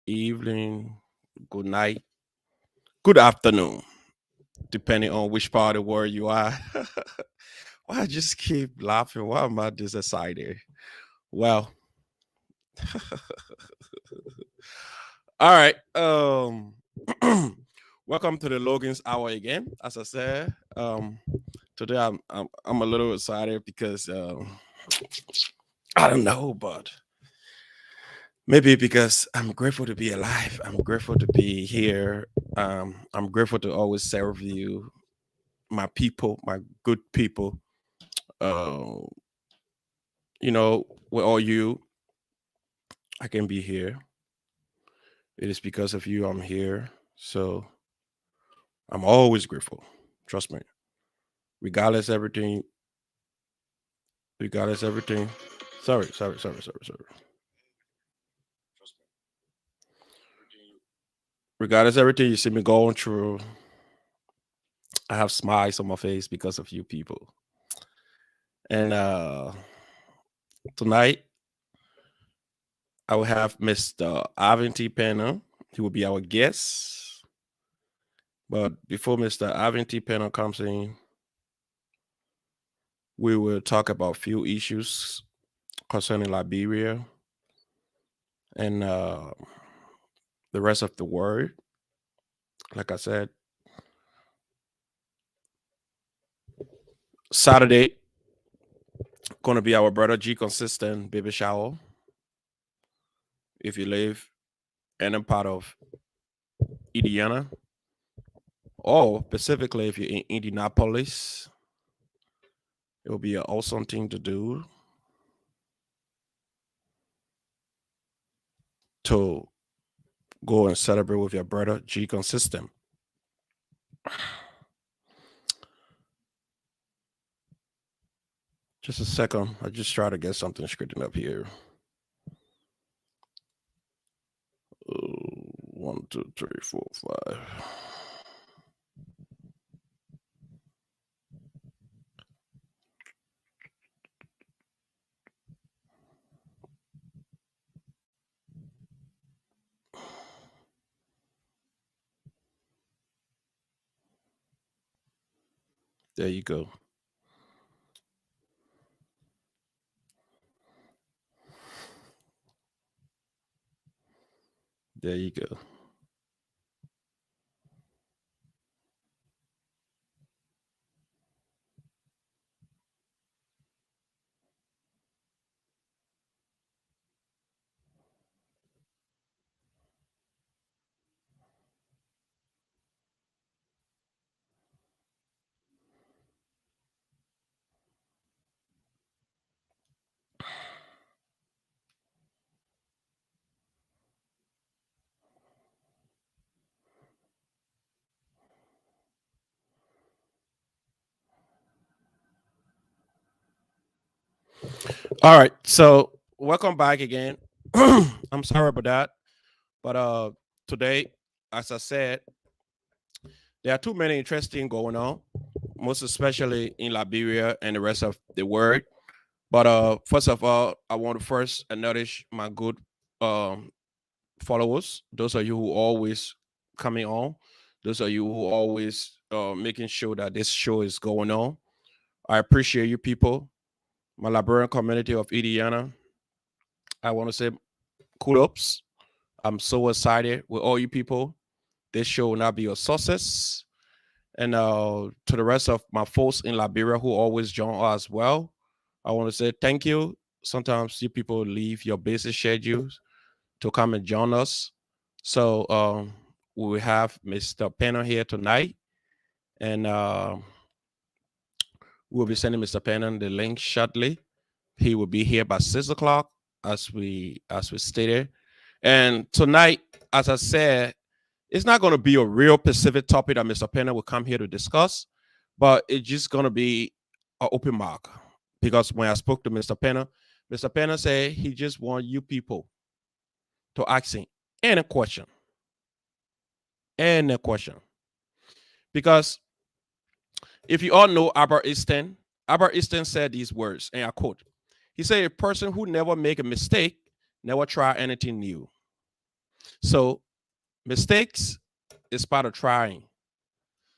evening, good night, good afternoon, depending on which part of the world you are. Why I just keep laughing? Why am I this excited? Well, all right. Welcome to the Logan's Hour again. As I said, today I'm a little excited because I don't know, but maybe because I'm grateful to be alive. I'm grateful to be here. I'm grateful to always serve you, my people, my good people. Uh, with all you, I can be here. It is because of you I'm here. So I'm always grateful. Trust me. Regardless everything, regardless everything. Sorry. Regardless everything you see me going through, I have smiles on my face because of you people. And tonight I will have Mr. Aventi Pena. He will be our guest. But before Mr. Aventi Pena comes in, we will talk about few issues concerning Liberia and the rest of the world. Like I said, Saturday gonna be our brother G consistent baby shower. If you live in a part of Indiana, or specifically if you're in Indianapolis, it will be an awesome thing to do to go and celebrate with your brother G consistent. Just a second. I just try to get something straightened up here. 1, 2, 3, 4, 5. There you go. There you go. All right. So welcome back again. I'm sorry about that. But today, as I said, there are too many interesting going on, most especially in Liberia and the rest of the world. But first of all, I want to first acknowledge my good um, followers. Those of you who always coming on. Those of you who always making sure that this show is going on. I appreciate you people. My Liberian community of Indiana. I want to say kudos. I'm so excited with all you people. This show will not be a success. And to the rest of my folks in Liberia who always join us as well, I want to say thank you. Sometimes you people leave your busy schedules to come and join us. So we will have Mr. Penner here tonight, and we'll be sending Mr. Penner the link shortly. He will be here by 6 o'clock, as we stated. And tonight, as I said, it's not going to be a real specific topic that Mr. Penner will come here to discuss, but it's just going to be an open mark. Because when I spoke to Mr. Penner said he just want you people to ask him any question. Any question. Because if you all know Albert Einstein said these words, and I quote, he said, a person who never make a mistake never try anything new. So mistakes is part of trying.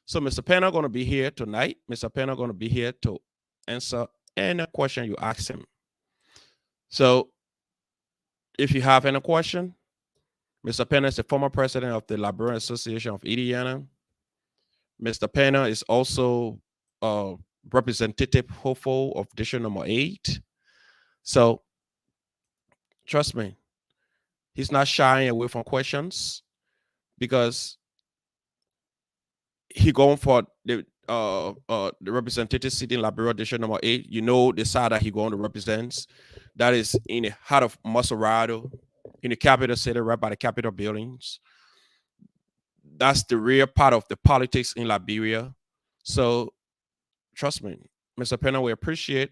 So Mr. Penner going to be here tonight. Mr. Penner going to be here to answer any question you ask him. So if you have any question, Mr. Penner is the former president of the Librarian Association of Indiana. Mr. Penner is also representative hopeful of district number 8. So trust me, he's not shying away from questions because he going for the representative seat in Liberia district number 8. You know the side that he going to represent. That is in the heart of Maserado, in the capital city, right by the Capitol buildings. That's the real part of the politics in Liberia. So trust me, Mr. Penner, we appreciate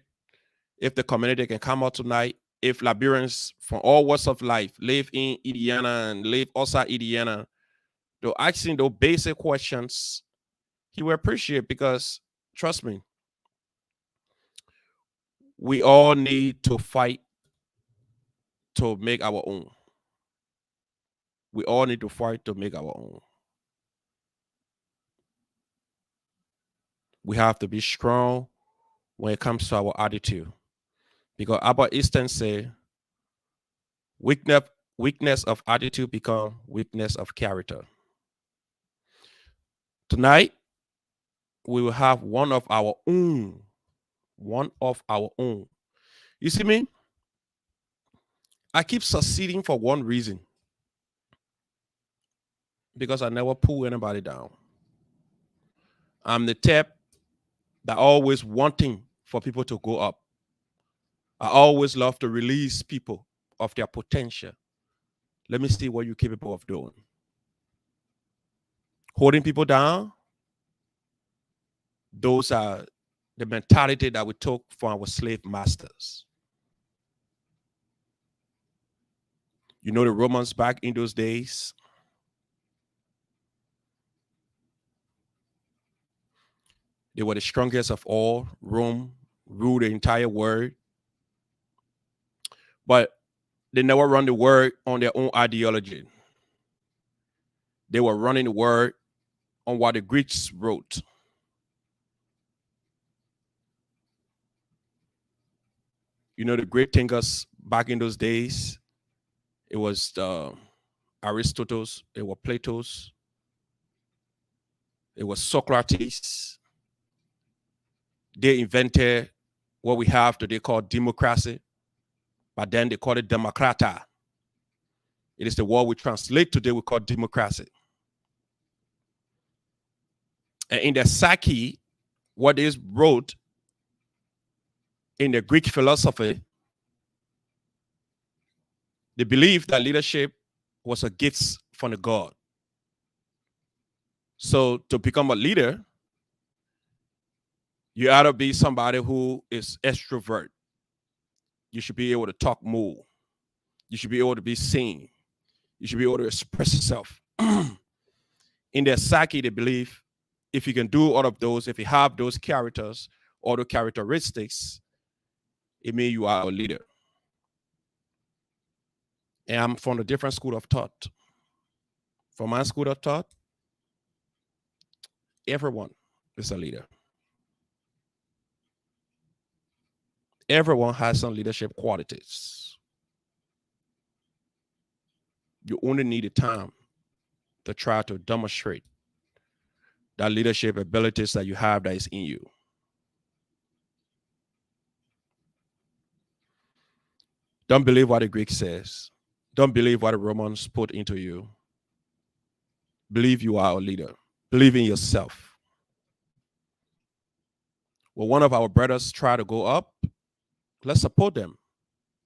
if the community can come out tonight. If Liberians from all walks of life live in Indiana and live outside Indiana, they're asking those basic questions, he will appreciate, because trust me, we all need to fight to make our own. We all need to fight to make our own. We have to be strong when it comes to our attitude. Because Albert Einstein said, weakness of attitude becomes weakness of character. Tonight, we will have one of our own. One of our own. You see me? I keep succeeding for one reason. Because I never pull anybody down. I'm the type that always wanting for people to go up. I always love to release people of their potential. Let me see what you're capable of doing. Holding people down, those are the mentality that we took from our slave masters. You know the Romans back in those days, they were the strongest of all. Rome ruled the entire world. But they never run the world on their own ideology. They were running the world on what the Greeks wrote. You know, the great thinkers back in those days, it was Aristotle, it was Plato, it was Socrates. They invented what we have today called democracy, but then they call it democrata. It is the word we translate today, we call democracy. And in the Psyche, what is wrote in the Greek philosophy, they believed that leadership was a gift from the God. So to become a leader, you ought to be somebody who is extrovert. You should be able to talk more. You should be able to be seen. You should be able to express yourself. In their psyche, they believe if you can do all of those, if you have those characters or the characteristics, it means you are a leader. And I'm from a different school of thought. From my school of thought, everyone is a leader. Everyone has some leadership qualities. You only need the time to try to demonstrate that leadership abilities that you have that is in you. Don't believe what the Greek says. Don't believe what the Romans put into you. Believe you are a leader. Believe in yourself. Well, one of our brothers try to go up. Let's support them.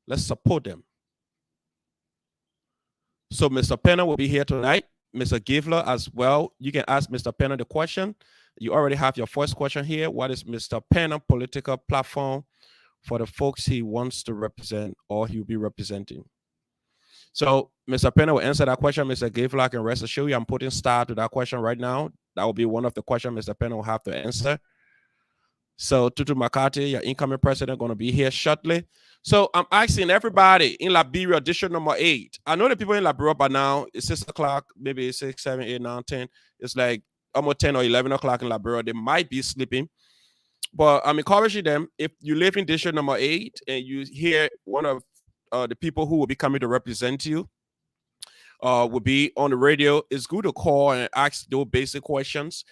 Let's support them. So Mr. Penner will be here tonight. Mr. Givler as well. You can ask Mr. Penner the question. You already have your first question here. What is Mr. Penner political platform for the folks he wants to represent or he'll be representing? So Mr. Penner will answer that question. Mr. Givler, I can rest assured you I'm putting star to that question right now. That will be one of the questions Mr. Penner will have to answer. So Tutu McCarthy, your incoming president, going to be here shortly. So I'm asking everybody in Liberia, district number 8. I know the people in Liberia by now, it's 6 o'clock, maybe it's 6, 7, 8, 9, 10. It's like almost 10 or 11 o'clock in Liberia. They might be sleeping. But I'm encouraging them, if you live in district number 8 and you hear one of the people who will be coming to represent you will be on the radio, it's good to call and ask those basic questions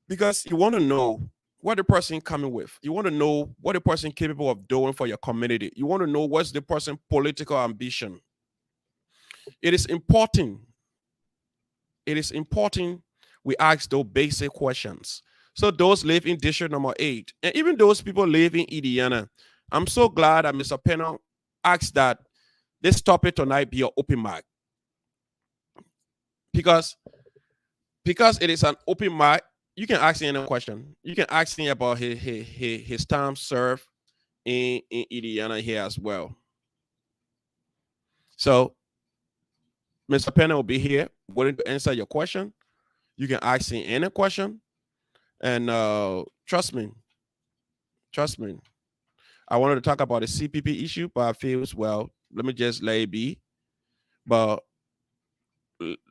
because you want to know what the person coming with. You want to know what the person capable of doing for your community. You want to know what's the person political ambition. It is important. It is important we ask those basic questions. So those live in district number 8, and even those people live in Indiana, I'm so glad that Mr. Pena asked that this topic tonight be an open mic. Because it is an open mic, you can ask him any question. You can ask him about his time served in Indiana here as well. So Mr. Pena will be here willing to answer your question. You can ask him any question. And trust me, I wanted to talk about the CPP issue, but I feel as well, let me just let it be. But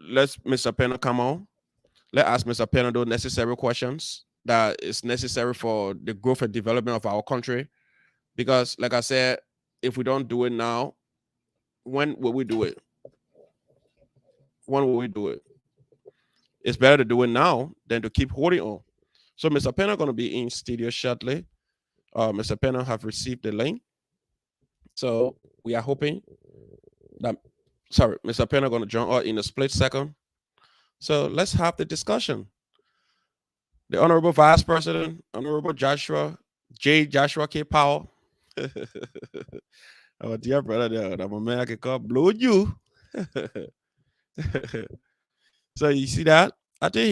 let's Mr. Pena come on. Let's ask Mr. Pena those necessary questions that is necessary for the growth and development of our country. Because, like I said, if we don't do it now, when will we do it? When will we do it? It's better to do it now than to keep holding on. So Mr. Pena going to be in studio shortly. Mr. Pena have received the link. So we are hoping that, Mr. Pena going to join us in a split second. So let's have the discussion. The Honorable Vice President, Honorable Joshua K. Powell. Our dear brother, I'm a man I can call Blue you. So you see that? I think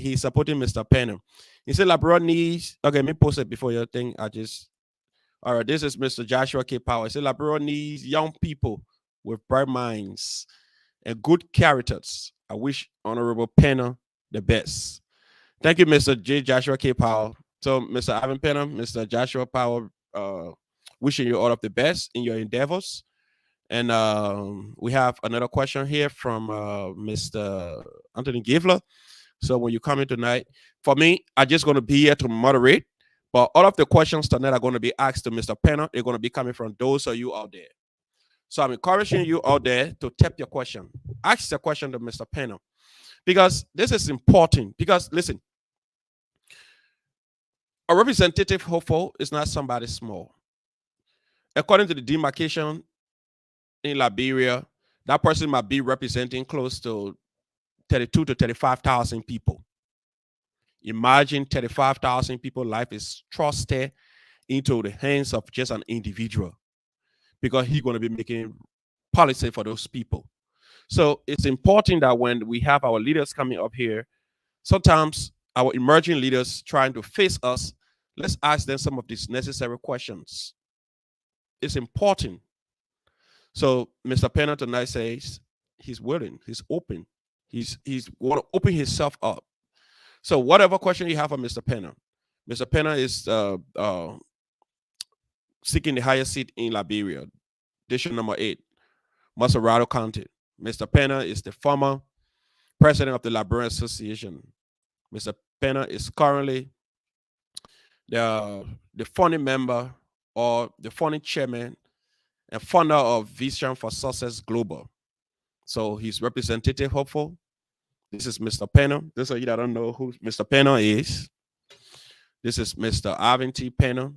he's supporting Mr. Pena. He said Labrador needs, okay, let me post it before your thing. All right, this is Mr. Joshua K. Powell. He said Labrador needs young people with bright minds and good characters. I wish Honorable Pena the best. Thank you, Mr. J. Joshua K. Powell. So, Mr. Ivan Pena, Mr. Joshua Powell, wishing you all of the best in your endeavors. And we have another question here from Mr. Anthony Givler. So when you come in tonight, for me, I'm just going to be here to moderate. But all of the questions tonight are going to be asked to Mr. Pena. They're going to be coming from those of you out there. So I'm encouraging you out there to tap your question. Ask the question to Mr. Pena. Because this is important. Because, listen, a representative hopeful is not somebody small. According to the demarcation in Liberia, that person might be representing close to 32 to 35,000 people. Imagine 35,000 people life is trusted into the hands of just an individual because he's going to be making policy for those people. So it's important that when we have our leaders coming up here, sometimes our emerging leaders trying to face us, let's ask them some of these necessary questions. It's important. So Mr. Pena tonight says he's willing, he's open. He's going to open himself up. So whatever question you have for Mr. Pena is seeking the highest seat in Liberia, district number 8, Maserado County. Mr. Pena is the former president of the Liberian Association. Mr. Pena is currently the founding member or the founding chairman and founder of Vision for Success Global. So he's representative hopeful. This is Mr. Pena. Those of you that don't know who Mr. Pena is, this is Mr. Ivan T. Pena.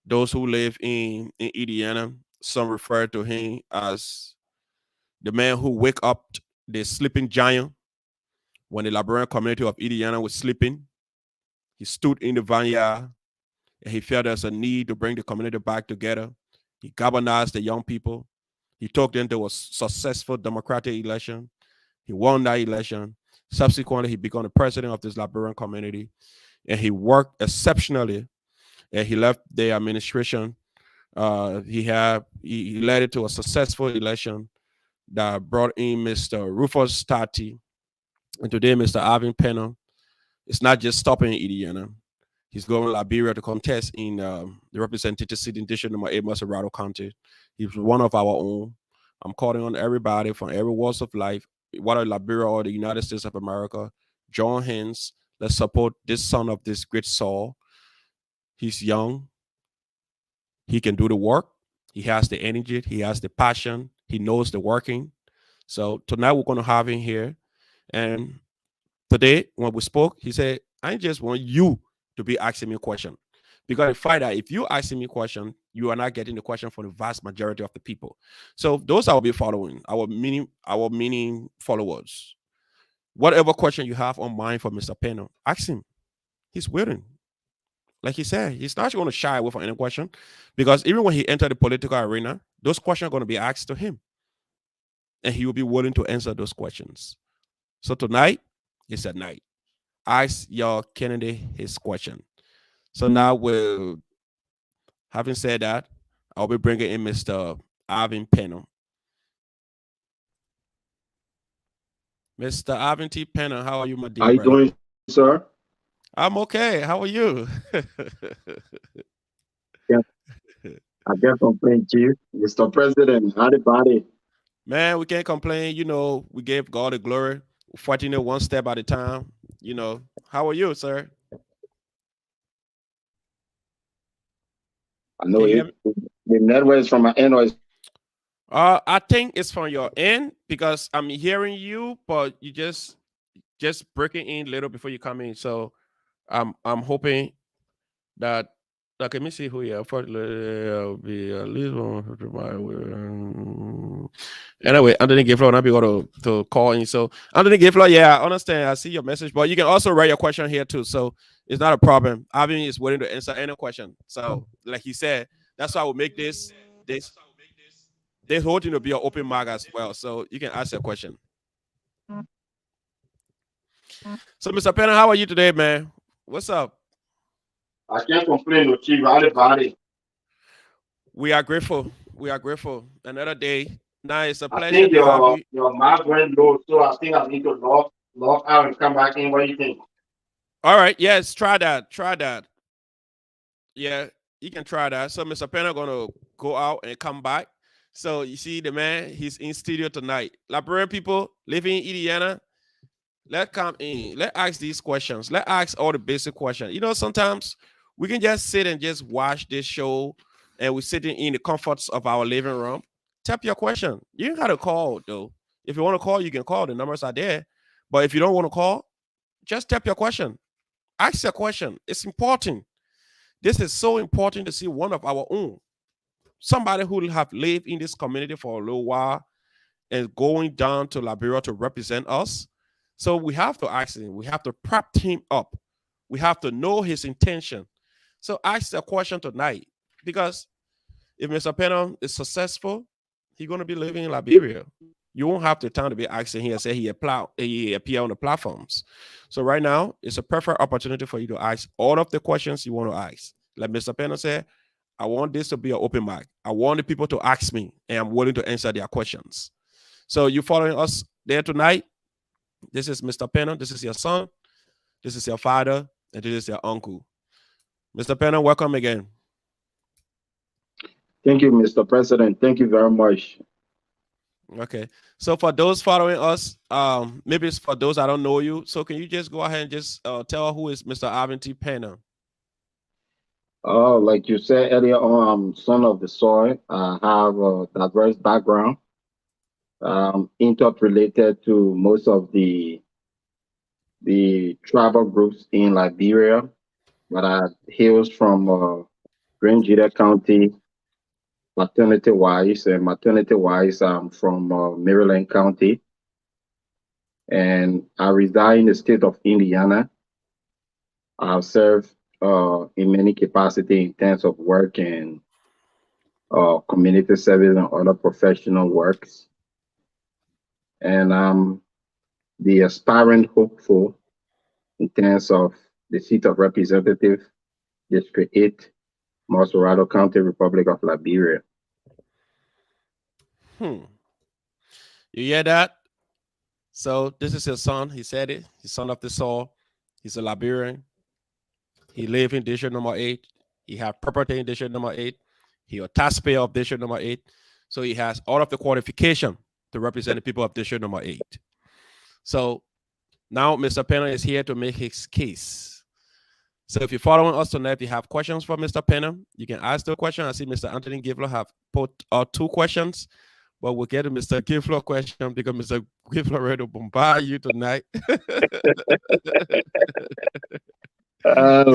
Those who live in Indiana, some refer to him as the man who wake up the sleeping giant. When the Liberian community of Indiana was sleeping, he stood in the vineyard and he felt there's a need to bring the community back together. He galvanized the young people. He took them to a successful democratic election. He won that election. Subsequently, he became the president of this Liberian community, and he worked exceptionally. And he left the administration. He led it to a successful election that brought in Mr. Rufus Tati, and today Mr. Ivan Pena. It's not just stopping in Indiana. He's going to Liberia to contest in the representative seat in District Number 8, Maserado County. He's one of our own. I'm calling on everybody from every walks of life, whether Liberia or the United States of America. Join hands. Let's support this son of this great soul. He's young. He can do the work. He has the energy. He has the passion. He knows the working. So tonight we're going to have him here. And today, when we spoke, he said, I just want you to be asking me a question. Because I find that if you asking me a question, you are not getting the question from the vast majority of the people. So those I will be following, our meaning followers. Whatever question you have on mind for Mr. Pena, ask him. He's willing. Like he said, he's not going to shy away from any question, because even when he entered the political arena, those questions are going to be asked to him, and he will be willing to answer those questions. So tonight is at night. Ask your candidate his question. So now, having said that, I'll be bringing in Mr. Alvin Pena. Mr. Alvin T. Pena, how are you, my dear How you brother? doing, sir? I'm okay. How are you? Yeah, I can't complain, Chief. Mr. President, howdy, buddy. Man, we can't complain. We gave God the glory, fighting it one step at a time. How are you, sir? I Can know you hear it. me? The network is from my end or it's I think it's from your end because I'm hearing you, but you just breaking in a little before you come in. So I'm hoping that. Okay, let me see who here. Unfortunately, I'll be at least anyway, Anthony Giflo, and I'll be able to call in. So Anthony Giflo, yeah, I understand. I see your message, but you can also write your question here too. So it's not a problem. Alvin is willing to answer any question. So like he said, that's why we make this whole thing to be an open mic as well. So you can ask your question. So Mr. Penner, how are you today, man? What's up? I can't complain, no, Chief. Howdy, buddy. We are grateful. We are grateful. Another day. Now it's a I pleasure think to have you. your mic went low, so I think I need to log out and come back in. What do you think? All right. Yes, try that. Try that. Yeah, you can try that. So Mr. Penner gonna go out and come back. So you see the man, he's in studio tonight. Liberian people living in Indiana, let's come in. Let's ask these questions. Let's ask all the basic questions. Sometimes we can just sit and just watch this show and we're sitting in the comforts of our living room. Tap your question. You ain't gotta call though. If you want to call, you can call. The numbers are there. But if you don't want to call, just tap your question. Ask your question. It's important. This is so important to see one of our own. Somebody who have lived in this community for a little while and going down to Liberia to represent us. So we have to ask him. We have to prep him up. We have to know his intention. So ask the question tonight, because if Mr. Penham is successful, he's going to be living in Liberia. You won't have the time to be asking him and say he appear on the platforms. So right now, it's a perfect opportunity for you to ask all of the questions you want to ask. Like Mr. Penham said, I want this to be an open mic. I want the people to ask me, and I'm willing to answer their questions. So you following us there tonight? This is Mr. Penham. This is your son. This is your father, and this is your uncle. Mr. Penham, welcome again. Thank you, Mr. President. Thank you very much. Okay. So for those following us, maybe it's for those I don't know you. So can you just go ahead and just tell who is Mr. Alvin T. Penham? Like you said earlier on, I'm son of the soil. I have a diverse background, interrelated to most of the tribal groups in Liberia, but I hails from Grand Jita County, maternity-wise, I'm from Maryland County, and I reside in the state of Indiana. I've served in many capacity in terms of work and community service and other professional works. And I'm the aspiring hopeful in terms of the seat of representative, District 8, Maserado County, Republic of Liberia. You hear that? So this is his son. He said it. He's son of the soul. He's a Liberian. He live in district number 8. He have property in district number 8. He a taxpayer of district number 8. So he has all of the qualification to represent the people of district number 8. So now Mr. Penner is here to make his case. So if you're following us tonight, if you have questions for Mr. Penner, you can ask the question. I see Mr. Anthony Givler have put out 2 questions, but we'll get to Mr. Givler question because Mr. Givler ready to bombard you tonight. I'm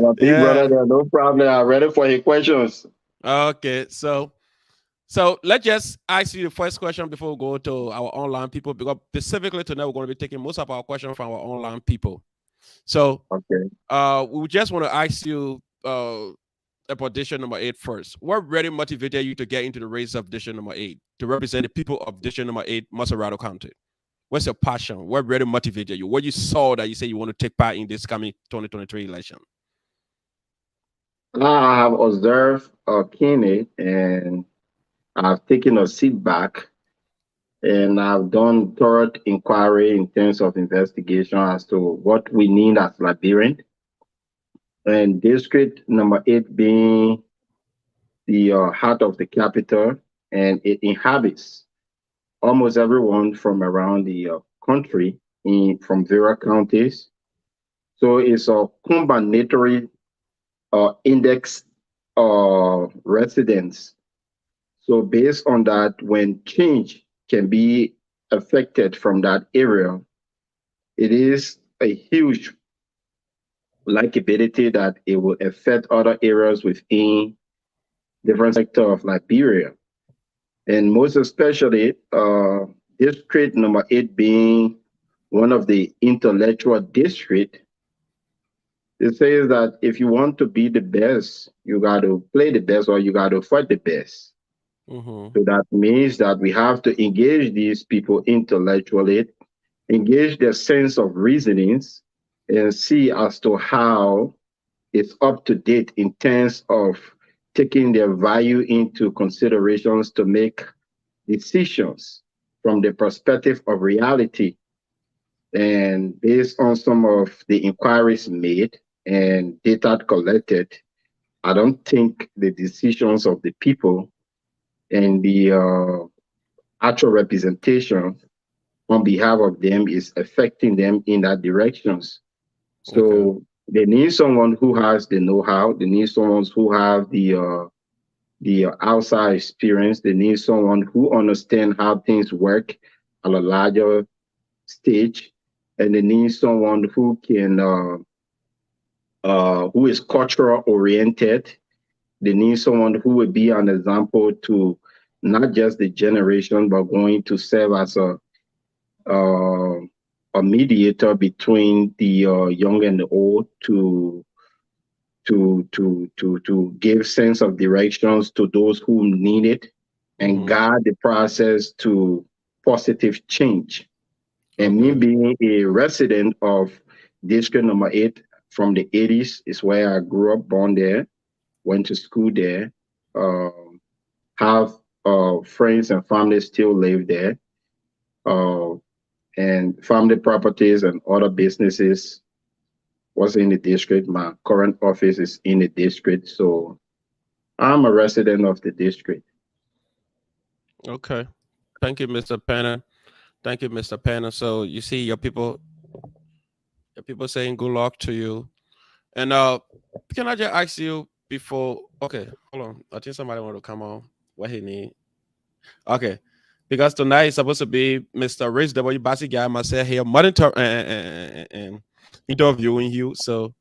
a big brother there, no problem. I'm ready for your questions. Okay, so let's just ask you the first question before we go to our online people, because specifically tonight we're going to be taking most of our questions from our online people. So we just want to ask you about district number 8 first. What really motivated you to get into the race of district number 8 to represent the people of district number 8, Macerado County? What's your passion? What really motivated you? What you saw that you say you want to take part in this coming 2023 election? I have observed Kennedy, and I've taken a seat back, and I've done thorough inquiry in terms of investigation as to what we need as Liberian. And district number 8 being the heart of the capital, and it inhabits almost everyone from around the country from various counties. So it's a combinatory index residents. So based on that, when change can be affected from that area, it is a huge likability that it will affect other areas within different sector of Liberia. And most especially, district number 8 being one of the intellectual district, it says that if you want to be the best, you got to play the best or you got to fight the best. So that means that we have to engage these people intellectually, engage their sense of reasonings, and see as to how it's up to date in terms of taking their value into considerations to make decisions from the perspective of reality. And based on some of the inquiries made and data collected, I don't think the decisions of the people and the actual representation on behalf of them is affecting them in that directions. So they need someone who has the know-how. They need someone who have the outside experience. They need someone who understands how things work at a larger stage, and they need someone who can who is cultural oriented. They need someone who will be an example to not just the generation, but going to serve as a mediator between the young and the old to give sense of directions to those who need it and guide the process to positive change. And me being a resident of district number 8 from the 80s is where I grew up, born there, went to school there, have friends and family still live there, and family properties and other businesses was in the district. My current office is in the district, so I'm a resident of the district. Okay. Thank you, Mr. Penner. Thank you, Mr. Penner. So you see your people saying good luck to you. And can I just ask you before? Okay, hold on. I think somebody want to come on. What he need? Okay, because tonight is supposed to be Mr. Rich W. Bassi guy myself here, monitor and interviewing you. So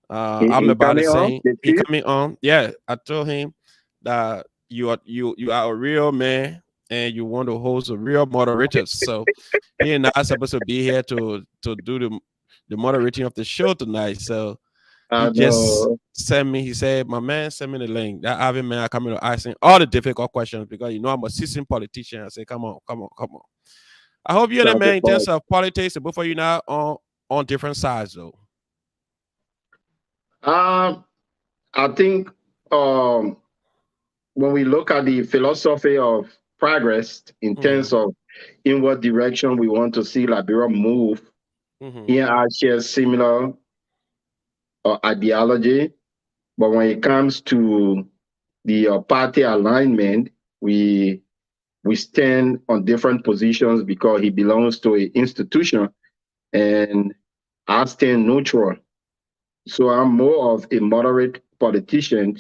I'm about to say he coming on. Yeah, I told him that you are a real man and you want to host a real moderator. So he and I supposed to be here to do the moderating of the show tonight. So he just sent me. He said, "My man, send me the link." That Avin man coming to asking all the difficult questions because I'm a seasoned politician. I say, "Come on." I hope you're the man in terms of politics. Both of you now on different sides, though. I think when we look at the philosophy of progress in terms of in what direction we want to see Liberia move, here I share similar ideology, but when it comes to the party alignment, we stand on different positions because he belongs to an institution, and I stand neutral. So I'm more of a moderate politician.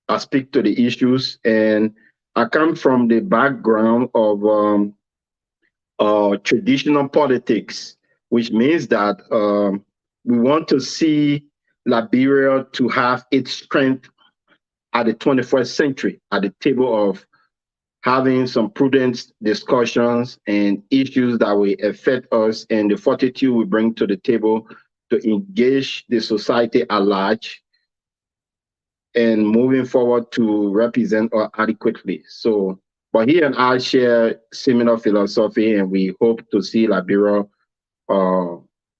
I speak to the issues, and I come from the background of traditional politics, which means that we want to see Liberia to have its strength at the 21st century, at the table of having some prudent discussions and issues that will affect us, and the fortitude we bring to the table to engage the society at large and moving forward to represent us adequately. So, but he and I share similar philosophy, and we hope to see Liberia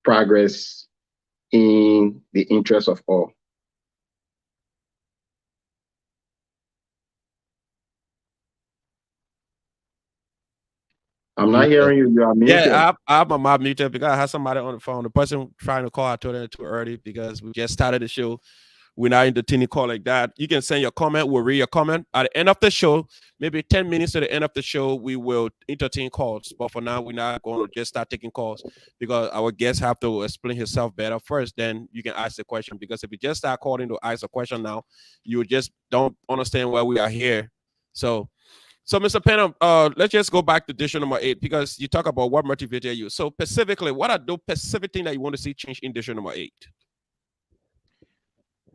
progress in the interest of all. I'm not hearing you. You are muted. Yeah, I'm my muted because I had somebody on the phone. The person trying to call, I told them too early because we just started the show. We're not entertaining call like that. You can send your comment. We'll read your comment at the end of the show. Maybe 10 minutes to the end of the show, we will entertain calls. But for now, we're not going to just start taking calls because our guests have to explain himself better first. Then you can ask the question. Because if you just start calling to ask a question now, you just don't understand why we are here. So, Mr. Pena, let's just go back to edition number 8 because you talk about what motivated you. So specifically, what are those specific things that you want to see change in edition number 8?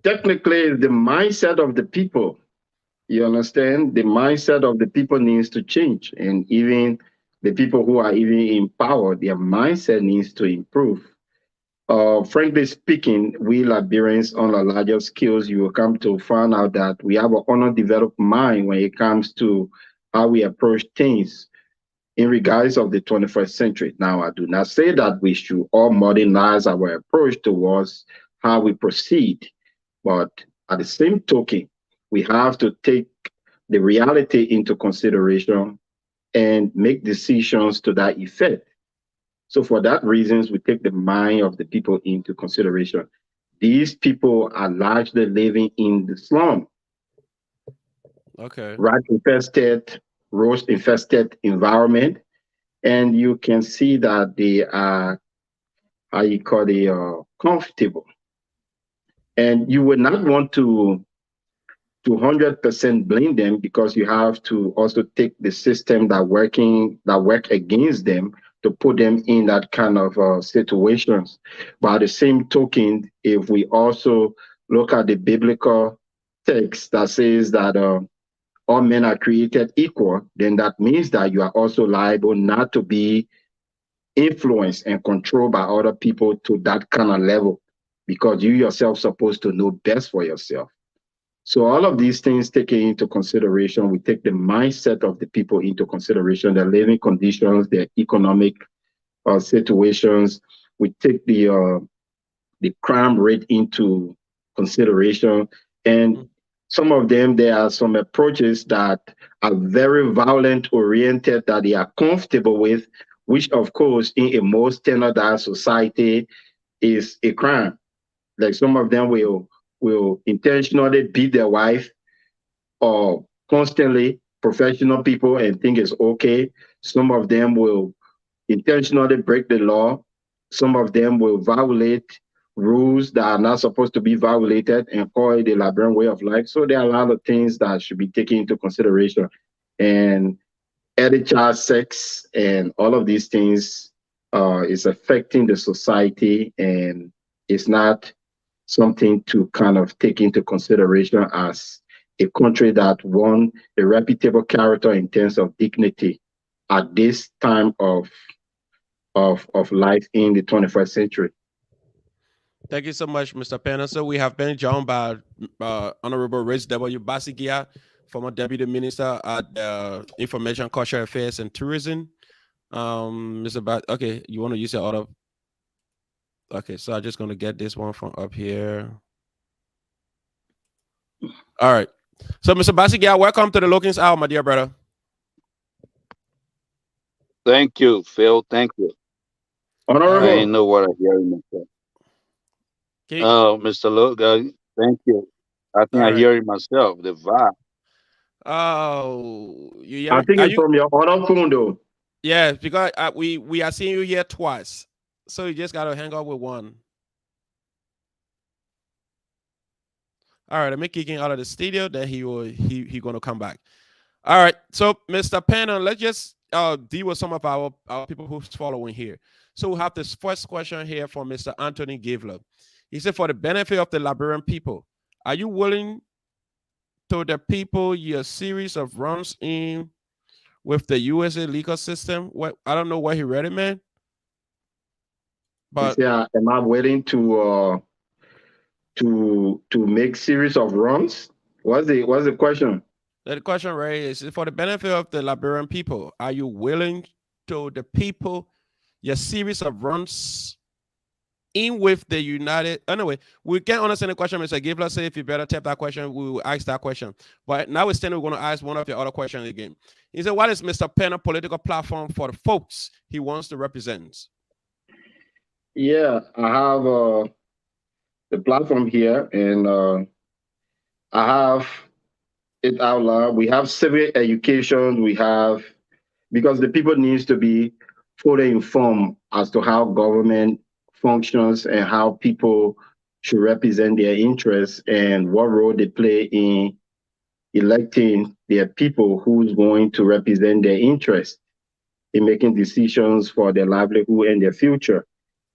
Technically, the mindset of the people. You understand? The mindset of the people needs to change, and even the people who are even in power, their mindset needs to improve. Frankly speaking, we Liberians on a larger scales, you will come to find out that we have an underdeveloped mind when it comes to how we approach things in regards of the 21st century. Now, I do not say that we should all modernize our approach towards how we proceed, but at the same token, we have to take the reality into consideration and make decisions to that effect. So for that reasons, we take the mind of the people into consideration. These people are largely living in the slum. Okay. Rat infested, rose infested environment. And you can see that they are, how you call it, comfortable. And you would not want to 100% blame them because you have to also take the system that work against them to put them in that kind of situations. But at the same token, if we also look at the biblical text that says that all men are created equal, then that means that you are also liable not to be influenced and controlled by other people to that kind of level, because you yourself supposed to know best for yourself. So all of these things taken into consideration, we take the mindset of the people into consideration, their living conditions, their economic situations. We take the crime rate into consideration, and some of them, there are some approaches that are very violent oriented that they are comfortable with, which of course in a more standardized society is a crime. Like some of them will intentionally beat their wife or constantly, professional people, and think it's okay. Some of them will intentionally break the law. Some of them will violate rules that are not supposed to be violated and call it the Liberian way of life. So there are a lot of things that should be taken into consideration. And early child sex and all of these things is affecting the society, and it's not something to kind of take into consideration as a country that won a reputable character in terms of dignity at this time of life in the 21st century. Thank you so much, Mr. Pena. So we have been joined by Honorable Rich W. Basigia, former Deputy Minister at Information, Cultural Affairs, and Tourism. Okay, you want to use your other? Okay, so I'm just going to get this one from up here. All right. So, Mr. Basigia, welcome to the Lookings Hour, my dear brother. Thank you, Phil. Thank you. Honorable. I know what I hear myself. Can you, Oh, Mr. Logan, thank you. I think all I right. hear it myself. The vibe. Oh, you hear I me? think Are it's you? from your other phone though. Yeah, because we are seeing you here twice, so you just gotta hang up with one. All right, let me kick him out of the studio. Then he gonna come back. All right, so Mr. Pennon, let's just deal with some of our people who's following here. So we have this first question here from Mr. Anthony Givler. He said, "For the benefit of the Liberian people, are you willing to the people your series of runs in with the USA legal system?" What I don't know what he read it, man, You but say, am I willing to make series of runs? What's the question? the question right is for the benefit of the Liberian people, are you willing to the people your series of runs in with the United? Anyway, we can't understand the question, Mr. Give. Let's say if you better type that question, we will ask that question. But now we're going to ask one of your other questions again. He said, "What is Mr. Penner political platform for the folks he wants to represent?" Yeah, I have the platform here, and I have it out loud. We have civil education. We have because the people needs to be fully informed as to how government functions and how people should represent their interests and what role they play in electing their people who's going to represent their interests in making decisions for their livelihood and their future.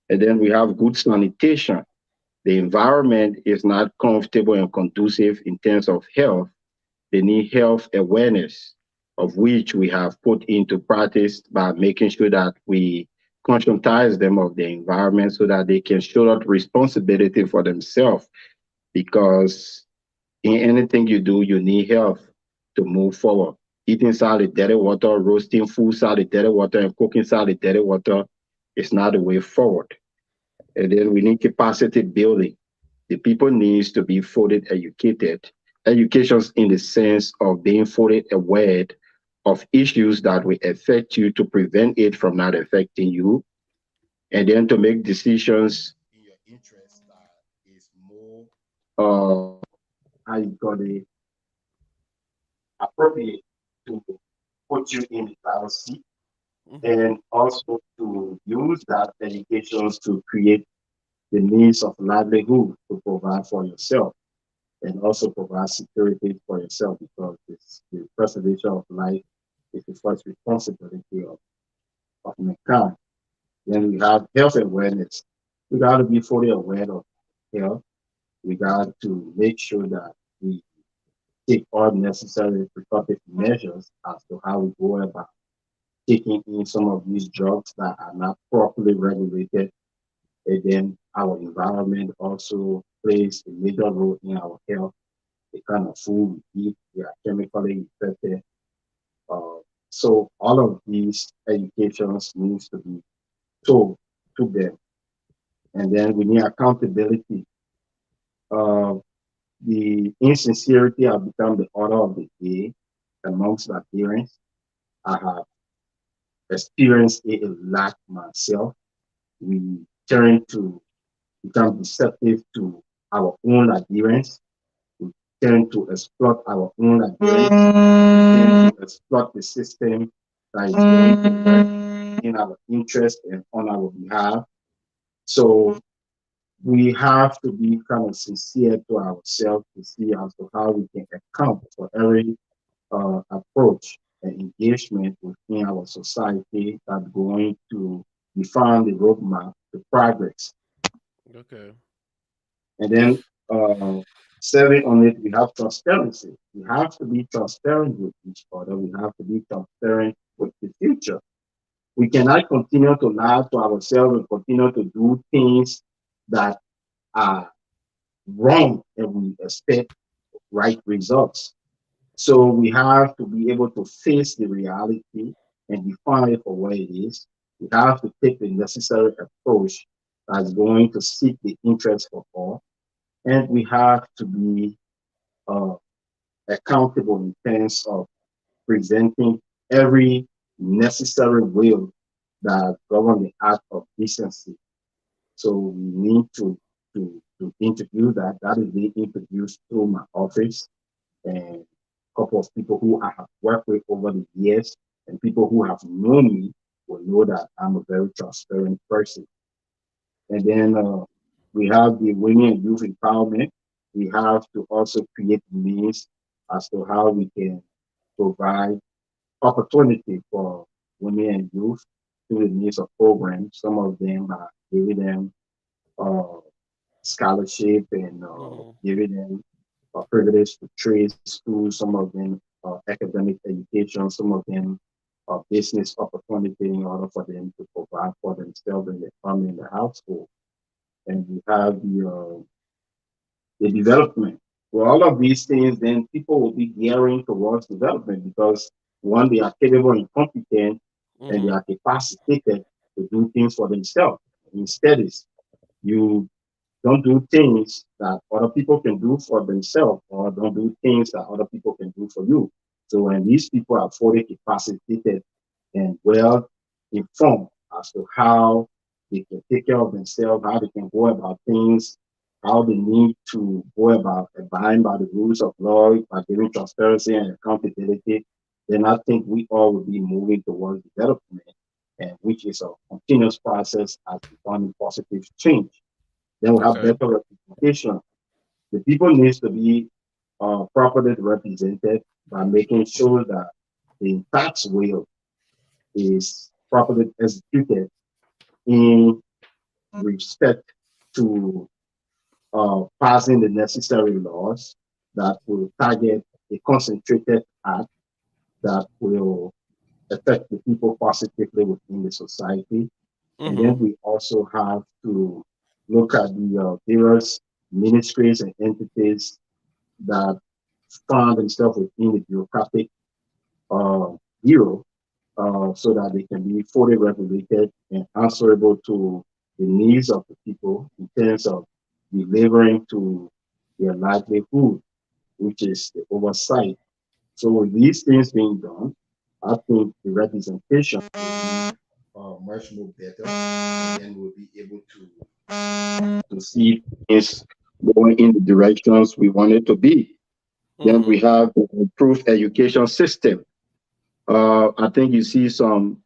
And then we have good sanitation. The environment is not comfortable and conducive in terms of health. They need health awareness, of which we have put into practice by making sure that we conscientize them of the environment so that they can show that responsibility for themselves. Because in anything you do, you need health to move forward. Eating solid dirty water, roasting food solid dirty water, and cooking solid dirty water is not the way forward. And then we need capacity building. The people needs to be fully educated. Educations in the sense of being fully aware of issues that will affect you to prevent it from not affecting you, and then to make decisions in your interest that is more how you call it appropriate to put you in the driver's seat, Mm-hmm. and also to use that education to create the means of livelihood to provide for yourself and also provide security for yourself because it's the preservation of life is the first responsibility of mankind. Then we have health awareness. We got to be fully aware of health. We got to make sure that we take all necessary protective measures as to how we go about taking in some of these drugs that are not properly regulated. And then our environment also plays a major role in our health. The kind of food we eat, we are chemically affected. Uh, so all of these educations needs to be told to them. And then we need accountability. Uh, the insincerity have become the order of the day amongst the parents. I have experienced it a lot myself. We tend to become deceptive to our own adherents. We tend to exploit our own adherents. We tend to exploit the system that is going to work in our interest and on our behalf. So we have to be kind of sincere to ourselves to see as to how we can account for every approach and engagement within our society that's going to define the roadmap to progress. Okay. And then serving on it, we have transparency. We have to be transparent with each other. We have to be transparent with the future. We cannot continue to lie to ourselves and continue to do things that are wrong and we expect right results. So we have to be able to face the reality and define it for what it is. We have to take the necessary approach that's going to seek the interest of all. And we have to be uh, accountable in terms of presenting every necessary will that govern the act of decency. So we need to to interview that. That is being introduced through my office and a couple of people who I have worked with over the years, and people who have known me will know that I'm a very transparent person. And then we have the women and youth empowerment. We have to also create means as to how we can provide opportunity for women and youth through the means of programs. Some of them are giving them uh, scholarship and Mhm. giving them a privilege to trade school. Some of them academic education. Some of them business opportunity in order for them to provide for themselves and their family and their household. And we have the development. Well, all of these things, then people will be gearing towards development because one, they are capable and competent and they Mhm. are capacitated to do things for themselves. Instead, is you don't do things that other people can do for themselves or don't do things that other people can do for you. So when these people are fully capacitated and well informed as to how they can take care of themselves, how they can go about things, how they need to go about abiding by the rules of law, by giving transparency and accountability, then I think we all will be moving towards development, and which is a continuous process as becoming positive change. Then we have Okay. better representation. The people needs to be properly represented by making sure that the tax will is properly executed in respect to passing the necessary laws that will target a concentrated act that will affect the people positively within the society. And then Mhm. we also have to look at the various ministries and entities that found themselves within the bureaucratic uh, bureau so that they can be fully regulated and answerable to the needs of the people in terms of delivering to their livelihood, which is the oversight. So with these things being done, I think the representation will be much more better, and then we'll be able to see things going in the directions we want it to be. Then we Mhm. have the improved education system. I think you see some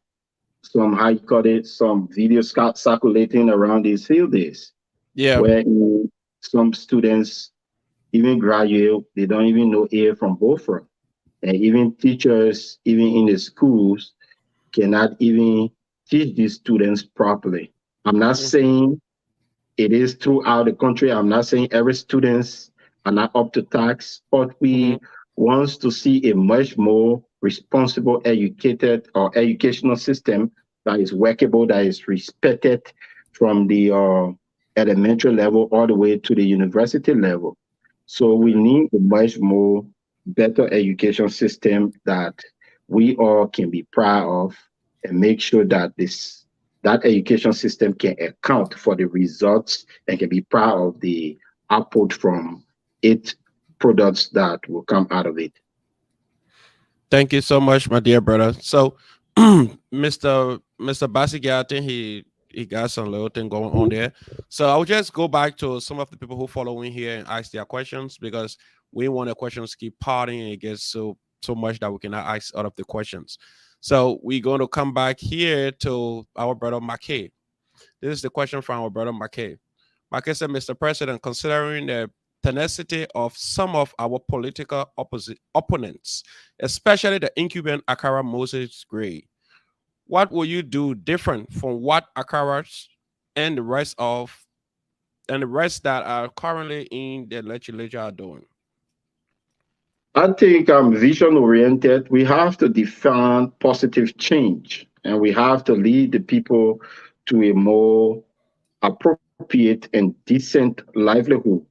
how you call it, some videos circulating around these field days, Yeah. where some students even graduate, they don't even know A from B from. And even teachers, even in the schools, cannot even teach these students properly. I'm not Mm. saying it is throughout the country. I'm not saying every students are not up to tax, but Mhm. we want to see a much more responsible, educated or educational system that is workable, that is respected from the elementary level all the way to the university level. So we Okay. need a much more better education system that we all can be proud of and make sure that that education system can account for the results and can be proud of the output from its products that will come out of it. Thank you so much, my dear brother. So, Mr. Basiga, I think he got some little thing going on there. So I'll just go back to some of the people who follow in here and ask their questions because we want the questions keep parting and it gets so much that we cannot ask all of the questions. So we're going to come back here to our brother Mackay. This is the question from our brother Mackay. Mackay said, Mr. President, considering the tenacity of some of our political opponents, especially the incumbent Akara Moses Gray, what will you do different from what Akaras and the rest of and the rest that are currently in the legislature are doing? I think I'm vision oriented. We have to define positive change and we have to lead the people to a more appropriate and decent livelihood.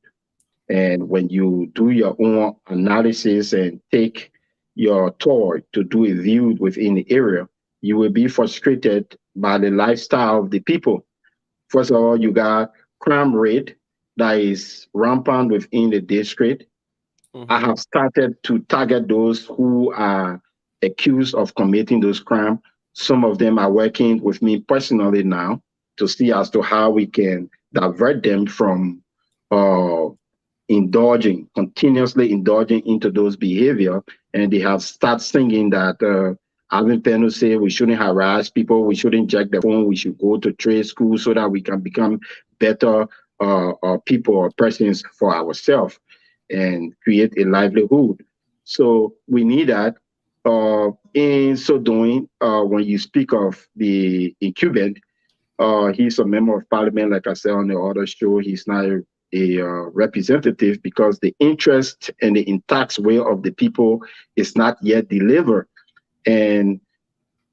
And when you do your own analysis and take your tour to do a view within the area, you will be frustrated by the lifestyle of the people. First of all, you got crime rate that is rampant within the district. I Mm-hmm. have started to target those who are accused of committing those crimes. Some of them are working with me personally now to see as to how we can divert them from continuously indulging into those behavior, and they have start singing that Alvin Peno say we shouldn't harass people, we shouldn't check the phone, we should go to trade school so that we can become better people or persons for ourselves and create a livelihood. So we need that. In so doing, when you speak of the incumbent, he's a member of parliament, like I said on the other show. He's not a representative because the interest and the intact will of the people is not yet delivered. And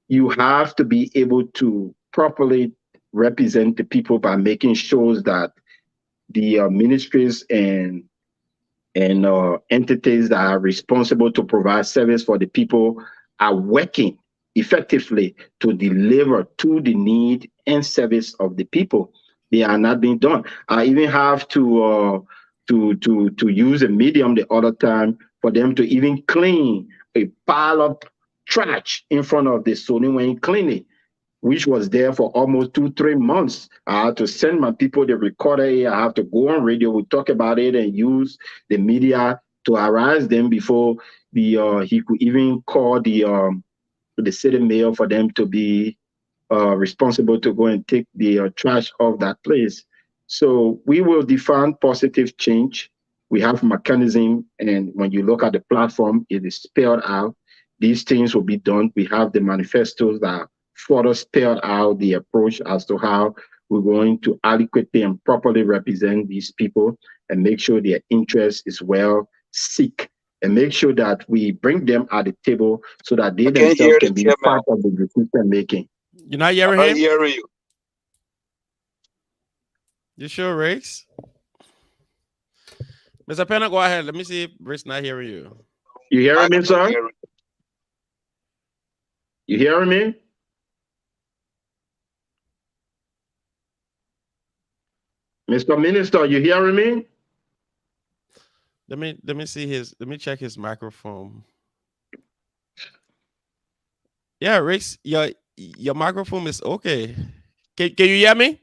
you have to be able to properly represent the people by making sure that the ministries and entities that are responsible to provide service for the people are working effectively to deliver to the need and service of the people. They are not being done. I even have to use a medium the other time for them to even clean a pile of trash in front of the Sony Wayne Clinic, which was there for almost 2-3 months. I had to send my people the recorder. I have to go on radio. We talk about it and use the media to harass them before he could even call the city mayor for them to be responsible to go and take the trash off that place. So we will define positive change. We have mechanism, and when you look at the platform, it is spelled out. These things will be done. We have the manifestos that further spelled out the approach as to how we're going to adequately and properly represent these people and make sure their interest is well seek, and make sure that we bring them at the table so that they I can't themselves hear can the be chairman. part of the decision making. You're not I'm hearing not him? hearing you. You sure, Riggs? Mr. Pena, go ahead. Let me see if Rick's not hearing you. You hearing me, I'm not sir? hearing. You hearing me? Mr. Minister, you hearing me? Let me see his. Let me check his microphone. Yeah, Riggs, your microphone is okay. Can you hear me?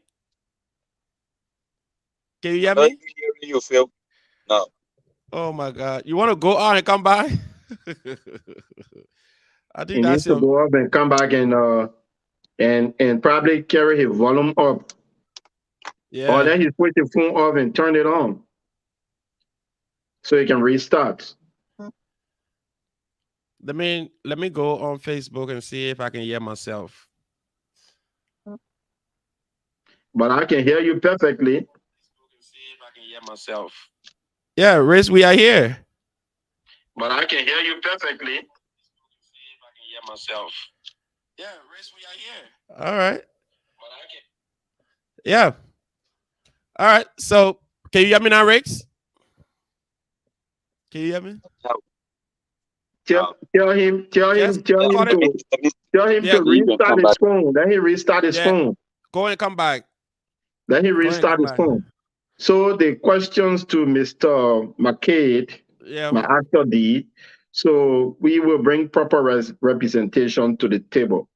Can you hear I'm not me? even hearing you, Phil. No. Oh my God! You want to go on and come back? I think He needs that's to your. go up and come back and probably carry his volume up. Yeah. Or then he switch the phone off and turn it on so he can restart. Let me go on Facebook and see if I can hear myself. But I can hear you perfectly. See if I can hear myself. Yeah, Riz, we are here. But I can hear you perfectly. See if I can hear myself. Yeah, Riz, we are here. All right. But I can. Yeah. All right. So, can you hear me now, Riggs? Can you hear me? Tell him Just to Yeah. restart his phone. Let him restart his Yeah. phone. Go and come back. Let him Go and restart come his back. phone. So the questions to Mr. McCade, Yeah. my actor D. So we will bring proper representation to the table,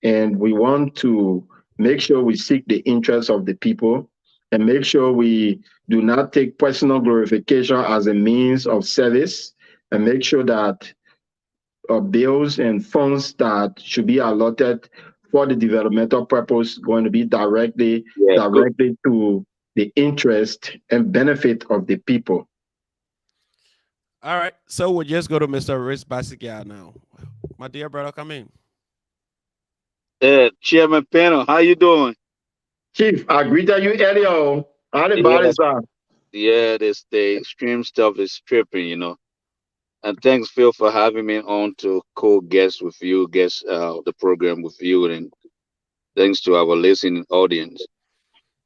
and we want to make sure we seek the interests of the people, and make sure we do not take personal glorification as a means of service, and make sure that bills and funds that should be allotted for the developmental purpose going to be directly to the interest and benefit of the people. All right. So we'll just go to Mr. Riz Basikia now. My dear brother, come in. Chairman Panel, how you doing? Chief, I greeted you earlier. How the Yeah. bodies are? Yeah, the extreme stuff is tripping, you know. And thanks, Phil, for having me on to co-guest with you, guest the program with you, and thanks to our listening audience.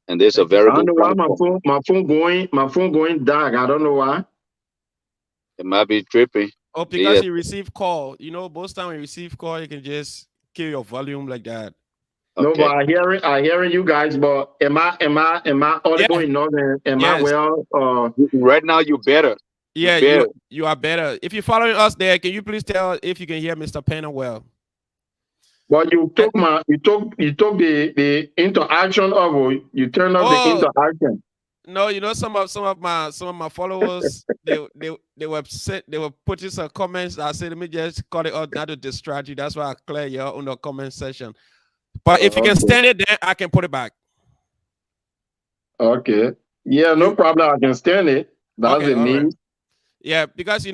And this is a Thank you. very I don't good know why platform. my phone going dark. I don't know why. It might be tripping. Oh, because Yeah. you receive call. You know, most time when you receive call, you can just kill your volume like that. No, Okay. but I hearing you guys, but am I audible Yeah. enough? And am I Yes. well? Right now, you better. Yeah, better. you are better. If you're following us there, can you please tell if you can hear Mr. Pena well? But you took the interaction of you turned off the interaction. No, some of my followers, they were putting some comments. I said, let me just cut it out, not to distract you. That's why I clear you out on the comment section. But if you can Okay. stand it, then I can put it back. Okay. Yeah, no You problem. I can stand it. That's okay? the All right. means. Yeah, because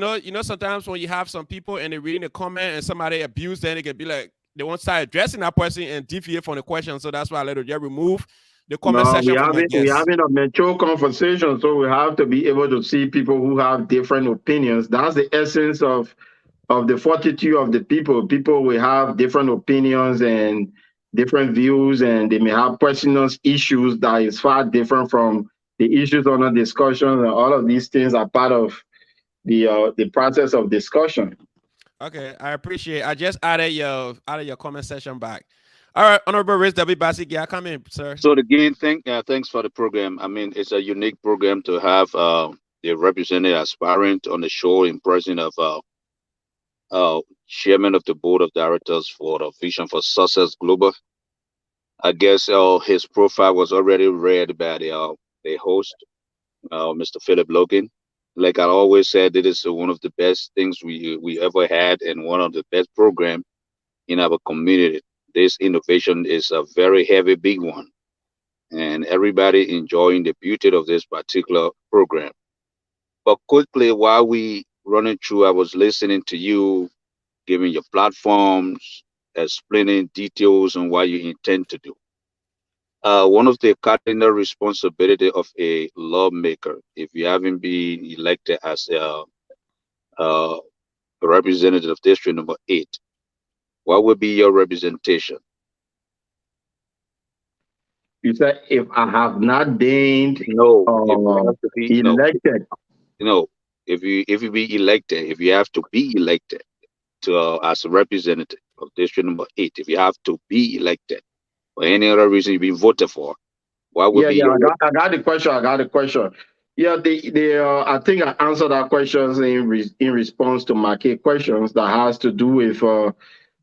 sometimes when you have some people and they're reading the comment and somebody abused, then it can be like they won't start addressing that person and deviate from the question. So that's why I let it just remove the comment No, section from my we guests. having a mature conversation, so we have to be able to see people who have different opinions. That's the essence of the fortitude of the people. People will have different opinions and different views, and they may have personal issues that is far different from the issues under discussion. And all of these things are part of the process of discussion. Okay, I appreciate. I just added your comment section back. All right, Honorable Riz W. Basiki, I come in, sir. So again, thanks for the program. I mean, it's a unique program to have the representative aspirant on the show in presence of chairman of the board of directors for the Vision for Success Global. I guess his profile was already read by the host, Mr. Philip Logan. Like I always said, it is one of the best things we ever had and one of the best program in our community. This innovation is a very heavy, big one, and everybody enjoying the beauty of this particular program. But quickly, while we running through, I was listening to you, giving your platforms, explaining details on what you intend to do. One of the cardinal responsibility of a lawmaker, if you haven't been elected as a representative of District Number 8, what would be your representation? You said if I have not been No, if you uh, have to be no, elected, no. If you be elected, if you have to be elected to as a representative of District Number 8, if you have to be elected for any other reason you've been voted for, what would yeah, be yeah, your I got the question. I got the question. Yeah, the I think I answered that questions in response to my key questions that has to do with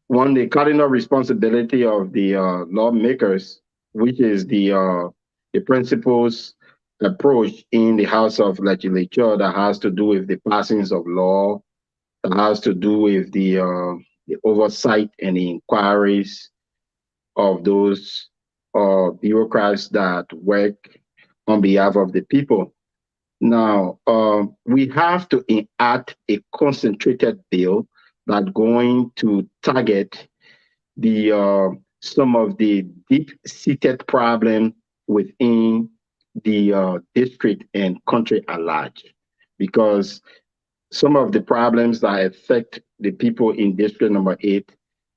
one the cardinal responsibility of the lawmakers, which is the principles approach in the House of Legislature that has to do with the passings of law, that has to do with the oversight and the inquiries of those bureaucrats that work on behalf of the people. Now, we have to enact a concentrated bill that's going to target the some of the deep-seated problem within the district and country at large, because some of the problems that affect the people in district number 8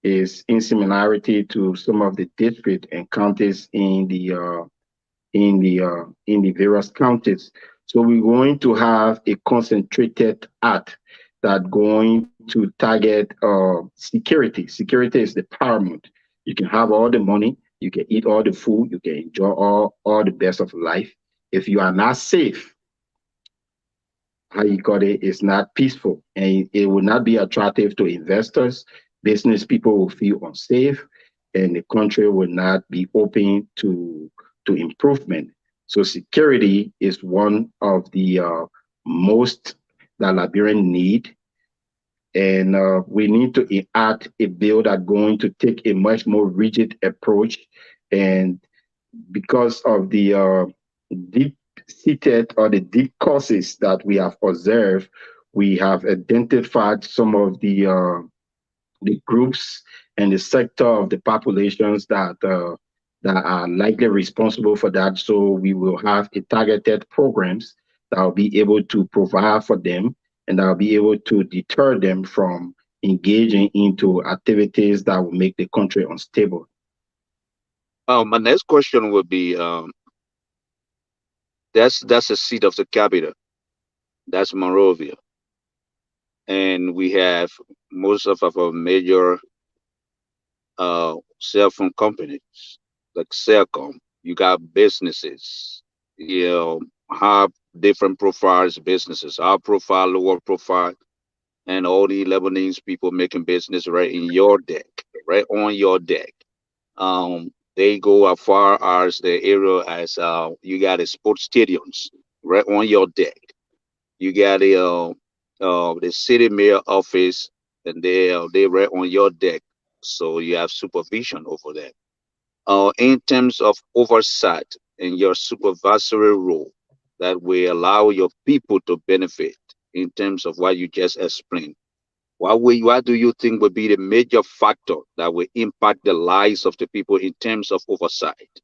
is in similarity to some of the district and counties in the various counties. So we're going to have a concentrated act that going to target security. Security is the paramount. You can have all the money, you can eat all the food, you can enjoy all the best of life. If you are not safe, how you got it is not peaceful, and it will not be attractive to investors. Business people will feel unsafe, and the country will not be open to improvement. So security is one of the most that Liberian need, and we need to enact a bill that going to take a much more rigid approach, and because of the deep seated or the deep causes that we have observed, we have identified some of the groups and the sector of the populations that are likely responsible for that. So we will have a targeted programs that will be able to provide for them and that will be able to deter them from engaging into activities that will make the country unstable. My next question would be that's a seat of the capital. That's Monrovia, and we have most of our major cell phone companies like Cellcom. You got businesses, you know, have different profiles, businesses, high profile, lower profile, and all the Lebanese people making business right in your deck, right on your deck. They go as far as the area as you got the sports stadiums right on your deck. You got the city mayor office, and they right on your deck, so you have supervision over that. In terms of oversight in your supervisory role, that will allow your people to benefit in terms of what you just explained. What do you think would be the major factor that will impact the lives of the people in terms of oversight?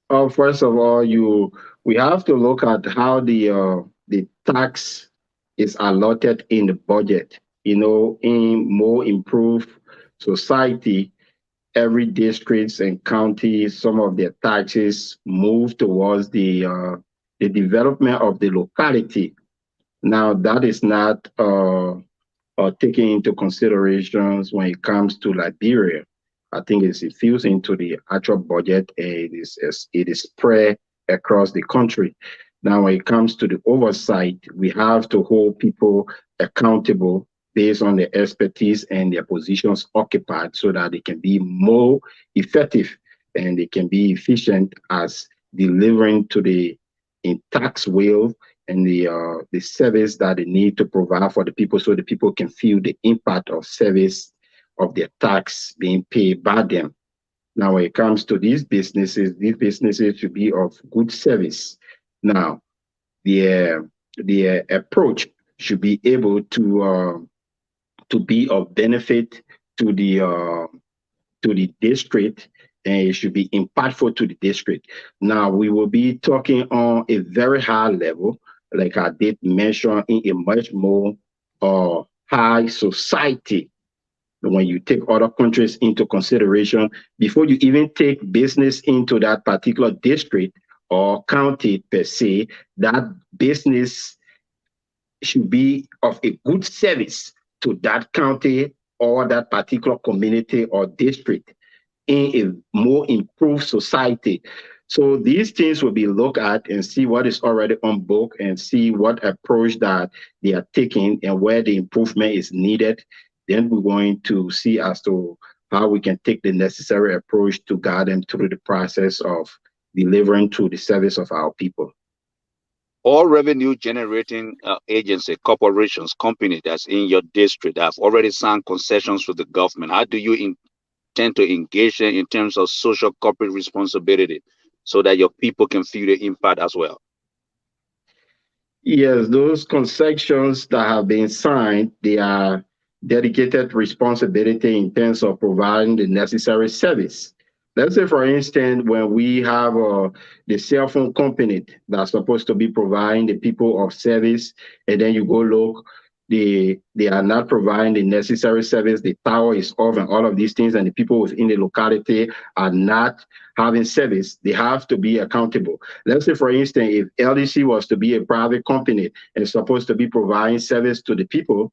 First of all, we have to look at how the tax is allotted in the budget. In more improved society, every districts and counties, some of their taxes move towards the development of the locality. Now, that is not taken into considerations when it comes to Liberia. I think it's infused into the actual budget, and it is spread across the country. Now, when it comes to the oversight, we have to hold people accountable based on their expertise and their positions occupied so that they can be more effective and they can be efficient as delivering to the in tax will and the service that they need to provide for the people so the people can feel the impact of service of their tax being paid by them. Now, when it comes to these businesses should be of good service. Now, the approach should be able to be of benefit to the district, and it should be impactful to the district. Now, we will be talking on a very high level, like I did mention, in a much more high society. When you take other countries into consideration, before you even take business into that particular district or county per se, that business should be of a good service to that county or that particular community or district in a more improved society. So these things will be looked at and see what is already on book and see what approach that they are taking and where the improvement is needed. Then we're going to see as to how we can take the necessary approach to guide them through the process of delivering to the service of our people. All revenue generating agency, corporations, companies that's in your district have already signed concessions with the government. How do you intend to engage them in terms of social corporate responsibility so that your people can feel the impact as well? Yes, those concessions that have been signed, they are dedicated responsibility in terms of providing the necessary service. Let's say, for instance, when we have the cell phone company that's supposed to be providing the people of service, and then you go look, they are not providing the necessary service, the tower is off and all of these things, and the people within the locality are not having service, they have to be accountable. Let's say, for instance, if LDC was to be a private company and supposed to be providing service to the people,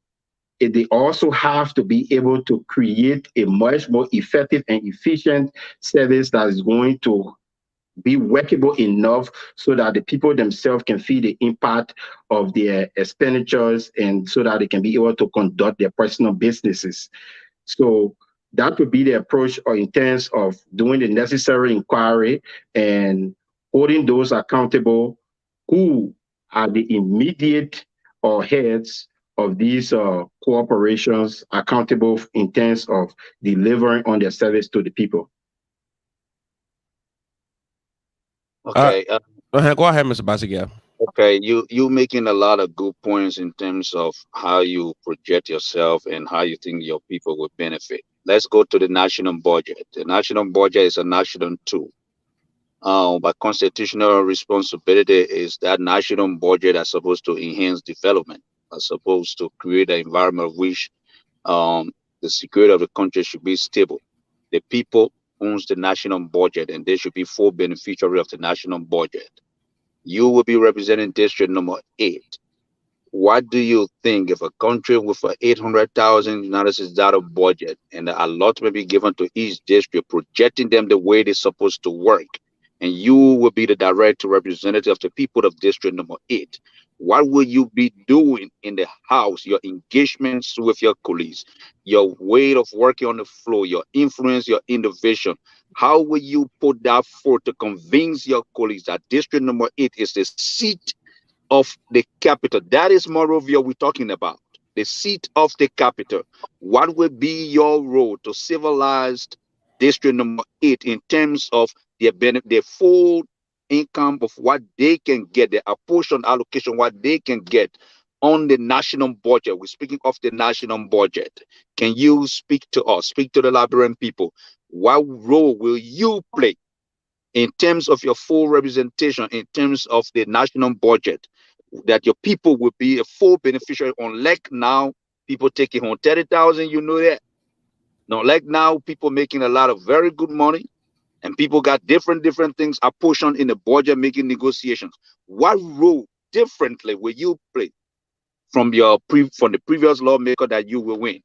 they also have to be able to create a much more effective and efficient service that is going to be workable enough so that the people themselves can feel the impact of their expenditures and so that they can be able to conduct their personal businesses. So that would be the approach in terms of doing the necessary inquiry and holding those accountable who are the immediate or heads of these corporations accountable in terms of delivering on their service to the people. Okay. Go ahead, Mr. Basiga. Okay, you making a lot of good points in terms of how you project yourself and how you think your people will benefit. Let's go to the national budget. The national budget is a national tool. But constitutional responsibility is that national budget is supposed to enhance development, are supposed to create an environment which the security of the country should be stable. The people owns the national budget and they should be full beneficiary of the national budget. You will be representing district number 8. What do you think if a country with a 800,000 United States dollar budget and the allotment be given to each district, projecting them the way they're supposed to work, and you will be the direct representative of the people of district number 8? What will you be doing in the house? Your engagements with your colleagues, your way of working on the floor, your influence, your innovation. How will you put that forth to convince your colleagues that District Number 8 is the seat of the capital? That is Monrovia we're talking about, the seat of the capital. What will be your role to civilize District Number 8 in terms of their benefit, their full income of what they can get, the apportion allocation, what they can get on the national budget? We're speaking of the national budget. Can you speak to us, speak to the Liberian people? What role will you play in terms of your full representation, in terms of the national budget, that your people will be a full beneficiary? Unlike now, people taking home 30,000, you know that. Now, like now, people making a lot of very good money, and people got different things apportioned in the budget, making negotiations. What role differently will you play from from the previous lawmaker that you will win?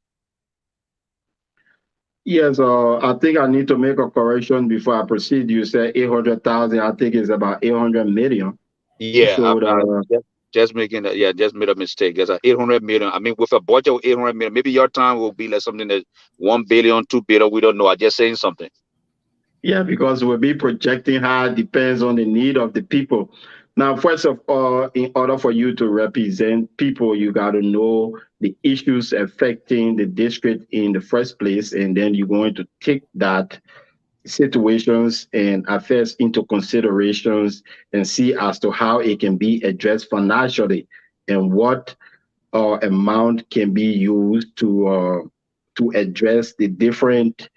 Yes, I think I need to make a correction before I proceed. You said 800,000. I think it's about 800 million. Yeah, So just making that. Yeah, just made a mistake. There's a 800 million. I mean, with a budget of 800 million, maybe your time will be like something that 1 billion, 2 billion. We don't know. I'm just saying something. yeah, because we'll be projecting how it depends on the need of the people. Now, first of all, in order for you to represent people, you got to know the issues affecting the district in the first place, and then you're going to take that situations and affairs into considerations and see as to how it can be addressed financially and what amount can be used to address the different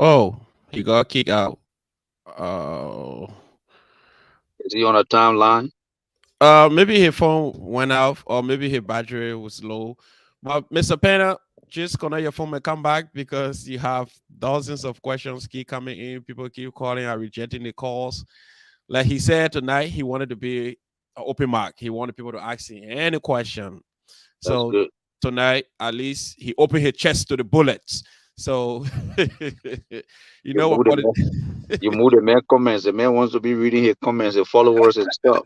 Oh, he got kicked out. Oh. Is he on a timeline? Maybe his phone went off, or maybe his battery was low. But Mr. Pena, just connect your phone and come back, because you have dozens of questions keep coming in. People keep calling and rejecting the calls. Like he said tonight, he wanted to be an open mic. He wanted people to ask him any question. That's So good. tonight, at least he opened his chest to the bullets. So you know what? You move the man comments. The man wants to be reading his comments, the followers and stuff.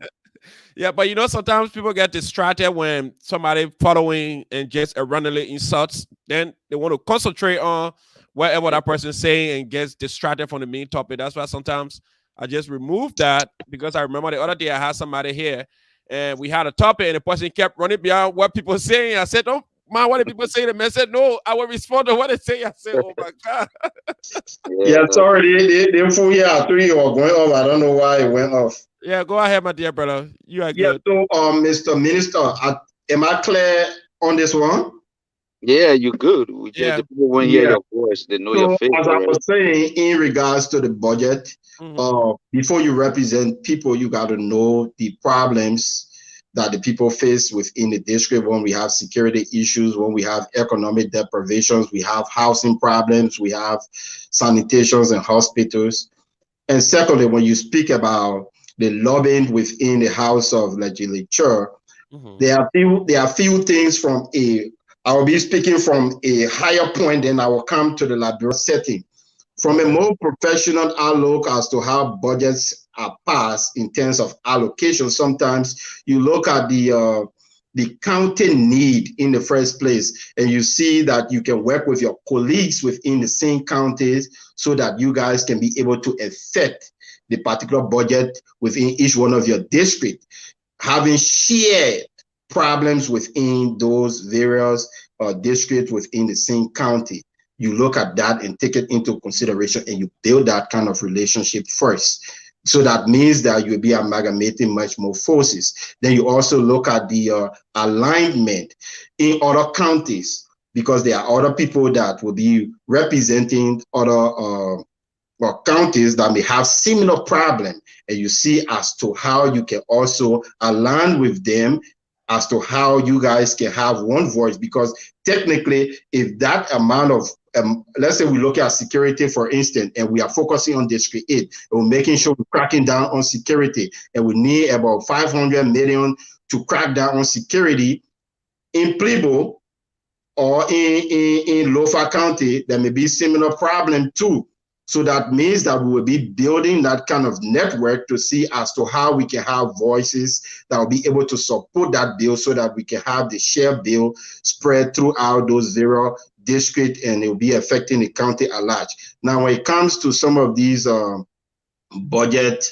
Yeah, but you know, sometimes people get distracted when somebody following and just erroneously insults. Then they want to concentrate on whatever that person is saying and gets distracted from the main topic. That's why sometimes I just remove that, because I remember the other day I had somebody here and we had a topic and the person kept running beyond what people are saying. I said, "Don't mind what the people say." The man said, "No, I will respond to what they say." I said, "Oh my God." yeah, sorry, they full year 3 or going off. I don't know why it went off. Yeah, go ahead, my dear brother. You are Yeah, good. so Mr. Minister, am I clear on this one? Yeah, you're good. We just, the people want to hear your voice. They know your face. As I was saying, in regards to the budget, before you represent people, you got to know the problems that the people face within the district. When we have security issues, when we have economic deprivations, we have housing problems, we have sanitations and hospitals. And secondly, when you speak about the lobbying within the House of Legislature, there are few things from I will be speaking from a higher point, and I will come to the Liberia setting. From a more professional outlook as to how budgets are passed in terms of allocation, sometimes you look at the county need in the first place, and you see that you can work with your colleagues within the same counties so that you guys can be able to affect the particular budget within each one of your districts, having shared problems within those various districts within the same county. You look at that and take it into consideration, and you build that kind of relationship first. So that means that you'll be amalgamating much more forces. Then you also look at the alignment in other counties, because there are other people that will be representing other counties that may have similar problem, and you see as to how you can also align with them as to how you guys can have one voice. Because technically, if that amount of let's say we look at security, for instance, and we are focusing on District 8, and we're making sure we're cracking down on security, and we need about 500 million to crack down on security in Plebo or in Lofa County, there may be similar problem too. So that means that we will be building that kind of network to see as to how we can have voices that will be able to support that bill so that we can have the share bill spread throughout those 0 districts, and it will be affecting the county at large. Now, when it comes to some of these budget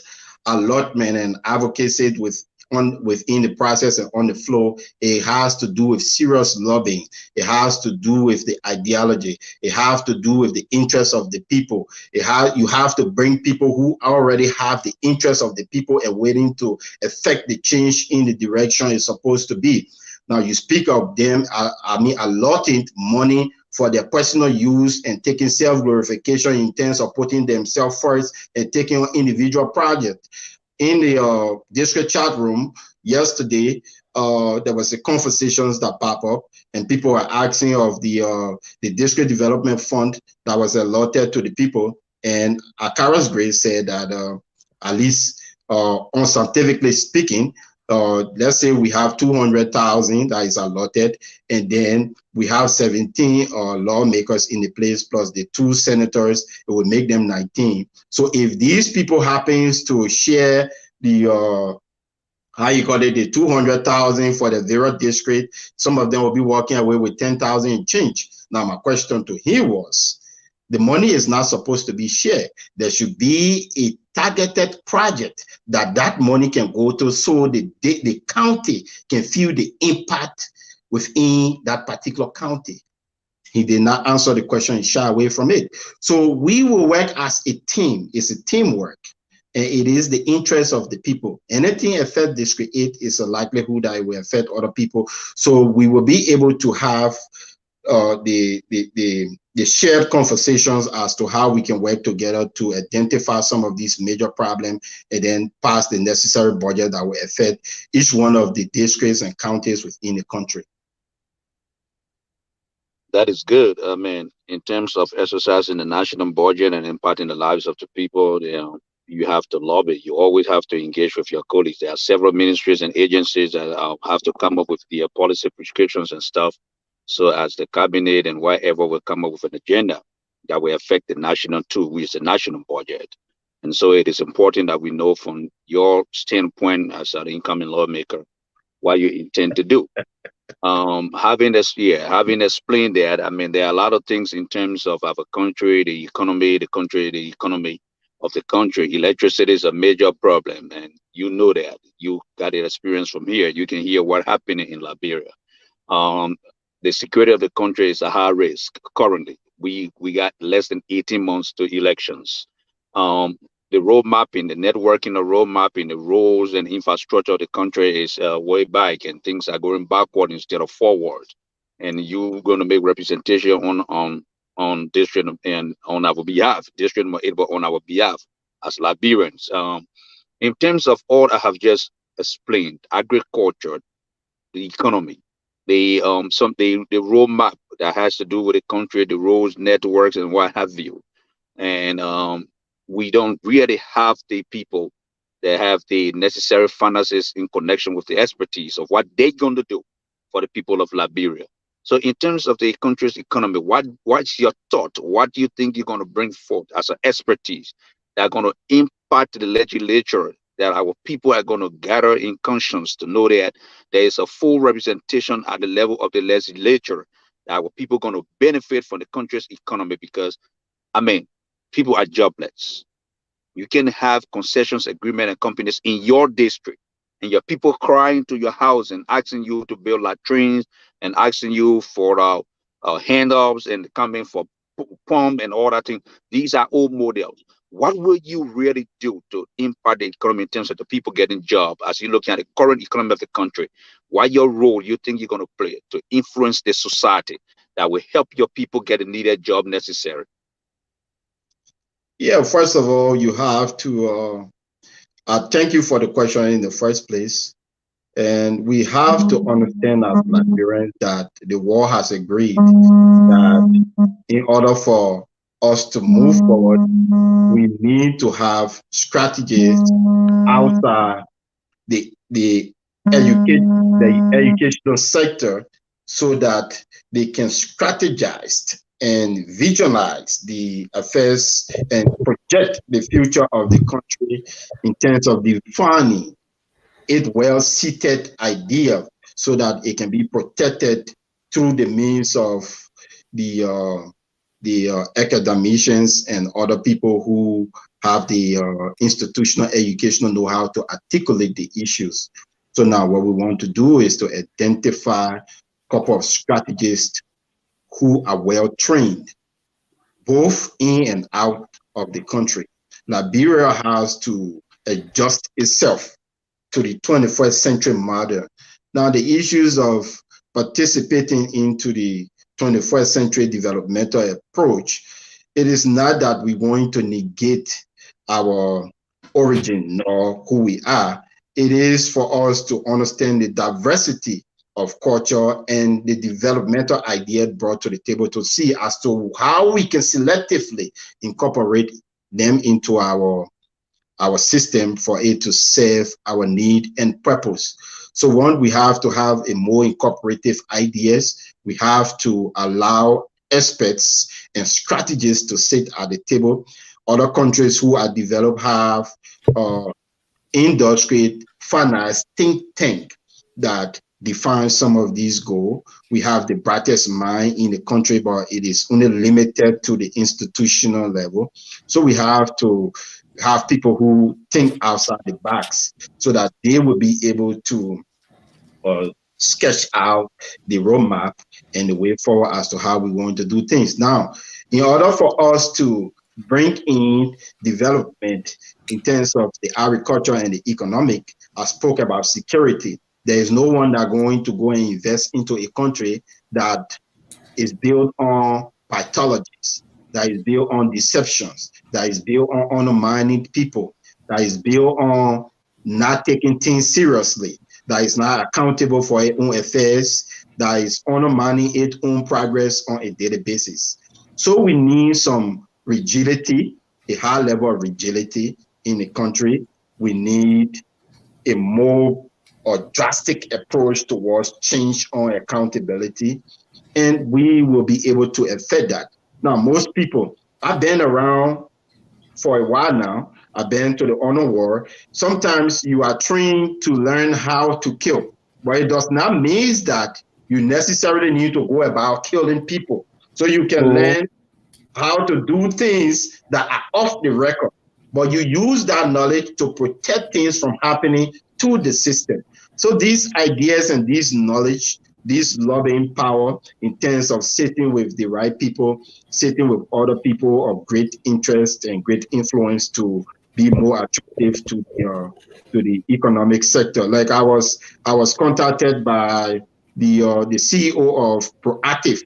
allotment and advocacy within the process and on the floor, it has to do with serious lobbying. It has to do with the ideology. It has to do with the interests of the people. You have to bring people who already have the interests of the people and waiting to affect the change in the direction it's supposed to be. Now, you speak of them, allotting money for their personal use and taking self-glorification in terms of putting themselves first and taking on individual projects. In the district chat room yesterday, there was a conversations that pop up, and people were asking of the district development fund that was allotted to the people. And Akara's Grace said that at least unscientifically speaking, let's say we have 200,000 that is allotted, and then we have 17 lawmakers in the place plus the 2 senators. It would make them 19. So if these people happens to share the the 200,000 for the 0 district, some of them will be walking away with 10,000 in change. Now, my question to him was, the money is not supposed to be shared. There should be a targeted project that money can go to, so the county can feel the impact within that particular county. He did not answer the question and shy away from it. So we will work as a team. It's a teamwork, and it is the interest of the people. Anything affect District 8 is a likelihood that it will affect other people. So we will be able to have the shared conversations as to how we can work together to identify some of these major problems and then pass the necessary budget that will affect each one of the districts and counties within the country. That is good. I mean, in terms of exercising the national budget and impacting the lives of the people, you have to lobby. You always have to engage with your colleagues. There are several ministries and agencies that have to come up with the policy prescriptions and stuff. So as the cabinet and whatever will come up with an agenda that will affect the national too, which is the national budget. And so it is important that we know from your standpoint as an incoming lawmaker what you intend to do. Having explained that, I mean, there are a lot of things in terms of our country, the economy of the country. Electricity is a major problem, and you know that. You got the experience from here. You can hear what happened in Liberia. The security of the country is a high risk currently. We got less than 18 months to elections. The road mapping, the networking, the road mapping, the roads and infrastructure of the country is way back, and things are going backward instead of forward. And you're going to make representation on district and on our behalf, district on our behalf as Liberians. In terms of all I have just explained, agriculture, the economy, the roadmap that has to do with the country, the roads, networks, and what have you, and we don't really have the people that have the necessary finances in connection with the expertise of what they're going to do for the people of Liberia. So in terms of the country's economy, what's your thought? What do you think you're going to bring forth as an expertise that are going to impact the legislature, that our people are going to gather in conscience to know that there is a full representation at the level of the legislature, that our people are going to benefit from the country's economy? Because, I mean, people are jobless. You can have concessions agreement and companies in your district, and your people crying to your house and asking you to build latrines and asking you for handouts and coming for pump and all that thing. These are old models. What will you really do to impact the economy in terms of the people getting jobs as you look at the current economy of the country? What your role you think you're going to play to influence the society that will help your people get the needed job necessary? Yeah, first of all, you have to thank you for the question in the first place. And we have to understand as Liberians that the world has agreed that in order for us to move forward, we need to have strategies outside the educational sector so that they can strategize and visualize the affairs and project the future of the country in terms of defining it well-seated idea so that it can be protected through the means of the academicians and other people who have the institutional educational know-how to articulate the issues. So now what we want to do is to identify a couple of strategists who are well trained, both in and out of the country. Liberia has to adjust itself to the 21st century model. Now, the issues of participating into the 21st century developmental approach, it is not that we're going to negate our origin nor who we are. It is for us to understand the diversity of culture and the developmental idea brought to the table to see as to how we can selectively incorporate them into our system for it to serve our need and purpose. So one, we have to have a more incorporative ideas. We have to allow experts and strategists to sit at the table. Other countries who are developed have industry finance think tank that define some of these goals. We have the brightest mind in the country, but it is only limited to the institutional level. So we have to have people who think outside the box so that they will be able to sketch out the roadmap and the way forward as to how we want to do things. Now, in order for us to bring in development in terms of the agriculture and the economic, I spoke about security. There is no one that going to go and invest into a country that is built on pathologies, that is built on deceptions, that is built on undermining people, that is built on not taking things seriously, that is not accountable for its own affairs, that is undermining its own progress on a daily basis. So we need some rigidity, a high level of rigidity in the country. We need a more or drastic approach towards change on accountability, and we will be able to affect that. Now, most people, I've been around for a while now. I've been to the honor war. Sometimes you are trained to learn how to kill, but it does not mean that you necessarily need to go about killing people. So you can learn how to do things that are off the record, but you use that knowledge to protect things from happening to the system. So these ideas and this knowledge, this lobbying power in terms of sitting with the right people, sitting with other people of great interest and great influence to be more attractive to the economic sector. Like I was contacted by the CEO of Proactive,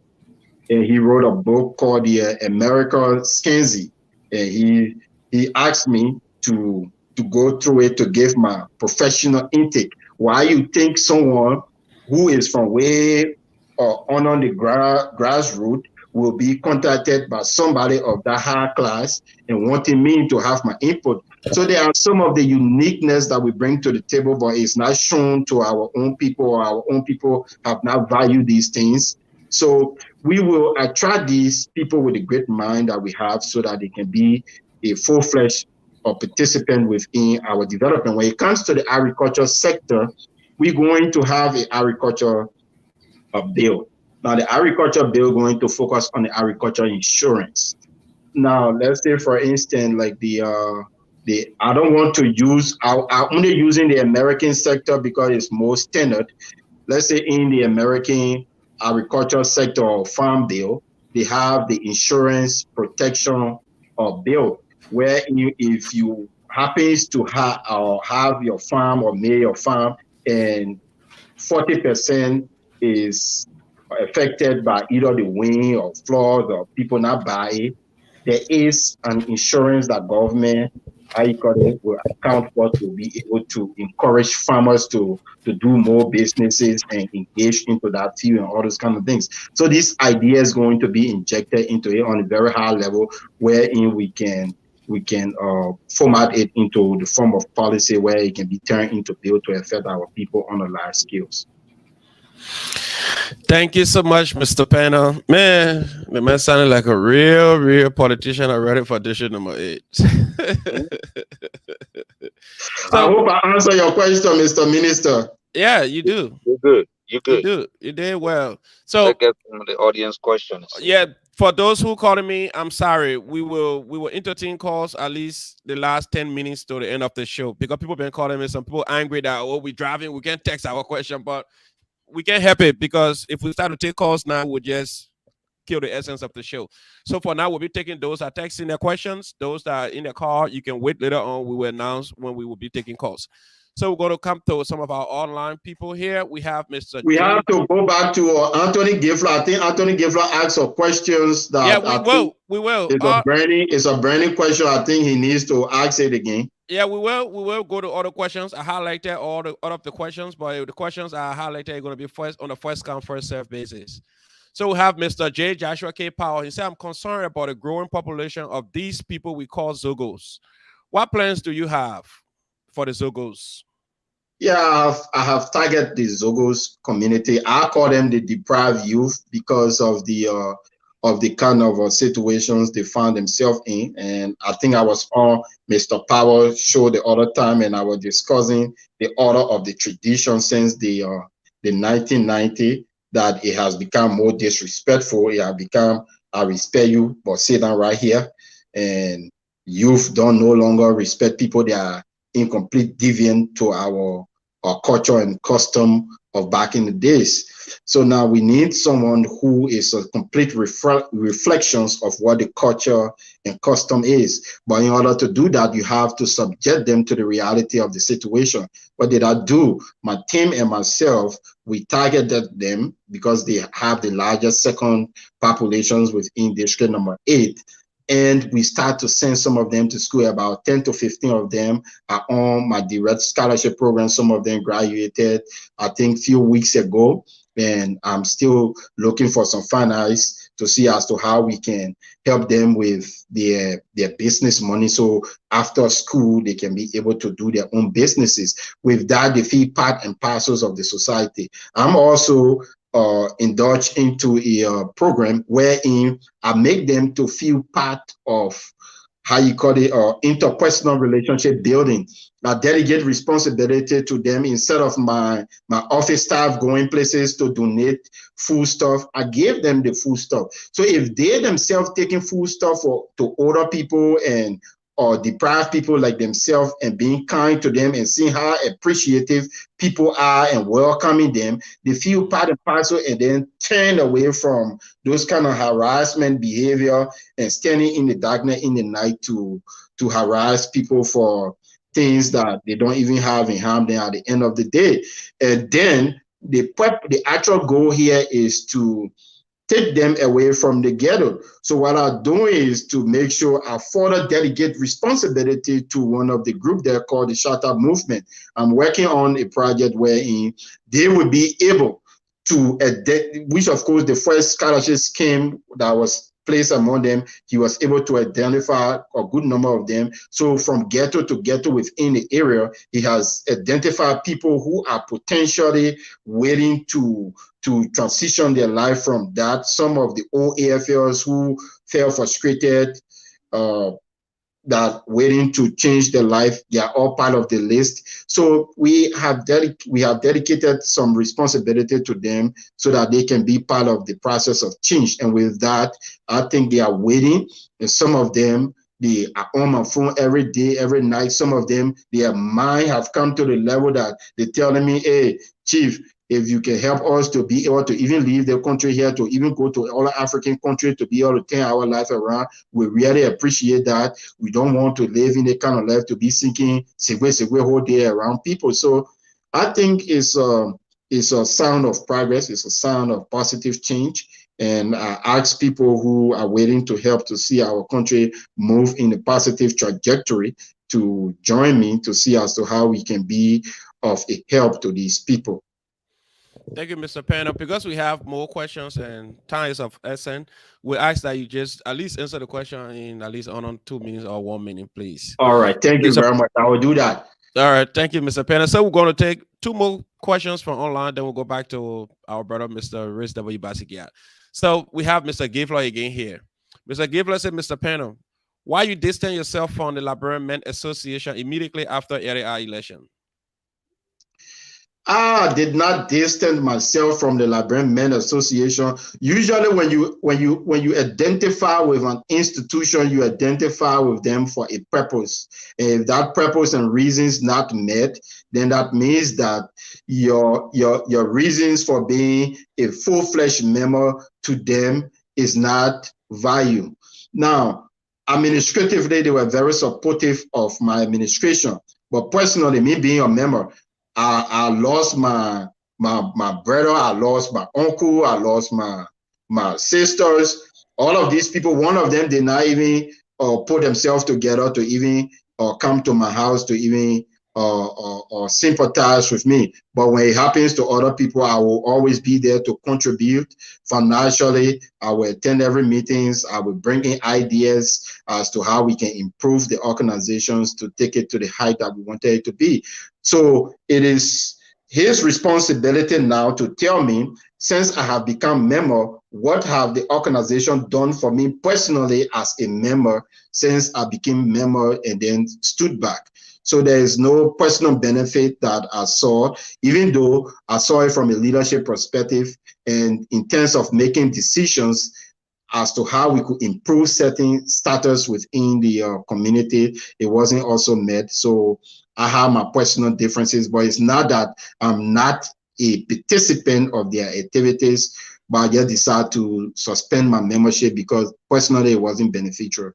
and he wrote a book called the America Scanzi, and he asked me to go through it to give my professional intake. Why you think someone who is from way on the grassroots will be contacted by somebody of that high class and wanting me to have my input? So there are some of the uniqueness that we bring to the table, but it's not shown to our own people, or our own people have not valued these things. So we will attract these people with a great mind that we have so that they can be a full-fledged participant within our development. When it comes to the agriculture sector, we're going to have an agriculture bill. Now, the agriculture bill going to focus on the agriculture insurance. Now, let's say, for instance, like I don't want to use, I'm only using the American sector because it's more standard. Let's say in the American agriculture sector or farm bill, they have the insurance protection bill, where if you happens to have your farm or near your farm and 40% is affected by either the wind or flood or people not buy it, there is an insurance that government will account for to be able to encourage farmers to do more businesses and engage into that field and all those kind of things. So this idea is going to be injected into it on a very high level, wherein we can format it into the form of policy where it can be turned into bill to affect our people on a large scales. Thank you so much, Mr. Panel. Man, the man sounded like a real politician already for district number 8. I So hope I answer your question, Mr. Minister. yeah, you do. You're good. You're You good. do. You did well. So Let's get some of the audience questions. yeah, for those who calling me, I'm sorry. We will entertain calls at least the last 10 minutes to the end of the show because people been calling me. Some people angry that we driving, we can't text our question, but we can't help it because if we start to take calls now, we'll just kill the essence of the show. So for now, we'll be taking those that are texting their questions. Those that are in the car, you can wait later on. We will announce when we will be taking calls. So we're going to come to some of our online people here. We have Mr. We J. have to go back to Anthony Gifler. I think Anthony Gifler asked some questions that Yeah, we will. We will. It's a burning question. I think he needs to ask it again. Yeah, we will. We will go to other questions. I highlighted all of the questions, but the questions I highlighted are going to be first on a first come first serve basis. So we have Mr. J. Joshua K. Powell. He said, "I'm concerned about the growing population of these people we call Zogos. What plans do you have for the Zogos?" Yeah, I have targeted the Zogos community. I call them the deprived youth because of the kind of situations they found themselves in. And I think I was on Mr. Powell show the other time, and I was discussing the order of the tradition since the 1990 that it has become more disrespectful. It has become, I respect you, but sit down right here. And youth don't no longer respect people. They are incomplete deviant to our culture and custom of back in the days. So now we need someone who is a complete reflections of what the culture and custom is. But in order to do that, you have to subject them to the reality of the situation. What did I do? My team and myself, we targeted them because they have the largest second populations within district number 8. And we start to send some of them to school. About 10 to 15 of them are on my direct scholarship program. Some of them graduated, I think, a few weeks ago. And I'm still looking for some finance to see as to how we can help them with their business money. So after school, they can be able to do their own businesses. With that, they feel part and parcels of the society. I'm also indulge into a program wherein I make them to feel part of, how you call it, interpersonal relationship building. I delegate responsibility to them instead of my office staff going places to donate food stuff. I give them the food stuff. So if they themselves taking food stuff to older people and or deprived people like themselves and being kind to them and seeing how appreciative people are and welcoming them, they feel part and parcel and then turn away from those kind of harassment behavior and standing in the darkness in the night to harass people for things that they don't even have in harm them at the end of the day. And then the actual goal here is to take them away from the ghetto. So what I'm doing is to make sure I further delegate responsibility to one of the group there called the Shut Up Movement. I'm working on a project wherein they will be able to, which of course the first scholarship scheme that was placed among them, he was able to identify a good number of them. So from ghetto to ghetto within the area, he has identified people who are potentially waiting to transition their life from that. Some of the old AFLs who felt frustrated, that waiting to change their life, they are all part of the list. So we have dedicated some responsibility to them so that they can be part of the process of change. And with that, I think they are waiting. And some of them, they are on my phone every day, every night. Some of them, their mind have come to the level that they're telling me, hey, Chief, if you can help us to be able to even leave the country here, to even go to all African countries to be able to turn our life around, we really appreciate that. We don't want to live in the kind of life to be sinking segway whole day around people. So I think it's a sound of progress. It's a sound of positive change. And I ask people who are waiting to help to see our country move in a positive trajectory to join me to see as to how we can be of a help to these people. Thank you, Mr. Panel. Because we have more questions and time is of essence, we ask that you just at least answer the question in at least on 2 minutes or 1 minute, please. All right. Thank you very much. I will do that. All right, thank you, Mr. Pena. So we're going to take two more questions from online, then we'll go back to our brother, Mr. Riz W. Basigia. So we have Mr. Givler again here. Mr. Givler said, Mr. Pena, why you distance yourself from the Liberian Men Association immediately after LAI election? I did not distance myself from the Liberian Men Association. Usually when you identify with an institution, you identify with them for a purpose. And if that purpose and reasons not met, then that means that your reasons for being a full-fledged member to them is not value. Now, administratively, they were very supportive of my administration. But personally, me being a member, I lost my brother, I lost my uncle, I lost my sisters. All of these people, one of them did not even put themselves together to even come to my house to even sympathize with me. But when it happens to other people, I will always be there to contribute financially. I will attend every meetings. I will bring in ideas as to how we can improve the organizations to take it to the height that we wanted it to be. So it is his responsibility now to tell me, since I have become member, what have the organization done for me personally as a member since I became member and then stood back. So there is no personal benefit that I saw, even though I saw it from a leadership perspective and in terms of making decisions as to how we could improve certain status within the community, it wasn't also met. So I have my personal differences, but it's not that I'm not a participant of their activities, but I just decided to suspend my membership because personally it wasn't beneficial.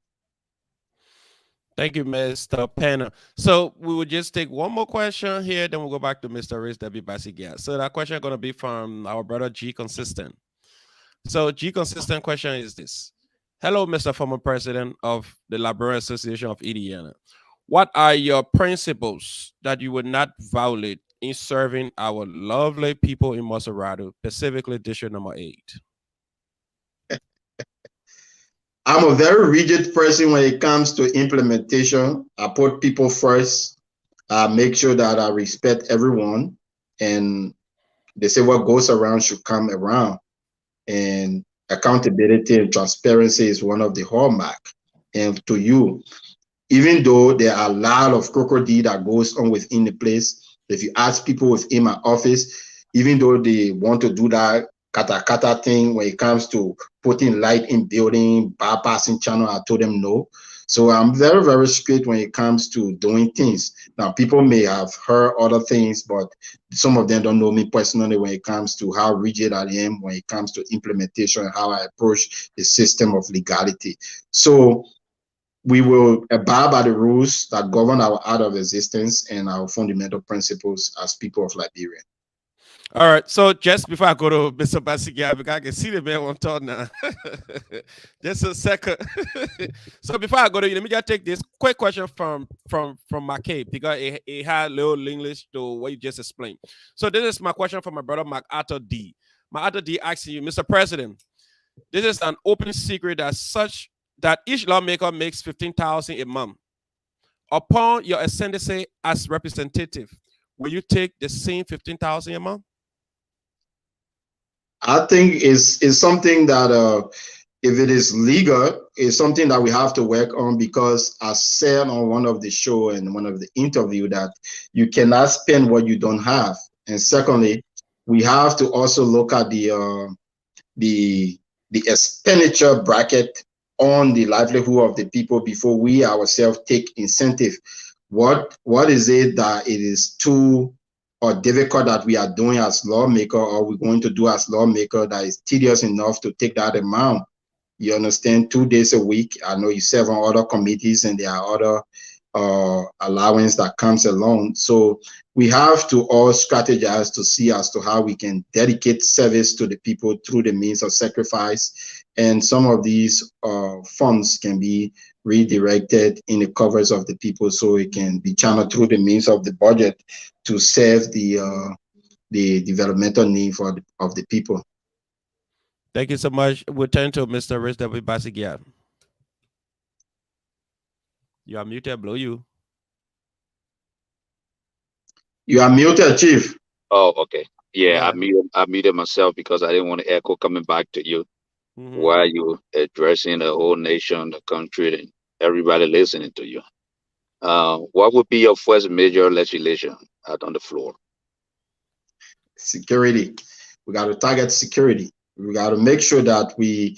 Thank you, Mr. Pena. So we will just take one more question here, then we'll go back to Mr. Riz W. Basigia. So that question is going to be from our brother G Consistent. So G Consistent question is this. Hello, Mr. Former President of the Liberian Association of Indiana. What are your principles that you would not violate in serving our lovely people in Maserati, specifically District Number 8? I'm a very rigid person when it comes to implementation. I put people first. I make sure that I respect everyone. And they say what goes around should come around. And accountability and transparency is one of the hallmark. And to you, even though there are a lot of crocodile that goes on within the place, if you ask people within my office, even though they want to do that kata thing when it comes to putting light in building, bypassing channel, I told them no. So I'm very, very strict when it comes to doing things. Now, people may have heard other things, but some of them don't know me personally when it comes to how rigid I am when it comes to implementation and how I approach the system of legality. So we will abide by the rules that govern our out of existence and our fundamental principles as people of Liberia. All right. So just before I go to Mr. Basigia, because I can see the man on top now. Just a second. So before I go to you, let me just take this quick question from McCabe, because it had little English to what you just explained. So this is my question from my brother MacArthur D. MacArthur D asking you, Mr. President, this is an open secret that each lawmaker makes $15,000 a month. Upon your ascendancy as representative, will you take the same $15,000 a month? I think it's something that if it is legal, it's something that we have to work on, because I said on one of the show and one of the interview that you cannot spend what you don't have. And secondly, we have to also look at the expenditure bracket on the livelihood of the people before we ourselves take incentive. What is it that it is too or difficult that we are doing as lawmaker, or we're going to do as lawmaker that is tedious enough to take that amount? You understand, 2 days a week. I know you serve on other committees and there are other allowance that comes along. So we have to all strategize to see as to how we can dedicate service to the people through the means of sacrifice. And some of these funds can be redirected in the covers of the people, so it can be channeled through the means of the budget to serve the developmental need of the people. Thank you so much. We'll turn to Mr. Riz W. Basigia. You are muted, blow you. You are muted, Chief. Oh, okay. Yeah, Yeah. I muted myself because I didn't want to echo coming back to you Hmm. while you addressing the whole nation, the country, and everybody listening to you. What would be your first major legislation out on the floor? Security. We got to target security. We got to make sure that we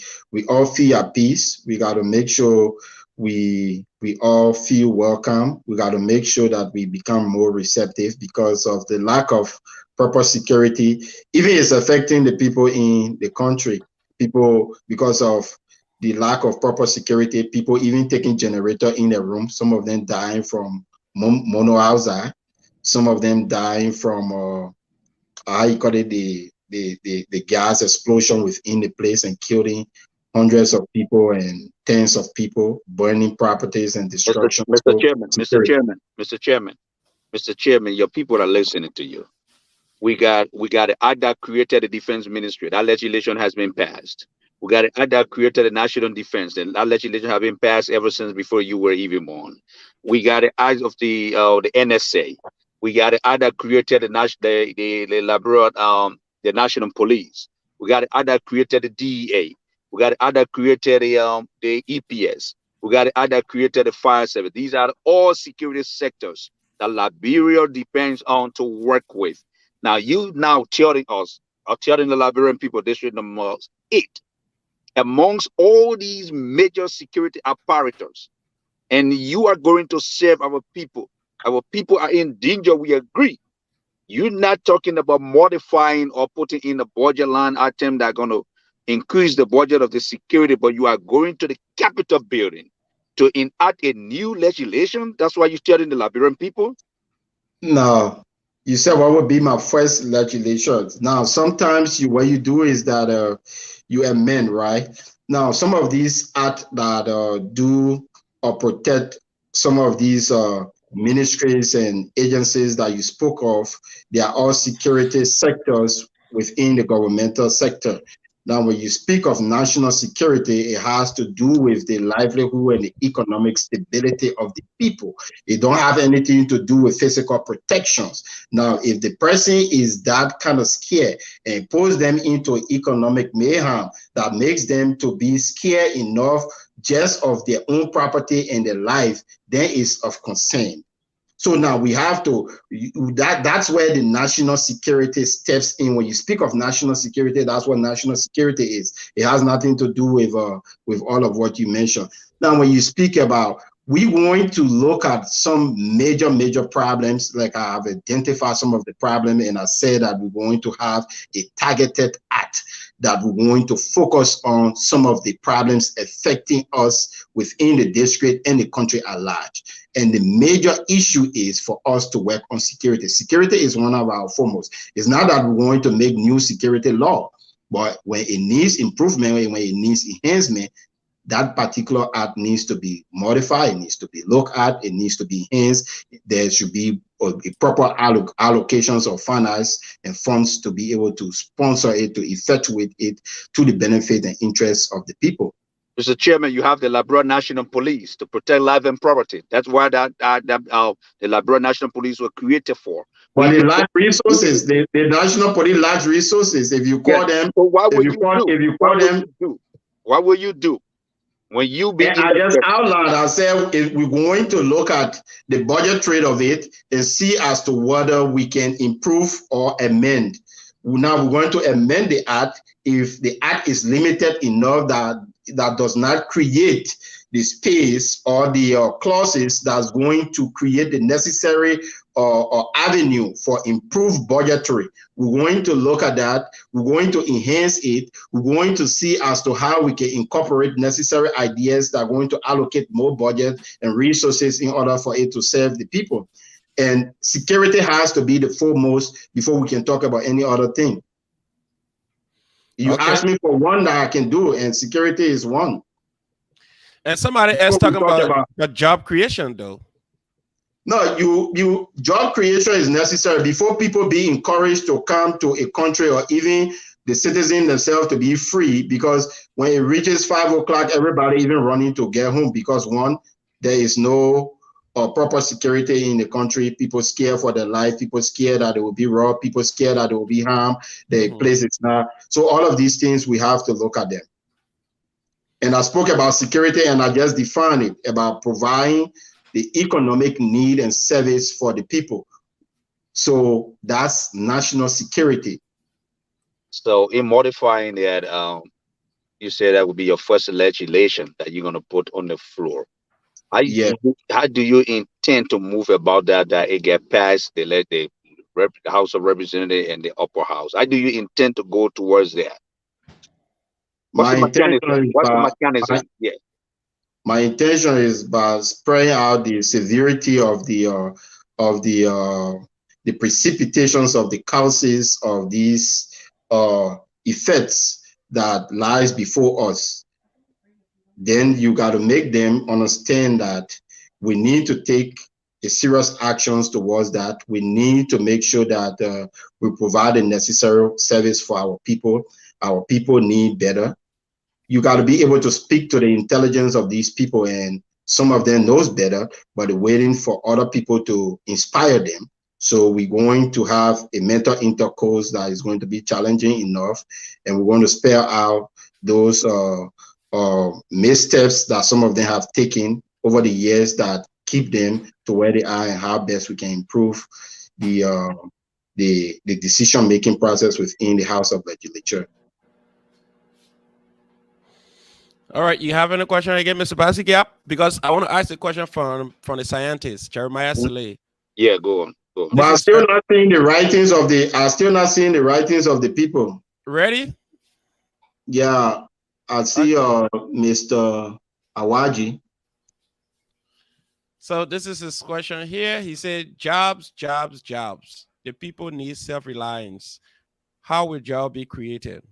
all feel at peace. We got to make sure we all feel welcome. We got to make sure that we become more receptive because of the lack of proper security. Even it's affecting the people in the country. People, because of the lack of proper security, people even taking generator in their room. Some of them dying from monoxide. Some of them dying from how you call it, the gas explosion within the place and killing hundreds of people and tens of people, burning properties and Mr. destruction. Mr. So Chairman, Mr. security. Chairman, Mr. Chairman, Mr. Chairman, your people are listening to you. We got an act that created the defense ministry. That legislation has been passed. We got an act that created the national defense. And that legislation has been passed ever since before you were even born. We got an act of the NSA. We got an act that created the national police. We got an act that created the DEA. We got an act that created the EPS. We got an act that created the fire service. These are all security sectors that Liberia depends on to work with. Now you now telling us, or telling the Liberian people, district number 8, amongst all these major security apparatus, and you are going to save our people. Our people are in danger. We agree. You're not talking about modifying or putting in a budget line item that are going to increase the budget of the security, but you are going to the Capitol building to enact a new legislation. That's why you're telling the Liberian people. Now, you said what would be my first legislation. Now, sometimes what you do is that you amend, right? Now, some of these acts that do or protect some of these ministries and agencies that you spoke of, they are all security sectors within the governmental sector. Now, when you speak of national security, it has to do with the livelihood and the economic stability of the people. It don't have anything to do with physical protections. Now, if the person is that kind of scared and pulls them into economic mayhem that makes them to be scared enough just of their own property and their life, then it's of concern. So now we have to, that's where the national security steps in. When you speak of national security, that's what national security is. It has nothing to do with all of what you mentioned. Now, when you speak about, we're going to look at some major problems, like I have identified some of the problems, and I said that we're going to have a targeted act that we're going to focus on some of the problems affecting us within the district and the country at large. And the major issue is for us to work on security. Security is one of our foremost. It's not that we're going to make new security law, but when it needs improvement, when it needs enhancement, that particular act needs to be modified, it needs to be looked at, it needs to be enhanced. There should be a proper allocations of finance and funds to be able to sponsor it, to effectuate it to the benefit and interests of the people. Mr. Chairman, you have the Liberia National Police to protect life and property. That's why the Liberia National Police were created for. But they lack resources. The national police lack resources. If you call them, so what will if you call them, what will you do when you begin? I just outlined, I said, if we're going to look at the budget trade of it and see as to whether we can improve or amend. Now we're going to amend the act if the act is limited enough that does not create the space or the clauses that's going to create the necessary or avenue for improved budgetary. We're going to look at that. We're going to enhance it. We're going to see as to how we can incorporate necessary ideas that are going to allocate more budget and resources in order for it to serve the people. And security has to be the foremost before we can talk about any other thing. You asked me for one that I can do, and security is one. And somebody else talking about job creation, though. No, job creation is necessary before people be encouraged to come to a country, or even the citizens themselves to be free, because when it reaches 5 o'clock, everybody even running to get home because one, there is no proper security in the country. People scared for their life. People scared that they will be robbed. People scared that they will be harmed. The place is not. So all of these things, we have to look at them. And I spoke about security, and I just defined it about providing the economic need and service for the people. So that's national security. So in modifying that, you said that would be your first legislation that you're going to put on the floor. How do you intend to move about that it get passed the House of Representatives and the upper house? How do you intend to go towards that? What's the mechanism? Yeah. My intention is by spreading out the severity of the precipitations of the causes of these effects that lies before us. Then you got to make them understand that we need to take a serious actions towards that. We need to make sure that we provide the necessary service for our people. Our people need better. You got to be able to speak to the intelligence of these people, and some of them knows better, but they're waiting for other people to inspire them. So we're going to have a mental intercourse that is going to be challenging enough, and we're going to spell out those missteps that some of them have taken over the years that keep them to where they are, and how best we can improve the decision-making process within the House of Legislature. All right, you have any question again, Mr. Bassey? Yeah, because I want to ask a question from the scientist, Jeremiah Saleh. Yeah, go on. But I'm still not seeing the writings of the people. Ready? Yeah, I see Mr. Awaji. So this is his question here. He said, jobs, jobs, jobs. The people need self-reliance. How will job be created?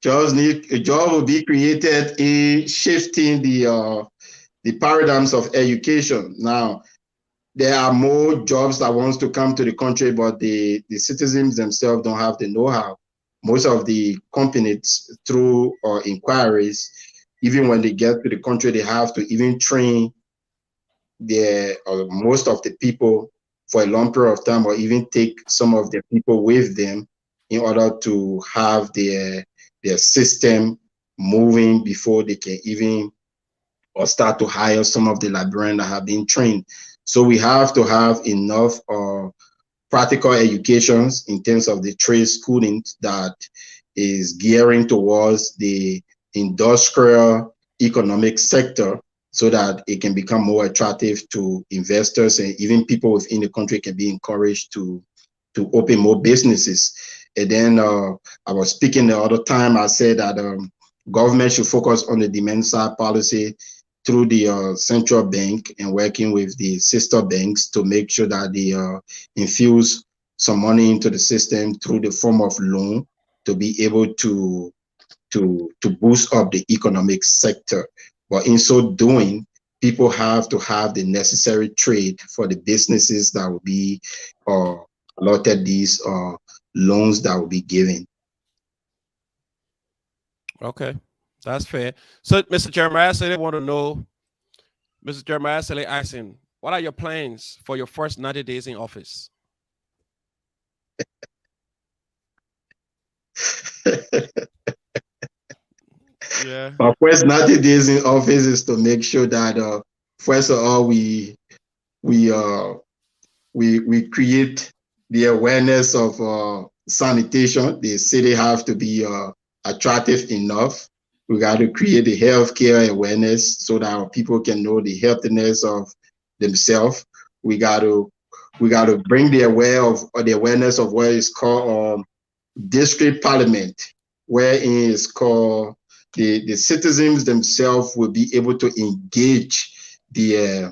A job will be created in shifting the paradigms of education. Now, there are more jobs that wants to come to the country, but the citizens themselves don't have the know-how. Most of the companies, through inquiries, even when they get to the country, they have to even train most of the people for a long period of time, or even take some of the people with them in order to have their system moving before they can even or start to hire some of the librarians that have been trained. So we have to have enough practical educations in terms of the trade schooling that is gearing towards the industrial economic sector, so that it can become more attractive to investors, and even people within the country can be encouraged to open more businesses. And then I was speaking the other time, I said that government should focus on the demand side policy through the central bank, and working with the sister banks to make sure that they infuse some money into the system through the form of loan, to be able to boost up the economic sector. But in so doing, people have to have the necessary trade for the businesses that will be allotted these loans that will be given. Okay, that's fair. So, Mr. Jeremiah Saleh want to know, Mr. Jeremiah Saleh asking, what are your plans for your first 90 days in office? Yeah. Our first 90 days in office is to make sure that first of all we create the awareness of sanitation. The city have to be attractive enough. We got to create the healthcare awareness so that our people can know the healthiness of themselves. We got to bring the awareness of what is called district parliament, wherein it's called the citizens themselves will be able to engage the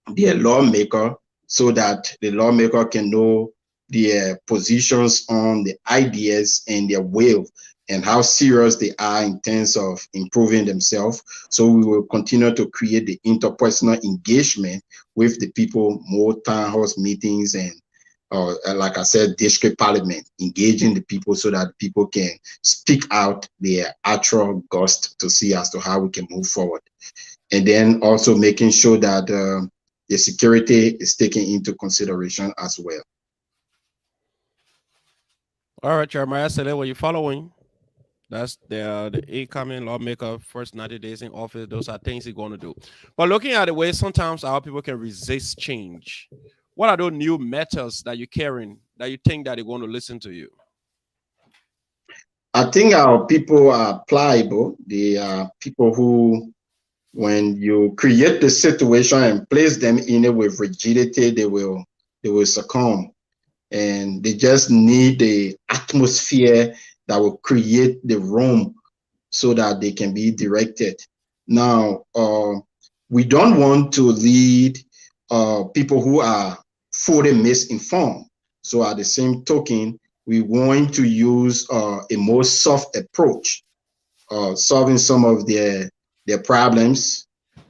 lawmaker, so that the lawmaker can know their positions on the ideas and their will, and how serious they are in terms of improving themselves. So we will continue to create the interpersonal engagement with the people, more town halls meetings, and like I said, district parliament, engaging the people so that people can speak out their actual gust to see as to how we can move forward. and then also making sure that the security is taken into consideration as well. All right, Jeremiah, so what you following? That's the incoming lawmaker first 90 days in office. Those are things he's going to do. But looking at the way sometimes our people can resist change, what are those new methods that you're carrying that you think that they're going to listen to you? I think our people are pliable. They are people who, when you create the situation and place them in it with rigidity, they will succumb. And they just need the atmosphere that will create the room so that they can be directed. Now, we don't want to lead people who are fully misinformed. So at the same token, we want to use a more soft approach, solving some of their problems,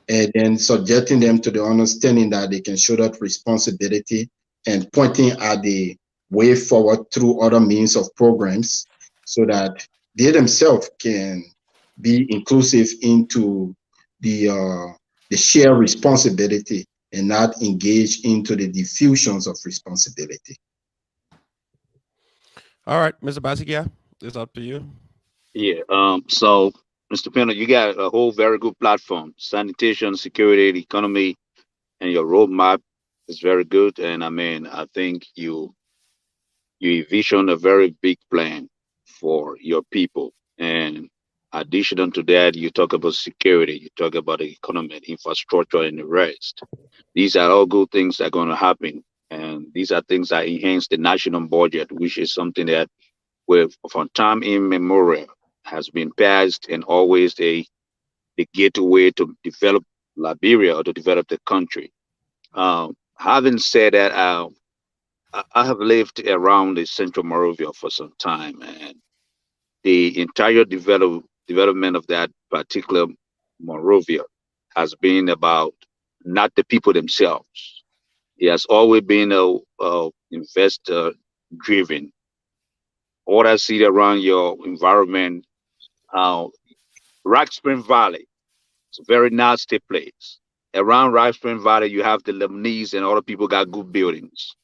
and then subjecting them to the understanding that they can show that responsibility and pointing at the way forward through other means of programs so that they themselves can be inclusive into the shared responsibility and not engage into the diffusions of responsibility. All right, Mr. Basikia, it's up to you. Yeah. So, Mr. Pena, you got a whole very good platform: sanitation, security, the economy, and your roadmap is very good. And I mean, I think you envision a very big plan for your people. And addition to that, you talk about security, you talk about the economy, infrastructure, and the rest. These are all good things that are going to happen. And these are things that enhance the national budget, which is something that with from time immemorial has been passed and always the gateway to develop Liberia or to develop the country. Having said that, I have lived around the Central Morovia for some time, and the entire development of that particular Morovia has been about not the people themselves. It has always been a investor driven. What I see around your environment, uh, Rock Spring Valley, it's a very nasty place. Around Rock Spring Valley, you have the Lebanese and other people got good buildings.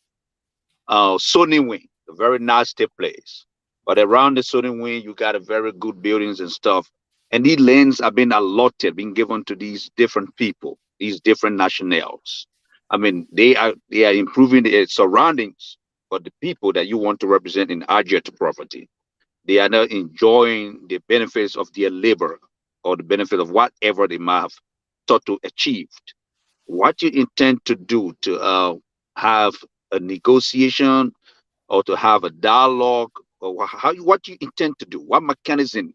Sony Wing, a very nasty place. But around the Sony Wing, you got a very good buildings and stuff. And these lands have been allotted, being given to these different people, these different nationals. I mean, they are improving the surroundings, but the people that you want to represent in Ajit property, they are not enjoying the benefits of their labor or the benefit of whatever they might have thought to achieve. What you intend to do to have a negotiation or to have a dialogue, or what you intend to do, what mechanism,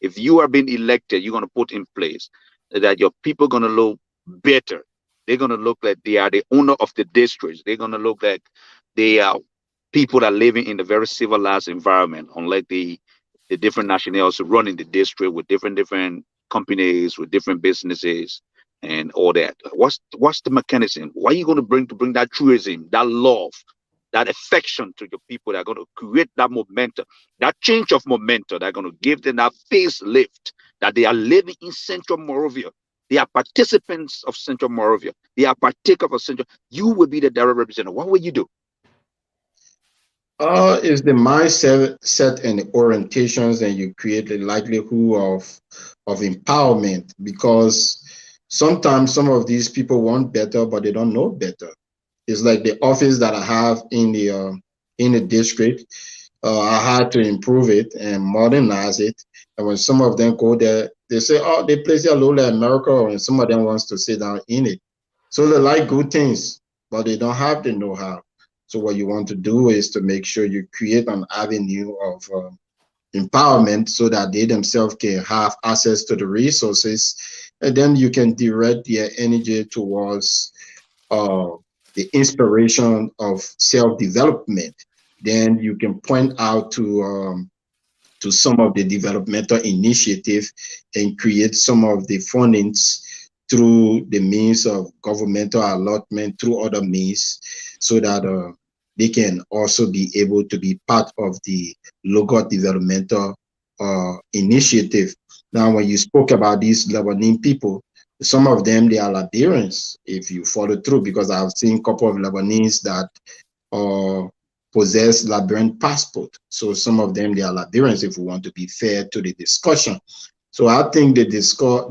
if you are being elected, you're going to put in place that your people are going to look better. They're going to look like they are the owner of the districts. They're going to look like they are people that are living in a very civilized environment, unlike the different nationals running the district with different companies, with different businesses and all that. What's the mechanism? Why are you going to bring that truism, that love, that affection to your people that are going to create that momentum, that change of momentum, that are going to give them that facelift, that they are living in Central Morovia. They are participants of Central Morovia. They are partakers of Central. You will be the direct representative. What will you do? Is the mindset set and the orientations, and you create the likelihood of empowerment, because sometimes some of these people want better, but they don't know better. It's like the office that I have in the district. I had to improve it and modernize it. And when some of them go there, they say, "Oh, they place their Lola America," and some of them wants to sit down in it. So they like good things, but they don't have the know-how. So what you want to do is to make sure you create an avenue of empowerment so that they themselves can have access to the resources, and then you can direct their energy towards the inspiration of self-development. Then you can point out to some of the developmental initiative and create some of the fundings through the means of governmental allotment, through other means, so that they can also be able to be part of the local developmental initiative. Now, when you spoke about these Lebanese people, Some of them, they are Liberians, if you follow through, because I've seen a couple of Lebanese that possess Liberian passport. So some of them, they are Liberians, if we want to be fair to the discussion. So I think developing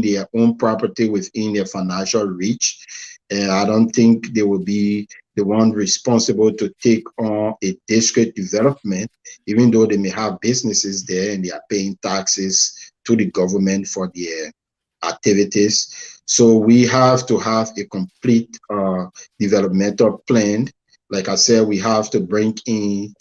their own property within their financial reach. And I don't think they will be the one responsible to take on a district development, even though they may have businesses there and they are paying taxes to the government for their activities. So we have to have a complete developmental plan. Like I said, we have to bring in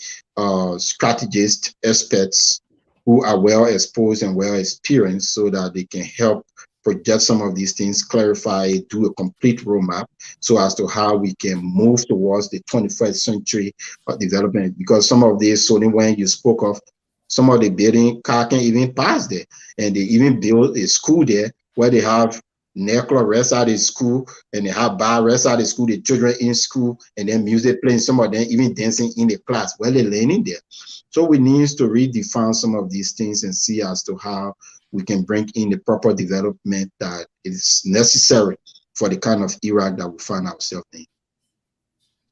strategists, experts who are well exposed and well experienced so that they can help project some of these things, clarify, do a complete roadmap so as to how we can move towards the 21st century development. Because some of these, so when you spoke of, some of the building car can even pass there, and they even build a school there where they have necklace rest out of school and they have bar rest out of school, the children in school, and then music playing, some of them even dancing in the class while they're learning there. So we need to redefine some of these things and see as to how we can bring in the proper development that is necessary for the kind of Iraq that we find ourselves in.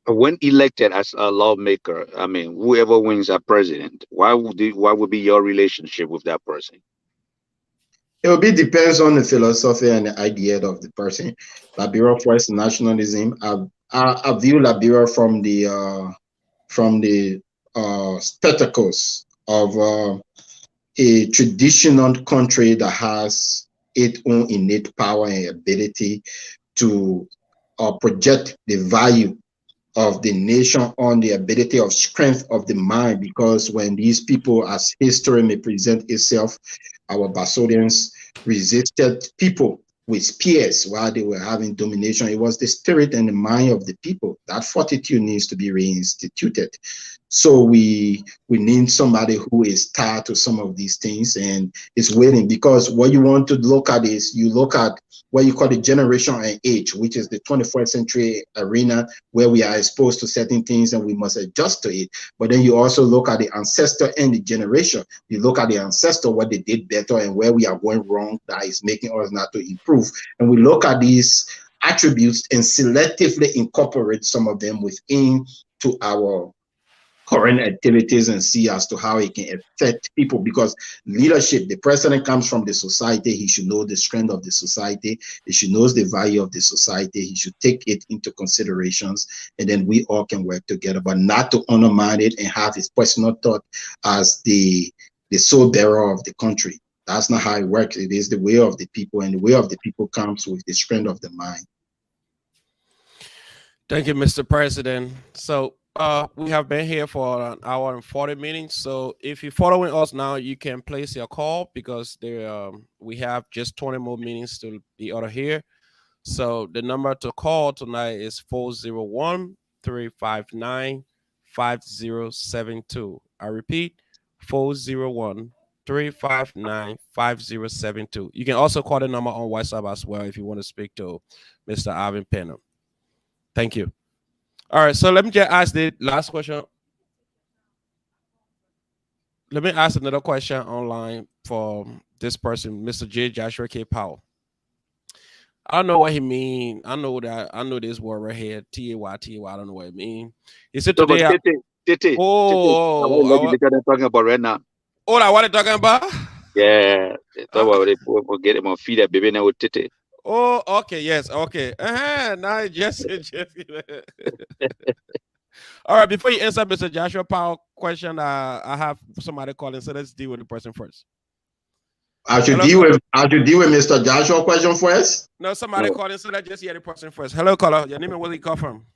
When elected as a lawmaker, I mean, whoever wins as president, why would be your relationship with that person? It will be depends on the philosophy and the idea of the person. Liberia first nationalism. I view Liberia from the spectacles of a traditional country that has its own innate power and ability to project the value of the nation on the ability of strength of the mind, because when these people, as history may present itself, our Basodians resisted people with spears while they were having domination. It was the spirit and the mind of the people. That fortitude needs to be reinstituted. So we need somebody who is tied to some of these things and is willing, because what you want to look at is you look at what you call the generation and age, which is the 21st century arena where we are exposed to certain things and we must adjust to it. But then you also look at the ancestor and the generation. You look at the ancestor, what they did better and where we are going wrong that is making us not to improve. And we look at these attributes and selectively incorporate some of them within to our current activities and see as to how it can affect people, because leadership, the president comes from the society. He should know the strength of the society. He should know the value of the society. He should take it into considerations, and then we all can work together, but not to undermine it and have his personal thought as the sole bearer of the country. That's not how it works. It is the way of the people, and the way of the people comes with the strength of the mind. Thank you, Mr. President. So we have been here for an hour and 40 minutes. So if you're following us now, you can place your call because we have just 20 more minutes to be out of here. So the number to call tonight is 401-359-5072. I repeat, 401-359-5072. You can also call the number on WhatsApp as well if you want to speak to Mr. Ivan Pena. Thank you. All right, so let me just ask the last question. Let me ask another question online for this person, Mr. J. Joshua K. Powell. I don't know what he mean. I know this word right here, T-A-Y, I don't know what it mean. He said today. Tete, I want to they're talking about right now. Oh, that what they're talking about? Yeah, they talk about it. We'll get him on feed that baby now with Tete. Oh, okay, yes, okay. Now just. All right, before you answer Mr. Joshua Powell question, I have somebody calling, so let's deal with the person first. I should deal with Mr. Joshua question first. No, somebody calling, so let's just hear the person first. Hello, caller. Your name and where you call from?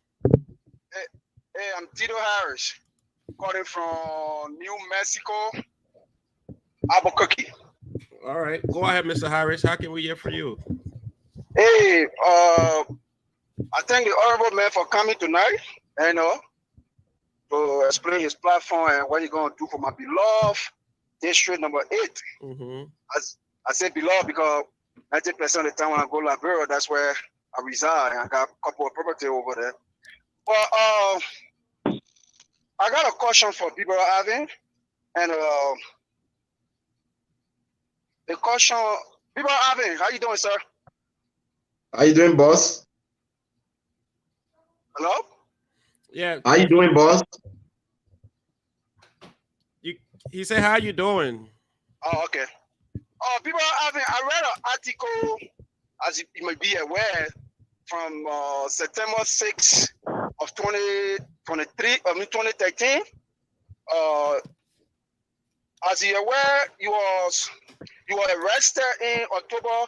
Hey, I'm Tito Harris, calling from New Mexico, Albuquerque. All right, go ahead, Mr. Harris. How can we hear for you? Hey, I thank the honorable man for coming tonight, to explain his platform and what he's going to do for my beloved district number 8. Mm-hmm. I say beloved because 90% of the time when I go to Liberia, that's where I reside. I got a couple of property over there. Well, I got a question for people Ivan, and the question People Alvin, how you doing, sir? How you doing, boss? Hello? Yeah, How you doing, boss? he said, "How you doing?" Oh, okay. People Alvin, I read an article, as you may be aware, from September 6th of 2013. As you're aware, you were arrested in October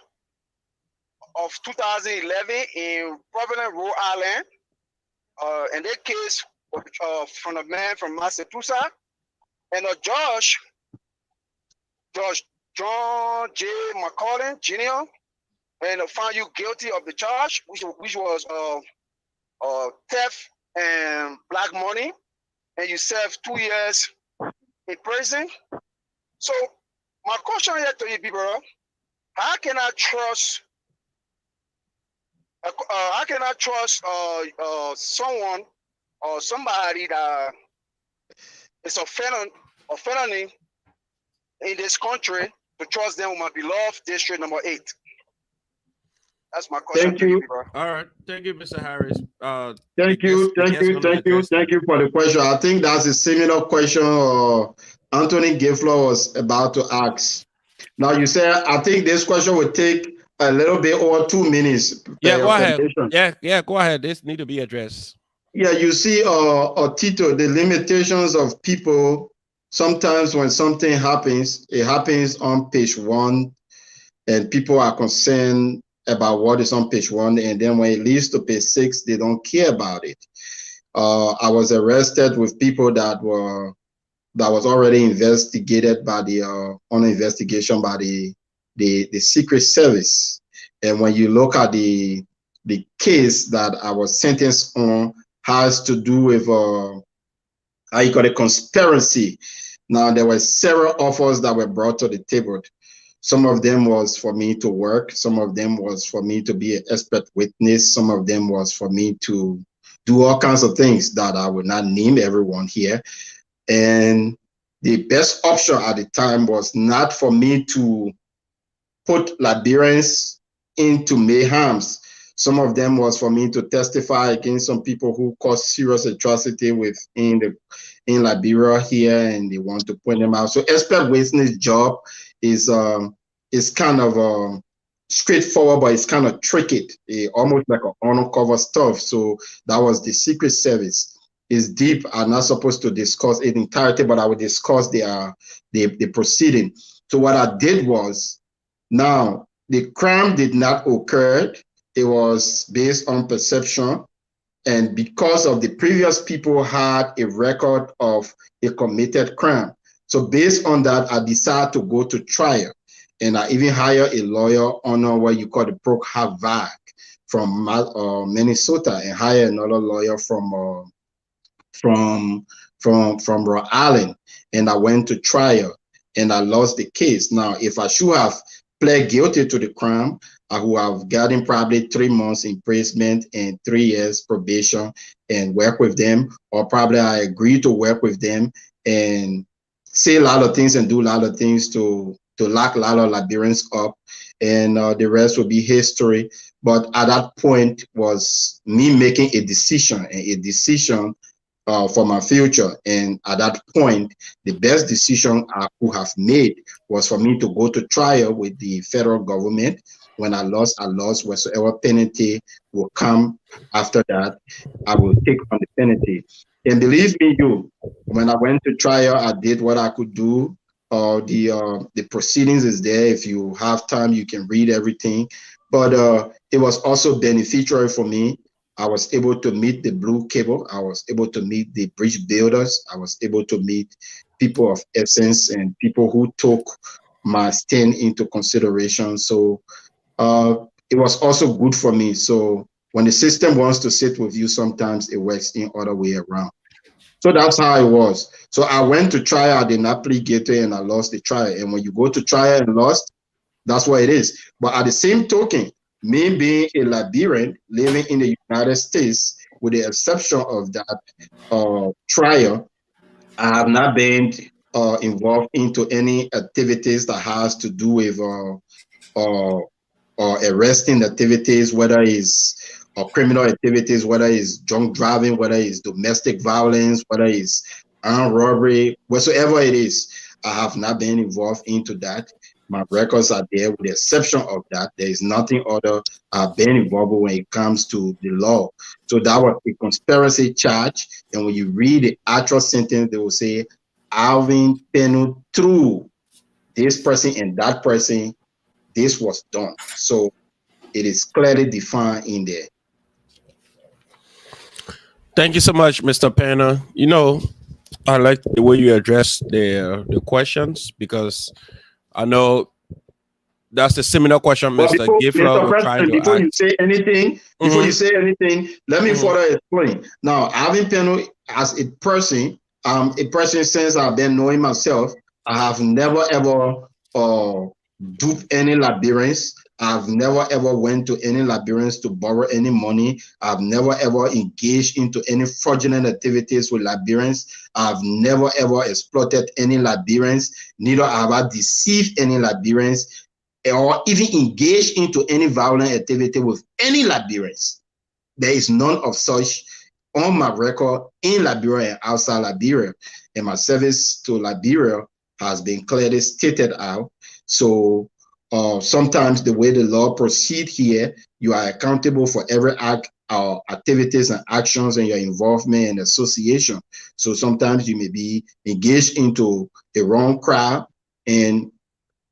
of 2011 in Providence, Rhode Island. In that case, from a man from Massachusetts, and a Judge John J. McCollum Jr. and found you guilty of the charge, which was theft and black money, and you served 2 years in prison. So my question here to you, people, how can I trust? How can I trust someone or somebody that is a felony in this country, to trust them with my beloved district number 8? That's my question. Thank you. All right, thank you, Mr. Harris. Thank you for the question. I think that's a similar question Anthony Gayflor was about to ask. Now you said, I think this question will take a little bit over 2 minutes. Yeah, go ahead. Yeah, go ahead. This need to be addressed. Yeah, you see, Tito, the limitations of people. Sometimes when something happens, it happens on page 1, and people are concerned about what is on page 1, and then when it leads to page 6, they don't care about it. I was arrested with people that was already investigated by the on investigation by the Secret Service, and when you look at the case that I was sentenced on, has to do with how you call it, conspiracy. Now there were several offers that were brought to the table. Some of them was for me to work. Some of them was for me to be an expert witness. Some of them was for me to do all kinds of things that I would not name everyone here. And the best option at the time was not for me to put Liberians into mayhems. Some of them was for me to testify against some people who caused serious atrocity in Liberia here, and they want to point them out. So expert witness job is kind of straightforward, but it's kind of tricky, almost like an undercover stuff. So that was the Secret Service. It's deep. I'm not supposed to discuss it entirety, but I will discuss the proceeding. So what I did was, now the crime did not occur. It was based on perception, and because of the previous people had a record of a committed crime. So based on that, I decided to go to trial, and I even hired a lawyer on what you call the Pro Havoc from Minnesota, and hired another lawyer from Rhode Island, and I went to trial, and I lost the case. Now, if I should have pled guilty to the crime, I would have gotten probably 3 months imprisonment and 3 years probation and work with them, or probably I agreed to work with them and say a lot of things and do a lot of things to lock a lot of Liberians up, and the rest will be history. But at that point was me making a decision for my future. And at that point, the best decision I could have made was for me to go to trial with the federal government. When I lost, whatsoever penalty will come after that, I will take on the penalty. And believe me, when I went to trial, I did what I could do. The proceedings is there. If you have time, you can read everything. But it was also beneficial for me. I was able to meet the Blue Cable. I was able to meet the bridge builders. I was able to meet people of essence and people who took my stand into consideration. So it was also good for me. So when the system wants to sit with you, sometimes it works in other way around. So that's how it was. So I went to trial. I did not plead guilty, and I lost the trial. And when you go to trial and lost, that's what it is. But at the same token, me being a Liberian living in the United States, with the exception of that trial, I have not been involved into any activities that has to do with or arresting activities, whether it's criminal activities, whether it's drunk driving, whether it's domestic violence, whether it's armed robbery, whatsoever it is, I have not been involved into that. My records are there, with the exception of that. There is nothing other I've been involved when it comes to the law. So that was a conspiracy charge. And when you read the actual sentence, they will say, Alvin Peno, through this person and that person, this was done. So it is clearly defined in there. Thank you so much, Mr. Pena. You know, I like the way you address the questions, because I know that's the similar question But Mr. before, Gifler was trying to before ask. you say anything, let me further explain. Now, Alvin Peno, as a person since I've been knowing myself, I have never ever duped any Liberians. I've never ever went to any Liberians to borrow any money. I've never ever engaged into any fraudulent activities with Liberians. I've never ever exploited any Liberians. Neither have I deceived any Liberians, or even engaged into any violent activity with any Liberians. There is none of such on my record in Liberia and outside Liberia. And my service to Liberia has been clearly stated out. So sometimes the way the law proceeds here, you are accountable for every act, activities and actions and your involvement and association. So sometimes you may be engaged into a wrong crowd, and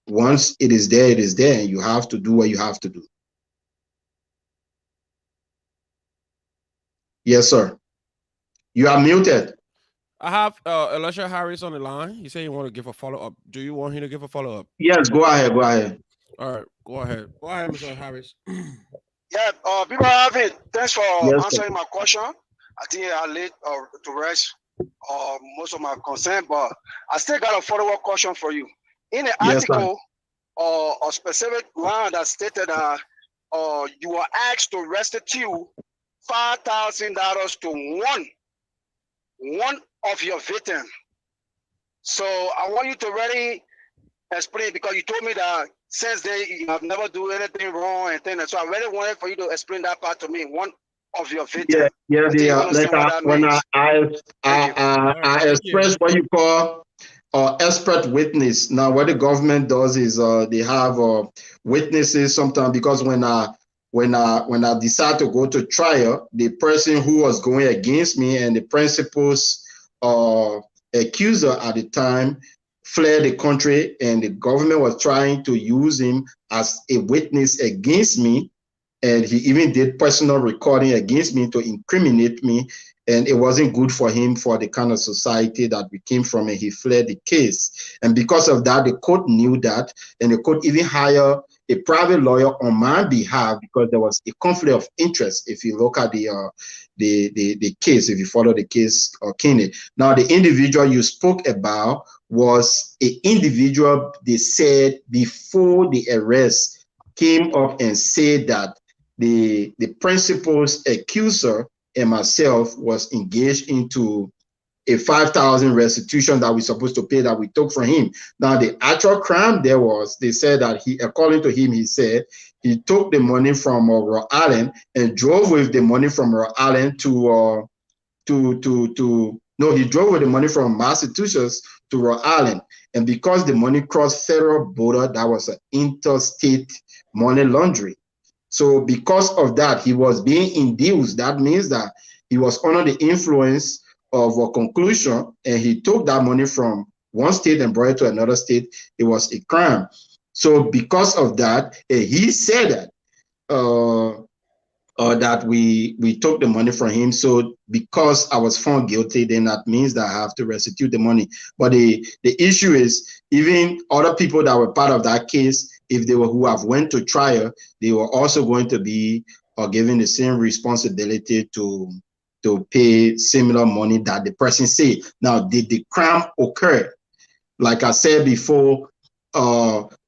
once it is there, and you have to do what you have to do. Yes, sir. You are muted. I have Elisha Harris on the line. He said you want to give a follow-up. Do you want him to give a follow-up? Yes, go ahead. Go ahead. All right, go ahead. Go ahead, Mr. Harris. Yeah, people have it. Thanks for Yes, answering my question. I think I laid to rest most of my concern, but I still got a follow-up question for you. In the article, a specific line that stated that you were asked to restitute $5,000 to one of your victims. So I want you to really explain, because you told me that since then you have never do anything wrong and things. So I really wanted for you to explain that part to me. One of your victims. I express what you call expert witness. Now, what the government does is they have witnesses sometimes, because when I decide to go to trial, the person who was going against me and the principal's accuser at the time fled the country, and the government was trying to use him as a witness against me, and he even did personal recording against me to incriminate me, and it wasn't good for him, for the kind of society that we came from, and he fled the case. And because of that, the court knew that, and the court even hired a private lawyer on my behalf, because there was a conflict of interest. If you look at the case, if you follow the case, Kennedy. Now, the individual you spoke about was an individual they said before the arrest came up and said that the principal's accuser and myself was engaged into a 5,000 restitution that we're supposed to pay, that we took from him. Now, the actual crime there was, they said that he, according to him, he said he took the money from Rhode Island and drove with the money from Rhode Island he drove with the money from Massachusetts to Rhode Island. And because the money crossed federal border, that was an interstate money laundering. So because of that, he was being induced. That means that he was under the influence of a conclusion, and he took that money from one state and brought it to another state. It was a crime. So because of that, he said that that we took the money from him. So because I was found guilty, then that means that I have to restitute the money. But the issue is, even other people that were part of that case, if they were who have went to trial, they were also going to be given the same responsibility to pay similar money that the person said. Now, did the crime occur? Like I said before,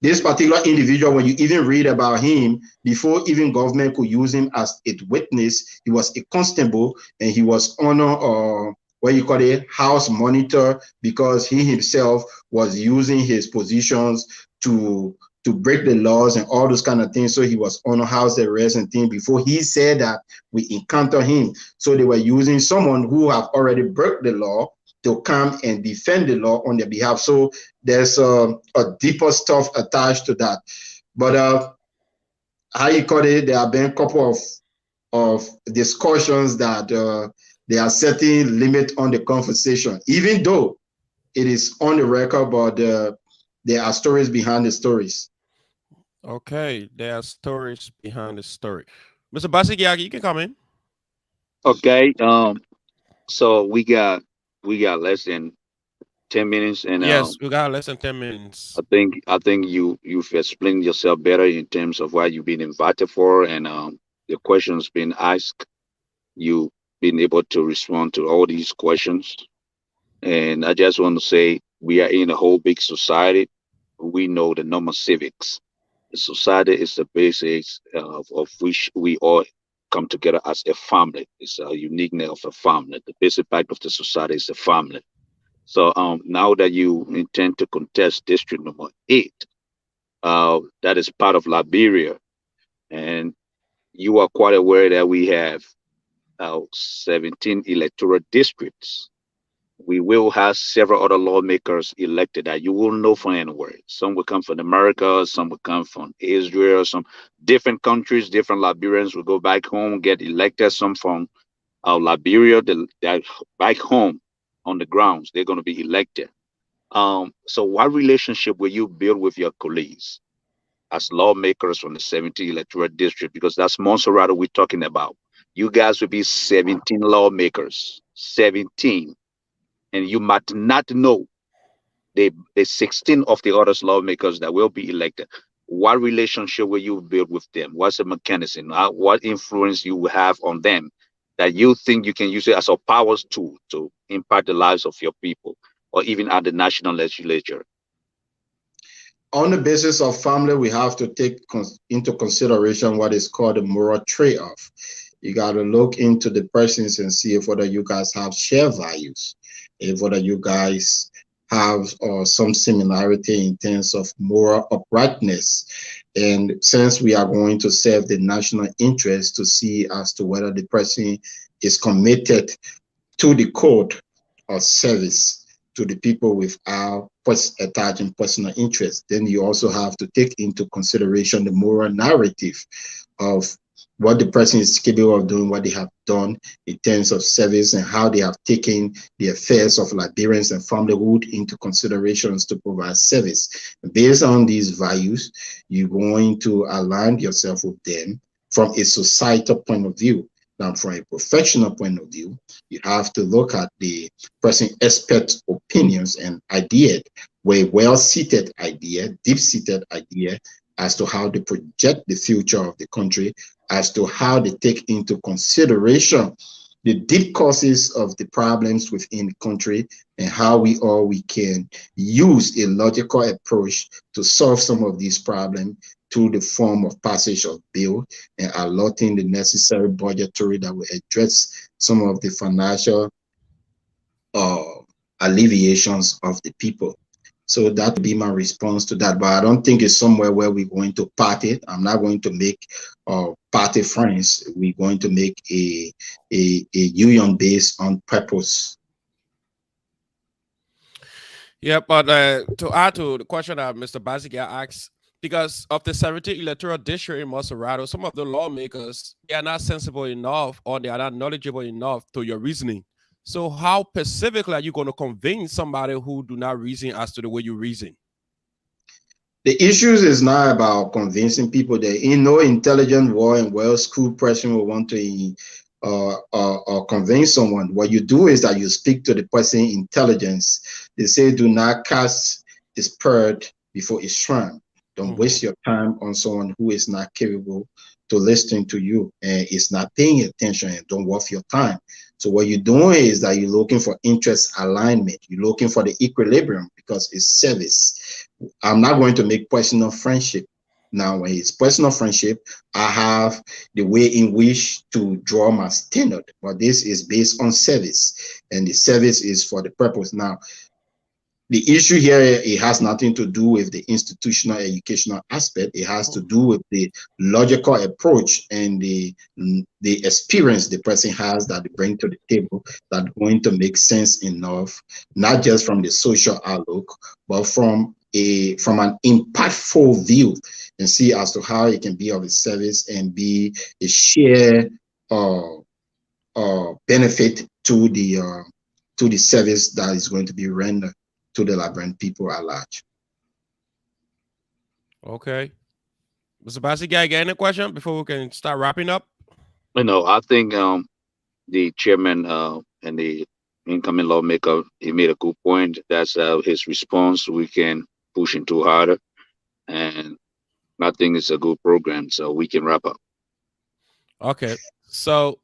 this particular individual, when you even read about him, before even government could use him as a witness, he was a constable, and he was on what you call a house monitor, because he himself was using his positions to to break the laws and all those kind of things. So he was on house arrest and things before he said that we encounter him. So they were using someone who have already broke the law to come and defend the law on their behalf. So there's a deeper stuff attached to that. But how you call it, there have been a couple of discussions that there are setting limit on the conversation, even though it is on the record, but there are stories behind the stories. Okay, there are stories behind the story. Mr. Basigiaki, you can come in. Okay. So we got less than 10 minutes, and Yes, we got less than 10 minutes. I think you've explained yourself better in terms of what you've been invited for, and the questions being asked. You've been able to respond to all these questions, and I just want to say we are in a whole big society. We know the normal civics. The society is the basis of which we all come together as a family. It's a uniqueness of a family. The basic fact of the society is a family. So now that you intend to contest district number 8, that is part of Liberia, and you are quite aware that we have 17 electoral districts. We will have several other lawmakers elected that you will know from anywhere. Some will come from America, some will come from Israel, some different countries, different Liberians will go back home, get elected, some from Liberia, they're back home on the grounds, they're going to be elected. So what relationship will you build with your colleagues as lawmakers from the 17 electoral district? Because that's Montserrat we're talking about. You guys will be 17 lawmakers, 17. And you might not know the 16 of the other lawmakers that will be elected. What relationship will you build with them? What's the mechanism? What influence you will have on them that you think you can use it as a power tool to impact the lives of your people, or even at the national legislature? On the basis of family, we have to take into consideration what is called a moral trade-off. You got to look into the persons and see if whether you guys have shared values, if whether you guys have some similarity in terms of moral uprightness. And since we are going to serve the national interest, to see as to whether the person is committed to the code of service to the people without attaching personal interest, then you also have to take into consideration the moral narrative of what the person is capable of doing, what they have done in terms of service, and how they have taken the affairs of Liberians and familyhood into considerations to provide service. Based on these values, you're going to align yourself with them from a societal point of view. Now, from a professional point of view, you have to look at the person's expert opinions and ideas, where well-seated idea, deep-seated idea, as to how they project the future of the country, as to how they take into consideration the deep causes of the problems within the country, and how we can use a logical approach to solve some of these problems through the form of passage of bill and allotting the necessary budgetary that will address some of the financial alleviations of the people. So that would be my response to that. But I don't think it's somewhere where we're going to party. I'm not going to make party friends. We're going to make a union based on purpose. Yeah, but to add to the question that Mr. Basigia asked, because of the 17 electoral district in Montserrat, some of the lawmakers, they are not sensible enough, or they are not knowledgeable enough to your reasoning. So how specifically are you going to convince somebody who do not reason as to the way you reason? The issues is not about convincing people. That no intelligent, well-schooled person will want to convince someone. What you do is that you speak to the person's intelligence. They say, do not cast the spirit before it's shrine. Don't waste your time on someone who is not capable to listen to you and is not paying attention, and don't waste your time. So what you're doing is that you're looking for interest alignment. You're looking for the equilibrium, because it's service. I'm not going to make personal friendship. Now, when it's personal friendship, I have the way in which to draw my standard, but this is based on service, and the service is for the purpose. Now, the issue here, it has nothing to do with the institutional educational aspect. It has to do with the logical approach and the experience the person has that they bring to the table that going to make sense enough, not just from the social outlook, but from an impactful view, and see as to how it can be of a service and be a shared benefit to the service that is going to be rendered to the Liberian people at large. Okay. Mr. Basiga, got any question before we can start wrapping up? I think the chairman and the incoming lawmaker, he made a good point. That's his response. We can push into harder, and I think it's a good program, so we can wrap up. Okay. So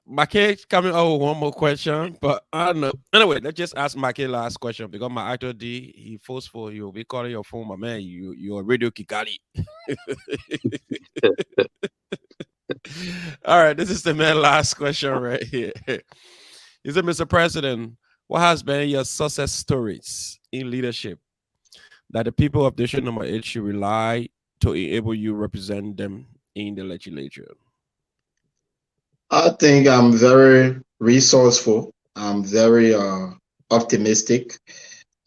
my kid coming over with one more question, but I don't know. Anyway, let's just ask my kid last question because my actor D, he forceful. You'll be calling your phone, my man. You're Radio Kigali. All right, this is the man last question right here. Is it, Mr. President, what has been your success stories in leadership that the people of District Number 8 should rely to enable you represent them in the legislature? I think I'm very resourceful. I'm very optimistic,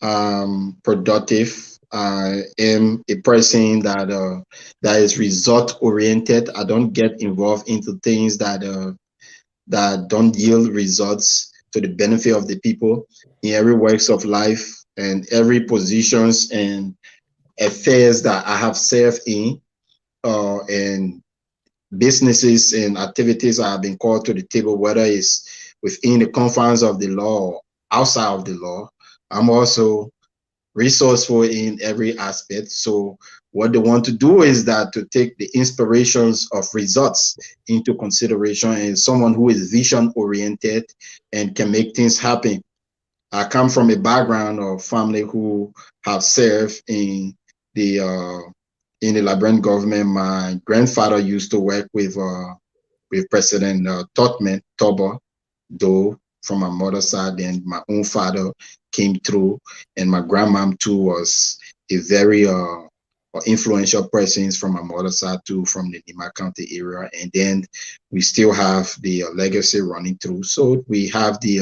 productive. I am a person that is result oriented. I don't get involved into things that don't yield results to the benefit of the people in every works of life and every positions and affairs that I have served in, and businesses and activities I have been called to the table, whether it's within the confines of the law or outside of the law. I'm also resourceful in every aspect. So what they want to do is that to take the inspirations of results into consideration, and someone who is vision oriented and can make things happen. I come from a background of family who have served in the Liberian government. My grandfather used to work with President Totman Toba, though from my mother's side, and my own father came through, and my grandmom too was a very influential person from my mother's side too, from the Nima County area. And then we still have the legacy running through. So we have the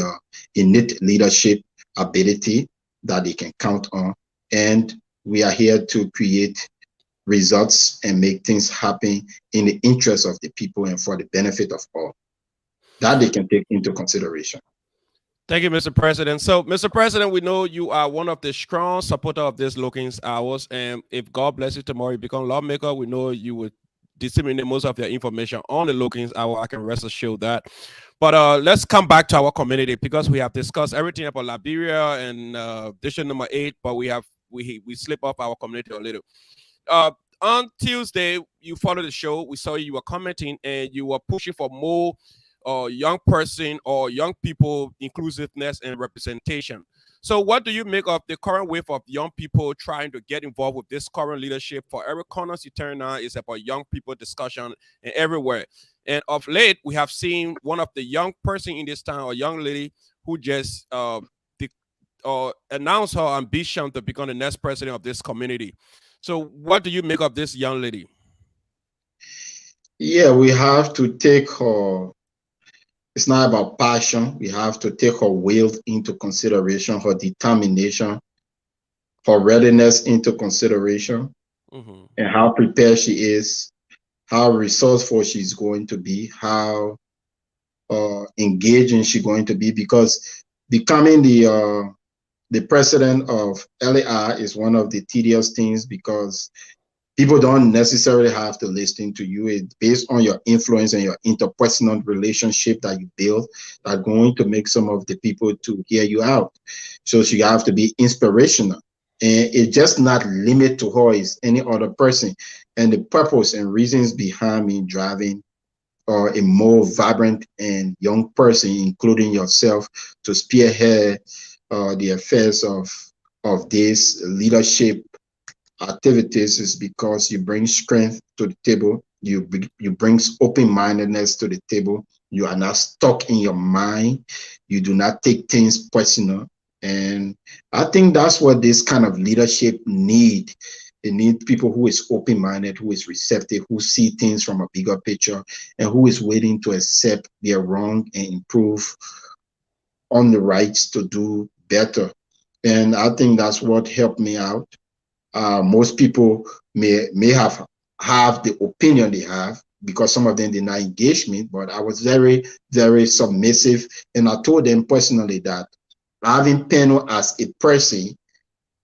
innate leadership ability that they can count on, and we are here to create results and make things happen in the interest of the people and for the benefit of all. That they can take into consideration. Thank you, Mr. President. So, Mr. President, we know you are one of the strong supporters of this Lookings Hours, and if God bless you tomorrow, you become lawmaker, we know you would disseminate most of your information on the Lookings Hour. I can rest assured that. But let's come back to our community, because we have discussed everything about Liberia and District Number 8, but we slip off our community a little. On Tuesday, you followed the show. We saw you were commenting and you were pushing for more young person or young people inclusiveness and representation. So what do you make of the current wave of young people trying to get involved with this current leadership? For every corner you turn on is about young people discussion and everywhere. And of late, we have seen one of the young person in this town, or young lady, who just announced her ambition to become the next president of this community. So what do you make of this young lady? Yeah, we have to take her. It's not about passion. We have to take her will into consideration, her determination, her readiness into consideration, and how prepared she is, how resourceful she's going to be, how engaging she's going to be, because becoming the president of LAR is one of the tedious things, because people don't necessarily have to listen to you. It's based on your influence and your interpersonal relationship that you build that are going to make some of the people to hear you out. So you have to be inspirational. And it's just not limited to her, it's any other person. And the purpose and reasons behind me driving a more vibrant and young person, including yourself, to spearhead the affairs of this leadership activities is because you bring strength to the table. You bring open-mindedness to the table. You are not stuck in your mind. You do not take things personal. And I think that's what this kind of leadership need. They need people who is open-minded, who is receptive, who see things from a bigger picture, and who is willing to accept their wrong and improve on the rights to do better. And I think that's what helped me out. Most people may have the opinion they have because some of them did not engage me, but I was very, very submissive. And I told them personally that having Peno as a person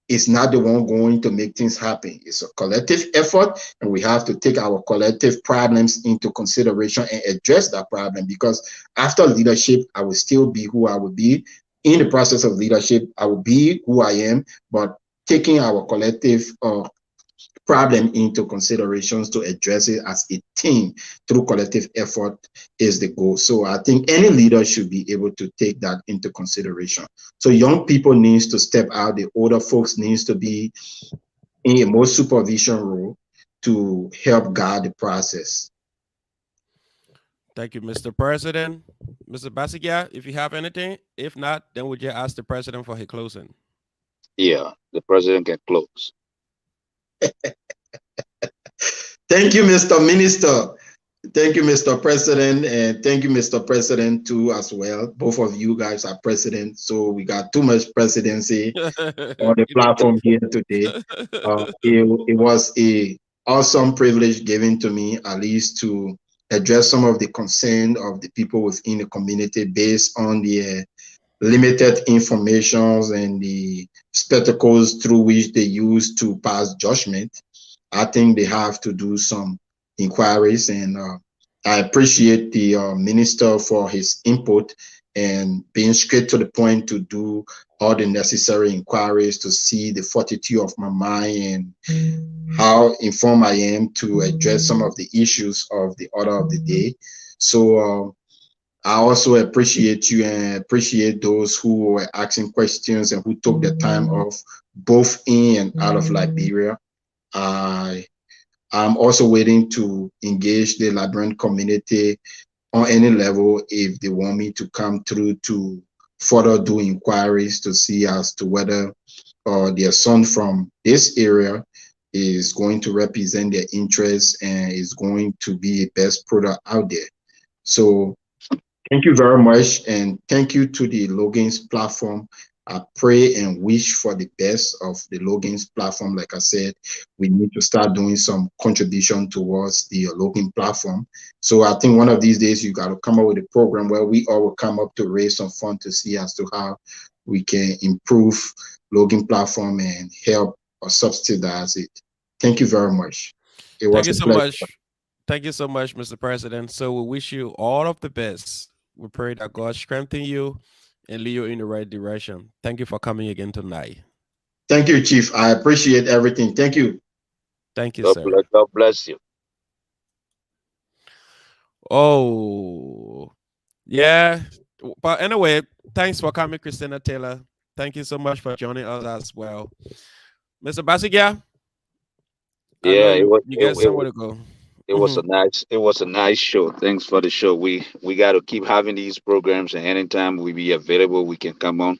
is not the one going to make things happen. It's a collective effort, and we have to take our collective problems into consideration and address that problem, because after leadership, I will still be who I will be. In the process of leadership, I will be who I am, but taking our collective problem into considerations to address it as a team through collective effort is the goal. So I think any leader should be able to take that into consideration. So young people needs to step out, the older folks needs to be in a more supervision role to help guide the process. Thank you, Mr. President. Mr. Basigia, if you have anything, if not, then would you ask the president for his closing? Yeah, the president can close. Thank you, Mr. Minister. Thank you, Mr. President, and thank you, Mr. President, too, as well. Both of you guys are president, so we got too much presidency on the platform here today. It was a awesome privilege given to me, at least to address some of the concern of the people within the community based on the limited informations and the spectacles through which they use to pass judgment. I think they have to do some inquiries, and I appreciate the minister for his input and being straight to the point to do all the necessary inquiries to see the fortitude of my mind and how informed I am to address some of the issues of the order of the day. So I also appreciate you and appreciate those who were asking questions and who took the time off both in and out of Liberia. I'm also waiting to engage the Liberian community on any level if they want me to come through to further do inquiries to see as to whether their son from this area is going to represent their interests and is going to be a best product out there. So thank you very much, and thank you to the Logan's platform. I pray and wish for the best of the Logan's platform. Like I said, we need to start doing some contribution towards the Logan platform. So I think one of these days you got to come up with a program where we all will come up to raise some fund to see as to how we can improve Logan platform and help or subsidize it. Thank you very much. It was Thank you a so pleasure. much. Thank you so much, Mr. President. So we wish you all of the best. We pray that God strengthen you and lead you in the right direction. Thank you for coming again tonight. Thank you, Chief. I appreciate everything. Thank you. Thank you, God sir. bless, God bless you. Oh, yeah. But anyway, thanks for coming, Christina Taylor. Thank you so much for joining us as well. Mr. Basigia, I know Yeah, it was you get somewhere to go. it was a nice show. Thanks for the show. We got to keep having these programs, and anytime we be available, we can come on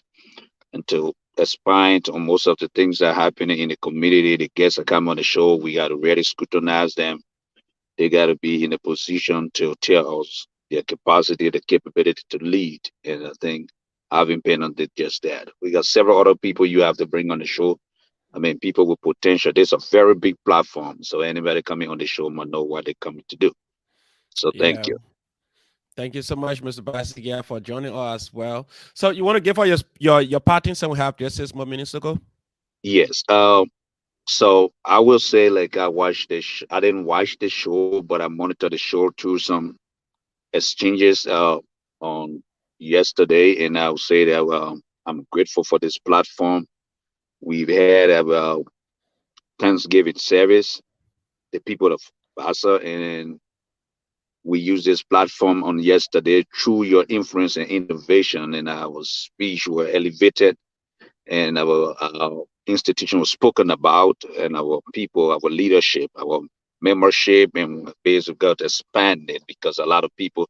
and to expand on most of the things that are happening in the community. The guests that come on the show, we got to really scrutinize them. They got to be in a position to tell us their capacity, the capability to lead. And I think having Penn did just that. We got several other people you have to bring on the show. I mean, people with potential. There's a very big platform, so anybody coming on the show might know what they're coming to do. So thank Yeah. you. Thank you so much, Mr. Basigia, for joining us as well. So you want to give us your parting and we have just 6 more minutes to go? Yes. So I will say, like, I watched this. I didn't watch the show, but I monitored the show through some exchanges on yesterday, and I'll say that I'm grateful for this platform. We've had a Thanksgiving service, the people of Bassa, and we used this platform on yesterday through your influence and innovation, and our speech were elevated, and our institution was spoken about, and our people, our leadership, our membership, and base of got expanded because a lot of people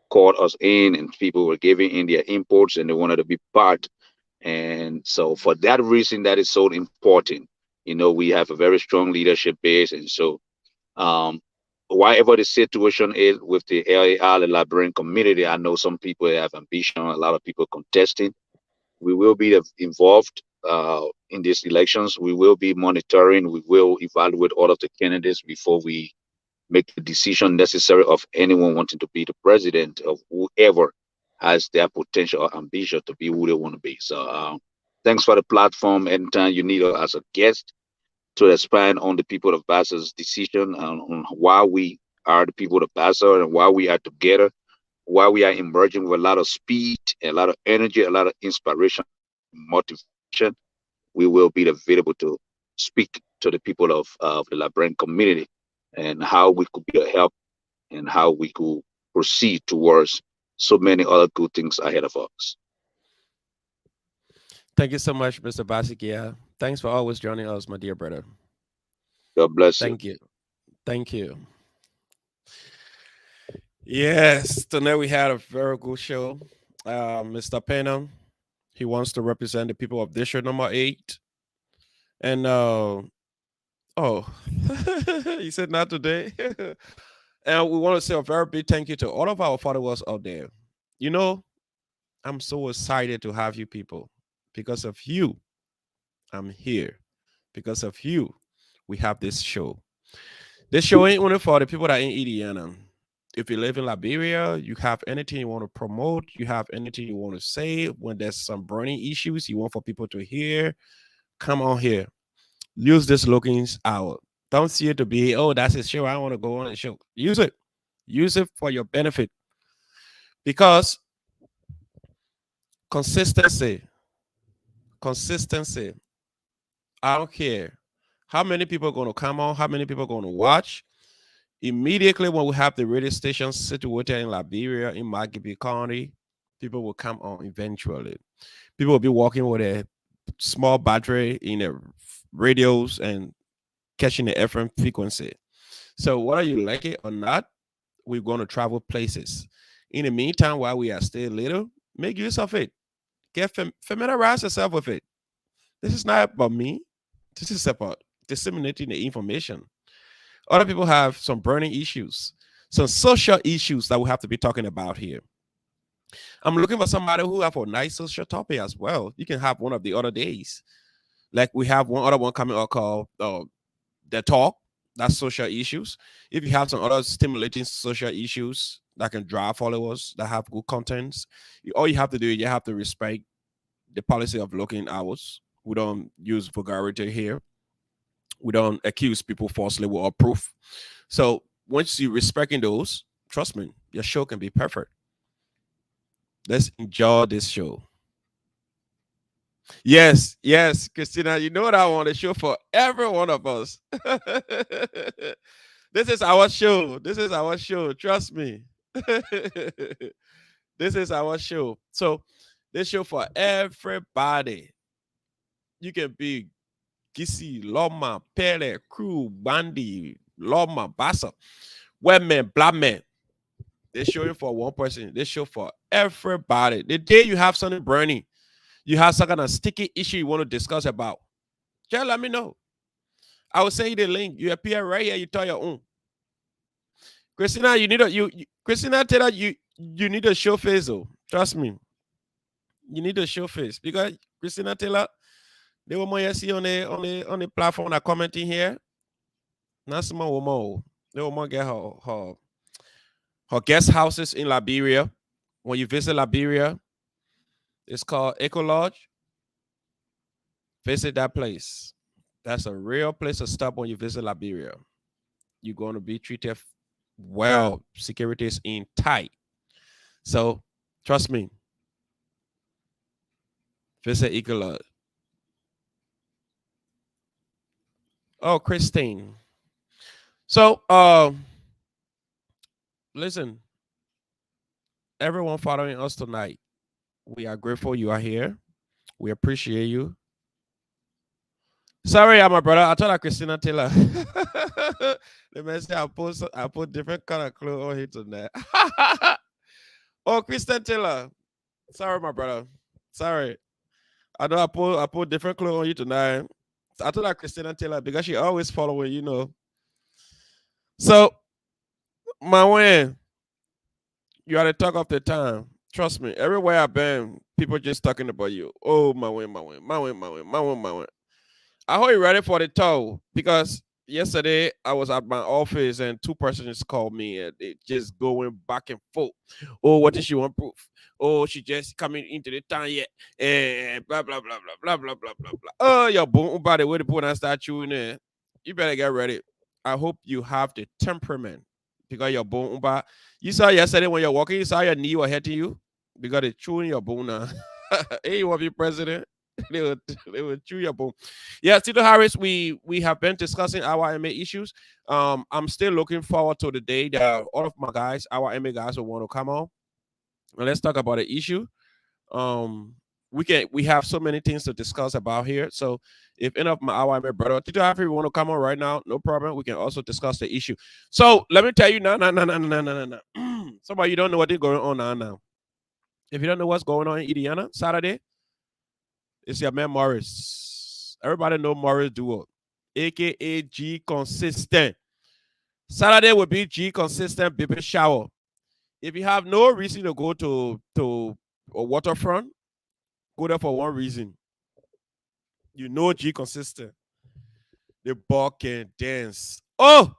called us in, and people were giving in their imports, and they wanted to be part And so for that reason, that is so important. We have a very strong leadership base. And so whatever the situation is with the LAR, the Liberian community, I know some people have ambition, a lot of people contesting. We will be involved in these elections. We will be monitoring. We will evaluate all of the candidates before we make the decision necessary of anyone wanting to be the president of whoever has their potential or ambition to be who they want to be. So thanks for the platform. Anytime you need us as a guest to expand on the people of Bassa's decision on why we are the people of Bassa and why we are together, why we are emerging with a lot of speed, a lot of energy, a lot of inspiration, motivation, we will be available to speak to the people of the Liberian community and how we could be a help and how we could proceed towards so many other good things ahead of us. Thank you so much, Mr. Basikia. Thanks for always joining us, my dear brother. God bless you. Thank you. Thank you. Yes, tonight we had a very good show. Mr. Pena, he wants to represent the people of district number 8. And he said not today. And we want to say a very big thank you to all of our followers out there. I'm so excited to have you people. Because of you, I'm here. Because of you, we have this show. This show ain't only for the people that are in Indiana. If you live in Liberia, you have anything you want to promote, you have anything you want to say, when there's some burning issues you want for people to hear, come on here. Use this Lookings Hour. Don't see it to be, oh, that's a show, I want to go on a show. Use it. Use it for your benefit. Because consistency, I don't care how many people are going to come on, how many people are going to watch. Immediately when we have the radio station situated in Liberia, in Magabi County, people will come on eventually. People will be walking with a small battery in their radios and catching the FM frequency. So whether you like it or not, we're going to travel places. In the meantime, while we are still little, make use of it. Get familiarize yourself with it. This is not about me. This is about disseminating the information. Other people have some burning issues, some social issues that we have to be talking about here. I'm looking for somebody who have a nice social topic as well. You can have one of the other days. Like we have one other one coming up called The Talk. That's social issues. If you have some other stimulating social issues that can drive followers, that have good contents, all you have to do, you have to respect the policy of looking hours. We don't use vulgarity here. We don't accuse people falsely without proof. So once you respecting those, trust me, your show can be perfect. Let's enjoy this show. Yes, Christina, you know what I want to show for every one of us. This is our show. This is our show. Trust me. This is our show. So this show for everybody. You can be Gisi, Loma, Pele, Crew, Bandy, Loma, Bassa, white man, black man. They show you for one person. They show for everybody. The day you have something burning, you have some kind of sticky issue you want to discuss about, just let me know. I will send you the link. You appear right here. You tell your own. Christina, you need a Christina Taylor, you need a show face though. Trust me. You need a show face because Christina Taylor, they were more see on the platform that commenting here. Not some more. They will more get her guest houses in Liberia. When you visit Liberia, it's called Eco Lodge. Visit that place. That's a real place to stop when you visit Liberia. You're going to be treated well. Security is in tight. So trust me. Visit Eco Lodge. Oh, Christine. So listen, everyone following us tonight, we are grateful you are here. We appreciate you. Sorry, I'm a brother. I thought I Christina Taylor. The man said I put different kind of clothes on here tonight. Oh, Christina Taylor. Sorry, my brother. Sorry. I know I put different clothes on you tonight. I told that Christina Taylor because she always following, you know. So, my man, you are the talk of the time. Trust me, everywhere I've been, people just talking about you. Oh, my win, my win, my win, my win, my win, my win. I hope you're ready for the tow because yesterday I was at my office and two persons called me and they just going back and forth. Oh, what does she want proof? Oh, she just coming into the town yet. Blah blah blah blah blah blah blah blah blah. Oh, your boom by the way to put and start chewing in. You better get ready. I hope you have the temperament because your bone. You saw yesterday when you're walking, you saw your knee was hitting you because they chewing your bone now. Hey, you want to be president? they will they will chew your bone. Yeah, Tito Harris, we have been discussing our MA issues. I'm still looking forward to the day that all of my guys, our MA guys, will want to come on and let's talk about the issue. Um, we have so many things to discuss about here. So if any of my our MA brother Tito Harris want to come on right now, no problem. We can also discuss the issue. So let me tell you now, Somebody you don't know what is going on now. If you don't know what's going on in Indiana Saturday, it's your man Morris. Everybody know Morris Duo, aka G Consistent. Saturday will be G Consistent baby shower. If you have no reason to go to a waterfront, go there for one reason. You know G Consistent. The ball can dance. Oh,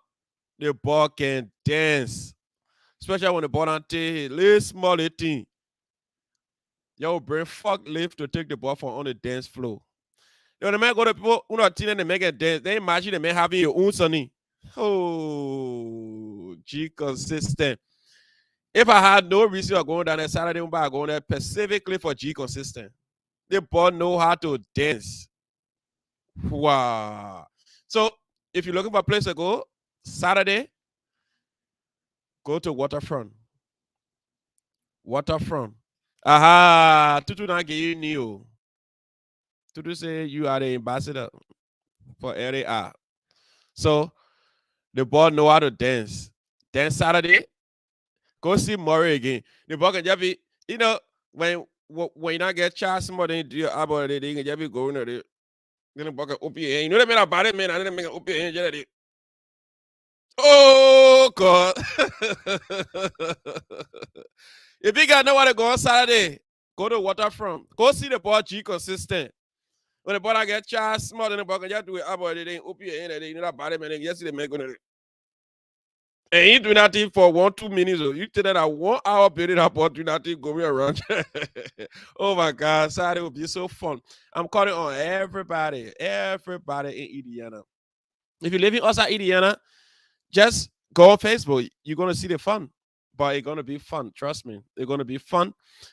the ball can dance. Especially when the ball on little small thing. Yo, bring fuck lift to take the ball from on the dance floor. Yo, the man go to people who not and they make it dance. They imagine the man having your own sonny. Oh, G Consistent. If I had no reason of going down there Saturday, I'm going there specifically for G Consistent. The ball know how to dance. Wow. So if you're looking for a place to go, Saturday, go to Waterfront. Waterfront. Aha, Tutu na give you new. Tutu say you are the ambassador for LAR. So the ball know how to dance. Then Saturday, go see Murray again. The ball can just be, you know, when you not get charged more than you about it, they can just be going at it. Then the ball can open your hand. You know what I mean about it, man? I didn't make it open your hand. Just oh God. If you got nowhere to go on Saturday, go to Waterfront. Go see the ball G Consistent. When the ball get charged small than the ball can just do it about it, they open your hand and you know that body man, yes, they make it. And you do nothing for 1-2 minutes. You tell that 1 hour period about do nothing going around. Oh my God, Saturday will be so fun. I'm calling on everybody in Indiana. If you're living outside Indiana, just go on Facebook. You're gonna see the fun. But it's gonna be fun. Trust me, it's gonna be fun.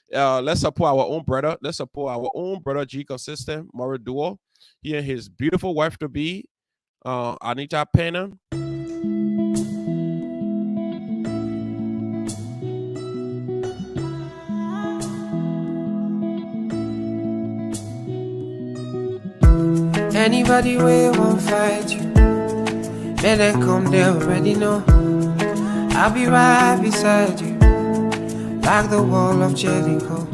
Let's support our own brother. Let's support our own brother G Consistent, Murray Duo. He and his beautiful wife to be, Anita Pena. Anybody way won't fight you, let them come, they already know. I'll be right beside you, like the wall of Jericho.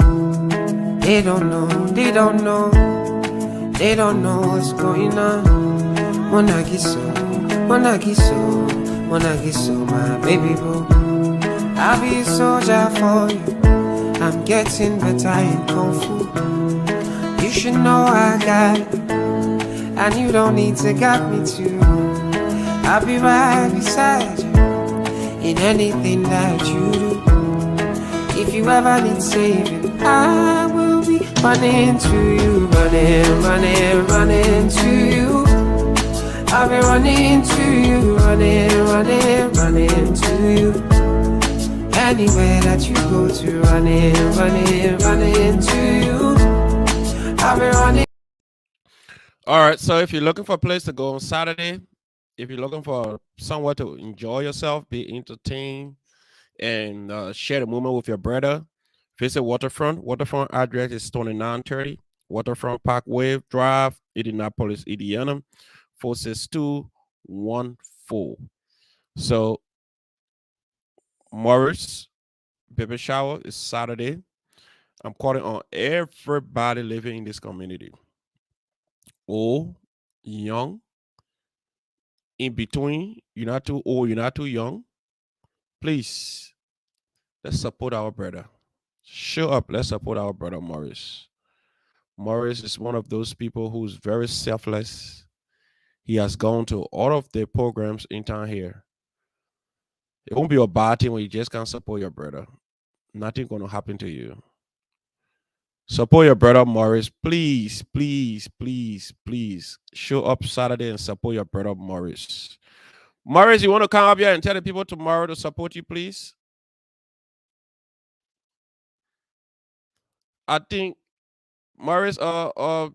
They don't know, they don't know, they don't know what's going on. Monagiso, Monagiso, Monagiso, my baby boo. I'll be a soldier for you, I'm getting better in Kung Fu. You should know I got you, and you don't need to guide me too. I'll be right beside you in anything that you do. If you ever need saving, I will be running to you, running to you. I'll be running to you, running to you. Anywhere that you go to, running to you. I'll be running. All right, so if you're looking for a place to go on Saturday, if you're looking for somewhere to enjoy yourself, be entertained, and share the moment with your brother, visit Waterfront. Waterfront address is 2930 Waterfront Parkway Drive, Indianapolis, Indiana, 46214. So, Morris baby shower is Saturday. I'm calling on everybody living in this community. Old, young, in between. You're not too old, you're not too young. Please, let's support our brother. Show up. Let's support our brother Morris. Morris is one of those people who's very selfless. He has gone to all of the programs in town here. It won't be a bad thing when you just can't support your brother. Nothing gonna happen to you. Support your brother Morris. Please, please, please, please. Show up Saturday and support your brother Morris. Morris, you want to come up here and tell the people tomorrow to support you, please? I think Morris or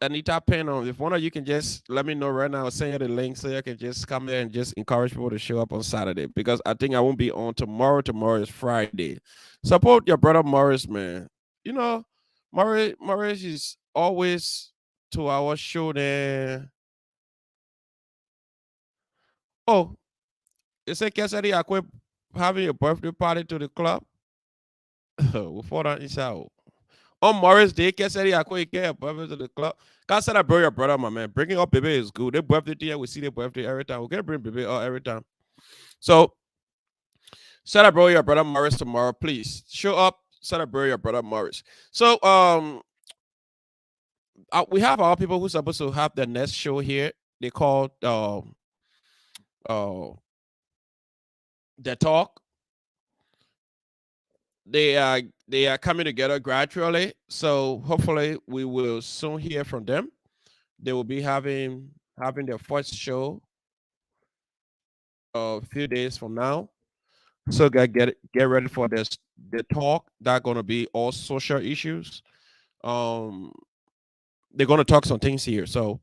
Anita Pennon, if one of you can just let me know right now, I'll send you the link so you can just come there and just encourage people to show up on Saturday, because I think I won't be on tomorrow. Tomorrow is Friday. Support your brother Morris, man. You know, Morris is always to our show there. Oh, you say Cassidy, I quit having a birthday party to the club. Before that, it's out. On Morris Day, Cassidy, I quit a birthday to the club. Can't celebrate your brother, my man. Bringing up baby is good. Their birthday here, we see their birthday every time. We can bring baby up every time. So celebrate your brother Morris tomorrow, please. Show up, celebrate your brother Morris. So we have our people who's supposed to have the next show here. They call the talk. They are coming together gradually, so hopefully we will soon hear from them. They will be having their first show a few days from now. So get ready for this. The talk that gonna be all social issues. They're gonna talk some things here, so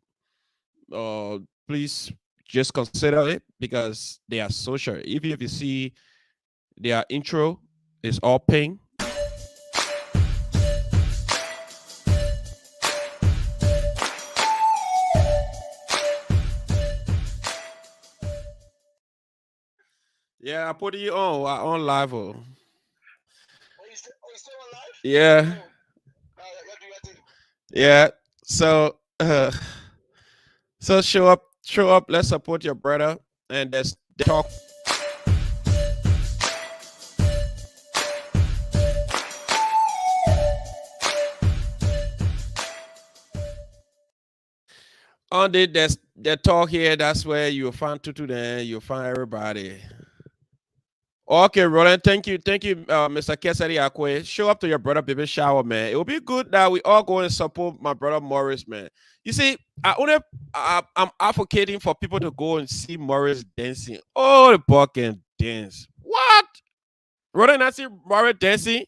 please just consider it, because they are social. Even if you see their intro is all pink. Yeah, I put you on live. Oh, you still on live? Yeah, Oh, yeah, do your thing. yeah. So so show up. Let's support your brother, and let's talk. On the talk here, that's where you'll find Tutu, then you'll find everybody. Okay, Roland, thank you, Mr. Kesari Akwe. Show up to your brother baby shower, man. It will be good that we all go and support my brother Morris, man. You see, I'm advocating for people to go and see Morris dancing. Oh, the buck and dance. What? Roland, I see Morris dancing.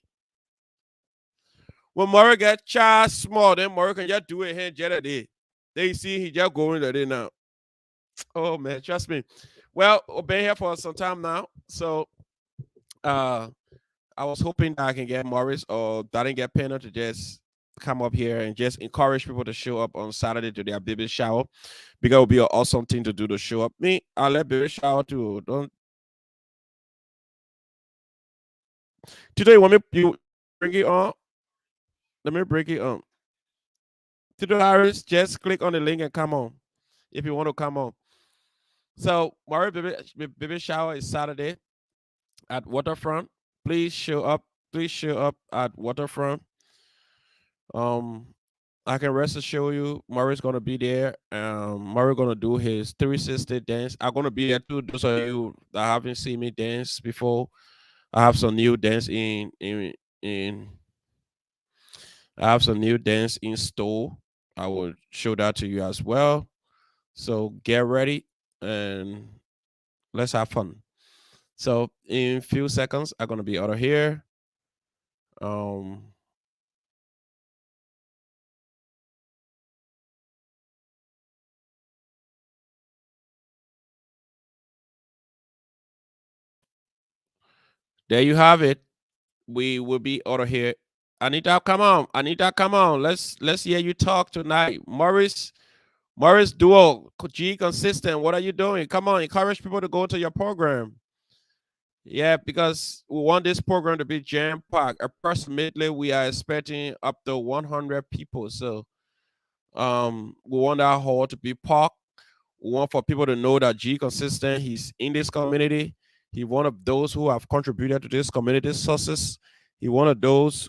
When Morris get child small, then Morris can just do it here just a day. They see he just going there now. Oh man, trust me. Well, we've been here for some time now, so I was hoping that I can get Morris or that I can get Penner to just come up here and just encourage people to show up on Saturday to their baby shower, because it will be an awesome thing to do to show up. Me, I'll let baby shower too. Don't today want me you bring it on? Let me bring it on. Today, Harris, just click on the link and come on if you want to come on. So Morris baby shower is Saturday at Waterfront. Please show up. Please show up at Waterfront. I can rest assure you, Murray's gonna be there. Murray gonna do his 360 dance. I'm gonna be there too. Those of you that haven't seen me dance before, I have some new dance in. I have some new dance in store. I will show that to you as well. So get ready and let's have fun. So in a few seconds, I'm gonna be out of here. There you have it. We will be out of here. Anita, come on. Anita, come on. Let's hear you talk tonight. Morris Duo, G consistent. What are you doing? Come on, encourage people to go to your program. Yeah, because we want this program to be jam packed. Approximately, we are expecting up to 100 people. So, we want our hall to be packed. We want for people to know that G Consistent, he's in this community. He one of those who have contributed to this community success. He one of those.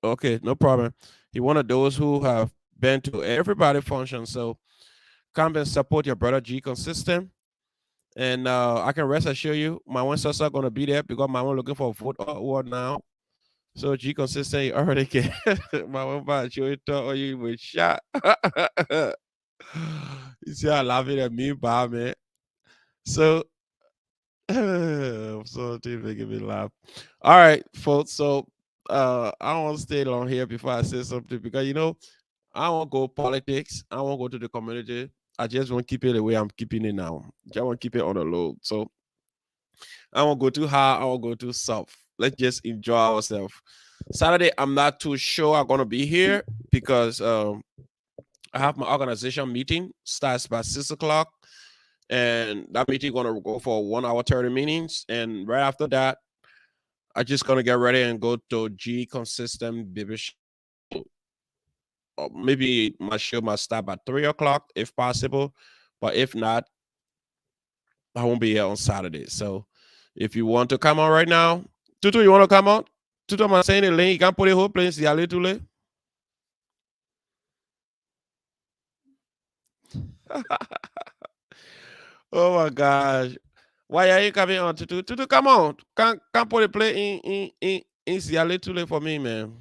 Okay, no problem. He one of those who have been to everybody function. So come and support your brother G Consistent. And I can rest assure you, my one sister gonna be there because my one looking for a vote award now. So G Consistent, you already get my one about you or you with shot. You see, I love it at me, Bob, man. So something making me laugh. All right, folks. So I don't want to stay long here before I say something because I won't go politics. I won't go to the community. I just want to keep it the way I'm keeping it now. I want to keep it on the low. So I won't go too high. I won't go too soft. Let's just enjoy ourselves. Saturday, I'm not too sure I'm gonna be here because I have my organization meeting starts by 6 o'clock, and that meeting gonna go for 1 hour 30 minutes, and right after that, I just gonna get ready and go to G Consistent Baby Show. Maybe my show might start at 3 o'clock if possible, but if not, I won't be here on Saturday. So if you want to come on right now, Tutu, you want to come on? Tutu, I'm saying the link. You can put the whole place. Yeah, little. Oh my gosh. Why are you coming on, Tutu? Tutu, come on. Can't put a play in Seattle too late for me, man.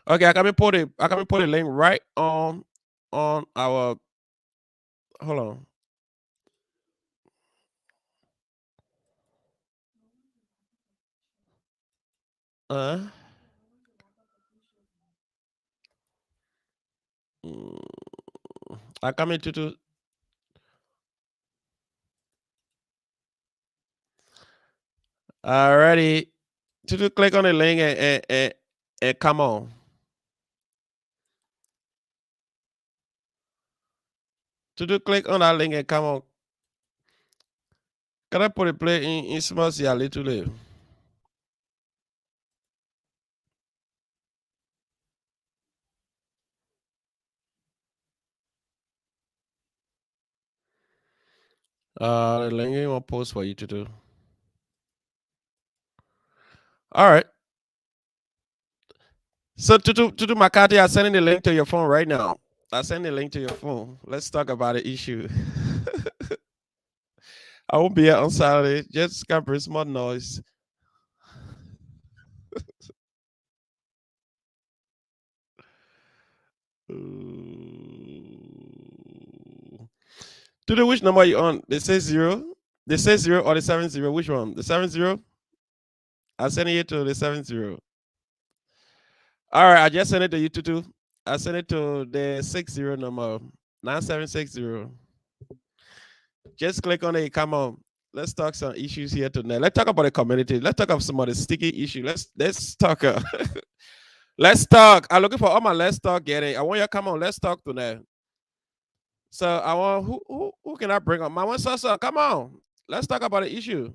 Okay, I can put the link right on our hold on. Uh I come in Tutu. Alrighty. Tutu, click on the link and come on. Tutu, click on that link and come on. Can I put a play in small Seattle too late? The link I want post for you to do. All right. So to Makati, I'm sending the link to your phone right now. I send the link to your phone. Let's talk about the issue. I won't be here on Saturday. Just can bring small noise. To the which number you on? They say 0. They say 0 or the 70. Which one? The 70? I send it to the 70. All right, I just sent it to you too. I sent it to the 60 number 9760. Just click on it. Come on. Let's talk some issues here tonight. Let's talk about the community. Let's talk about some of the sticky issue. Let's talk. Let's talk. I'm looking for all my let's talk. Get it. I want you to come on. Let's talk tonight. So I want who can I bring up? My one sister. Come on. Let's talk about the issue.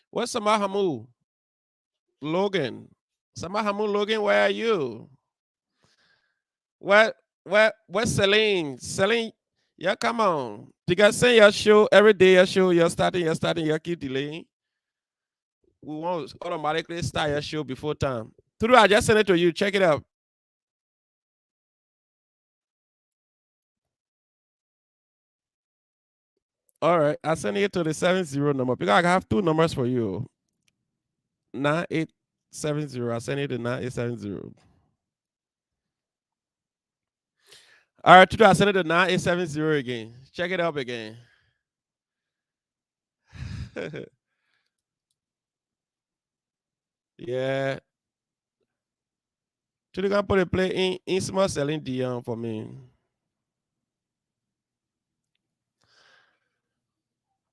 Where's Samahamu? Logan. Samahamu Logan, where are you? Where's Celine? Celine, yeah, come on. You guys say your show every day, your show, you're starting, you keep delaying. We won't automatically start your show before time. Through I just sent it to you. Check it out. All right, I sent it to the 70 number because I have two numbers for you. 9870. I sent it to 9870. All right, today I sent it to 9870 again. Check it out again. Yeah. Today gonna put a play in small selling Dion for me.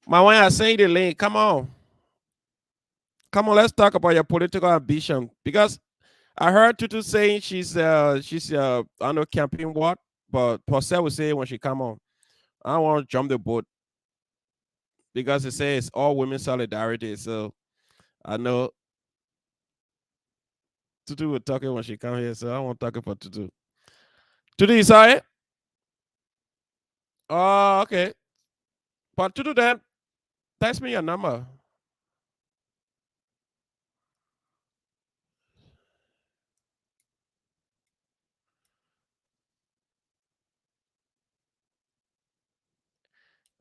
My one, I sent you the link. Come on. Come on, let's talk about your political ambition. Because I heard Tutu saying she's I don't know campaign what, but Porcel will say when she come on. I don't want to jump the boat. because it says all women solidarity. So I know Tutu was talking when she come here, so I won't talk for Tutu. Tutu, you saw it? Oh, okay. But Tutu, then text me your number.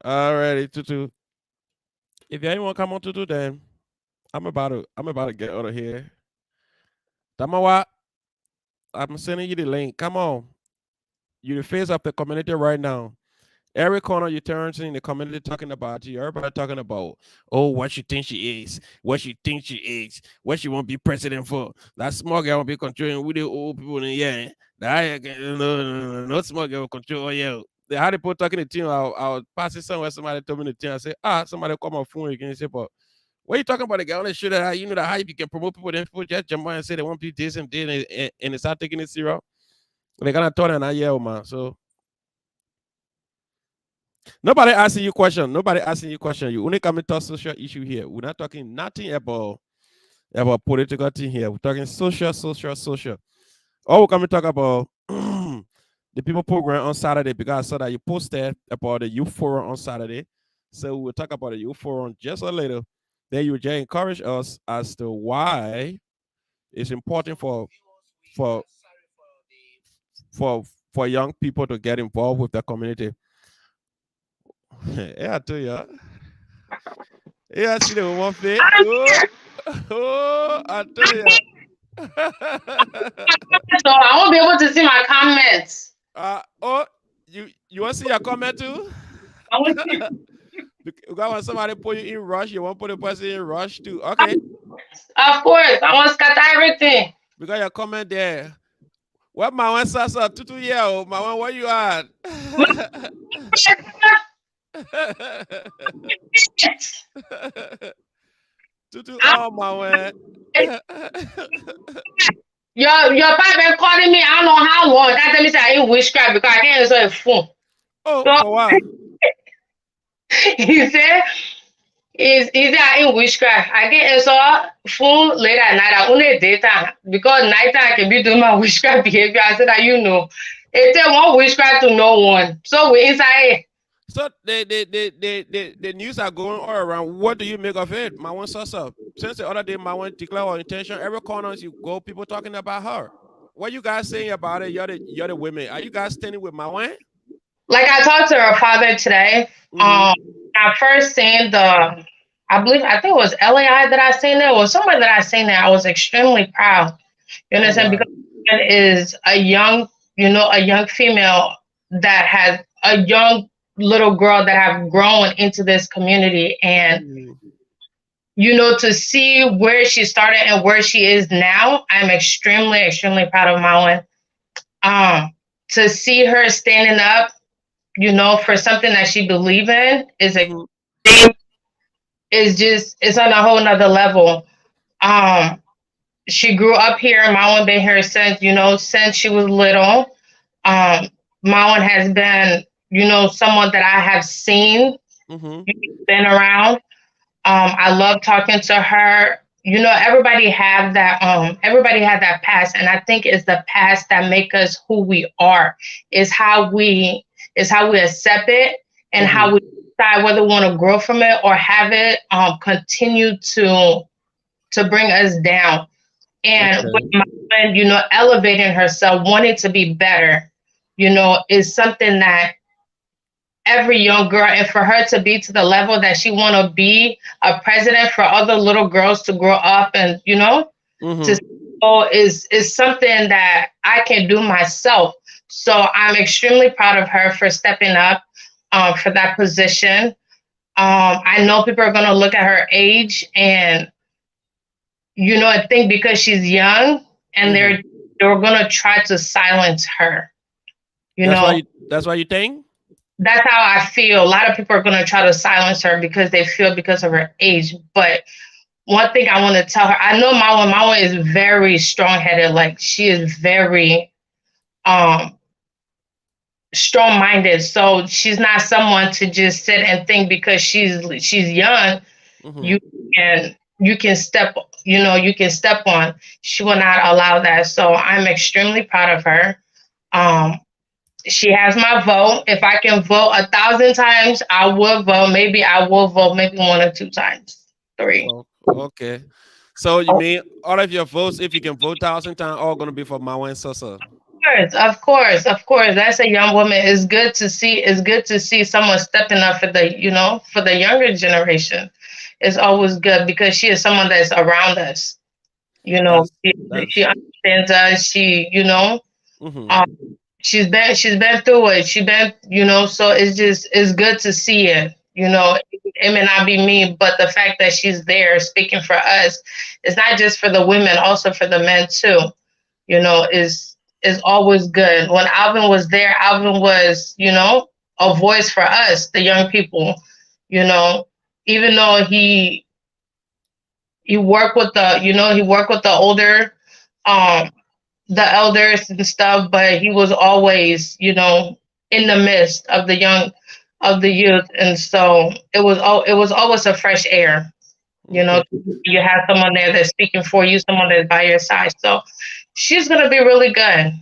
Alrighty, Tutu. If you ain't want to come on Tutu, then I'm about to get out of here. Tamawa, I'm sending you the link. Come on. You're the face of the community right now. Every corner you turn to in the community talking about you. Everybody talking about, oh, what she thinks she is, what she thinks she is, what she won't be president for. That small girl will be controlling with the old people in the end. No small girl will control. Oh, yeah. They had people talking to the team. I was passing somewhere. Somebody told me the team. I said, somebody call my phone again. Say, but what are you talking about? The guy on the show that you know that how you can promote people, then people just jump on and say they want to do this and this, and they start taking it serious. They kind of thought and I yell, man. So nobody asking you question. Nobody asking you question. You only come to talk social issue here. We're not talking nothing about political thing here. We're talking social. All we're coming to talk about the people program on Saturday, because I saw that you posted about the youth forum on Saturday. So we'll talk about the youth forum just a little. Then you just encourage us as to why it's important for young people to get involved with the community. Yeah, I tell you. Yeah, see the one fit. I tell you. So I won't be able to see my comments. You want to see your comment too? I want to see. You got when somebody put you in rush, you want to put the person in rush too. Okay. Of course, I want to scatter everything. We got your comment there. What my one sasa 2 year old, my one, where you at? Tutu, oh my man. Your pipe been calling me. I don't know how long. That tell me say I ain't witchcraft because I can't answer a phone. Oh, So, for what? he said I ain't witchcraft. I can answer phone later at night. I only daytime because nighttime I can be doing my witchcraft behavior. I said that it take one witchcraft to no one. So we inside. So the news are going all around. What do you make of it? My one up. Since the other day, my one declare her intention. Every corner you go, people talking about her. What you guys saying about it? You're the women. Are you guys standing with my one? Like I talked to her father today. I first seen I think it was LAI that I seen there, or somewhere that I seen there. I was extremely proud. You understand? Because it is a young female that has a young little girl that have grown into this community, and to see where she started and where she is now, I'm extremely proud of my one. To see her standing up, for something that she believes in is it's on a whole nother level. She grew up here. My one been here since she was little. My one has been, someone that I have seen, been around. I love talking to her. Everybody had that past, and I think it's the past that make us who we are. Is how we accept it, and how we decide whether we want to grow from it or have it continue to bring us down. And with my friend, elevating herself, wanting to be better, is something that every young girl, and for her to be to the level that she want to be a president for other little girls to grow up and, is something that I can do myself. So I'm extremely proud of her for stepping up for that position. I know people are going to look at her age and, I think because she's young and they're going to try to silence her. That's why you think? That's how I feel. A lot of people are going to try to silence her because they feel because of her age. But one thing I want to tell her, I know Mawa is very strong-headed. Like, she is very, strong-minded. So she's not someone to just sit and think because she's young. Mhm. You can step, you can step on. She will not allow that. So I'm extremely proud of her. She has my vote. If I can vote 1,000 times, I will vote. Maybe I will vote maybe 1 or 2 times, 3. Oh, okay. So you mean all of your votes, if you can vote 1,000 times, all gonna be for Mawen Sosa? Of course, of course. That's a young woman. It's good to see. It's good to see someone stepping up for the, for the younger generation. It's always good because she is someone that's around us. She understands us. Mhm. She's been through it. So it's good to see it. It may not be me, but the fact that she's there speaking for us, it's not just for the women, also for the men too. Is always good. When Alvin was there, Alvin was, a voice for us, the young people. Even though he worked with the older, the elders and stuff, but he was always, in the midst of the youth, and so it was always a fresh air. Okay. You have someone there that's speaking for you, someone that's by your side. So she's gonna be really good.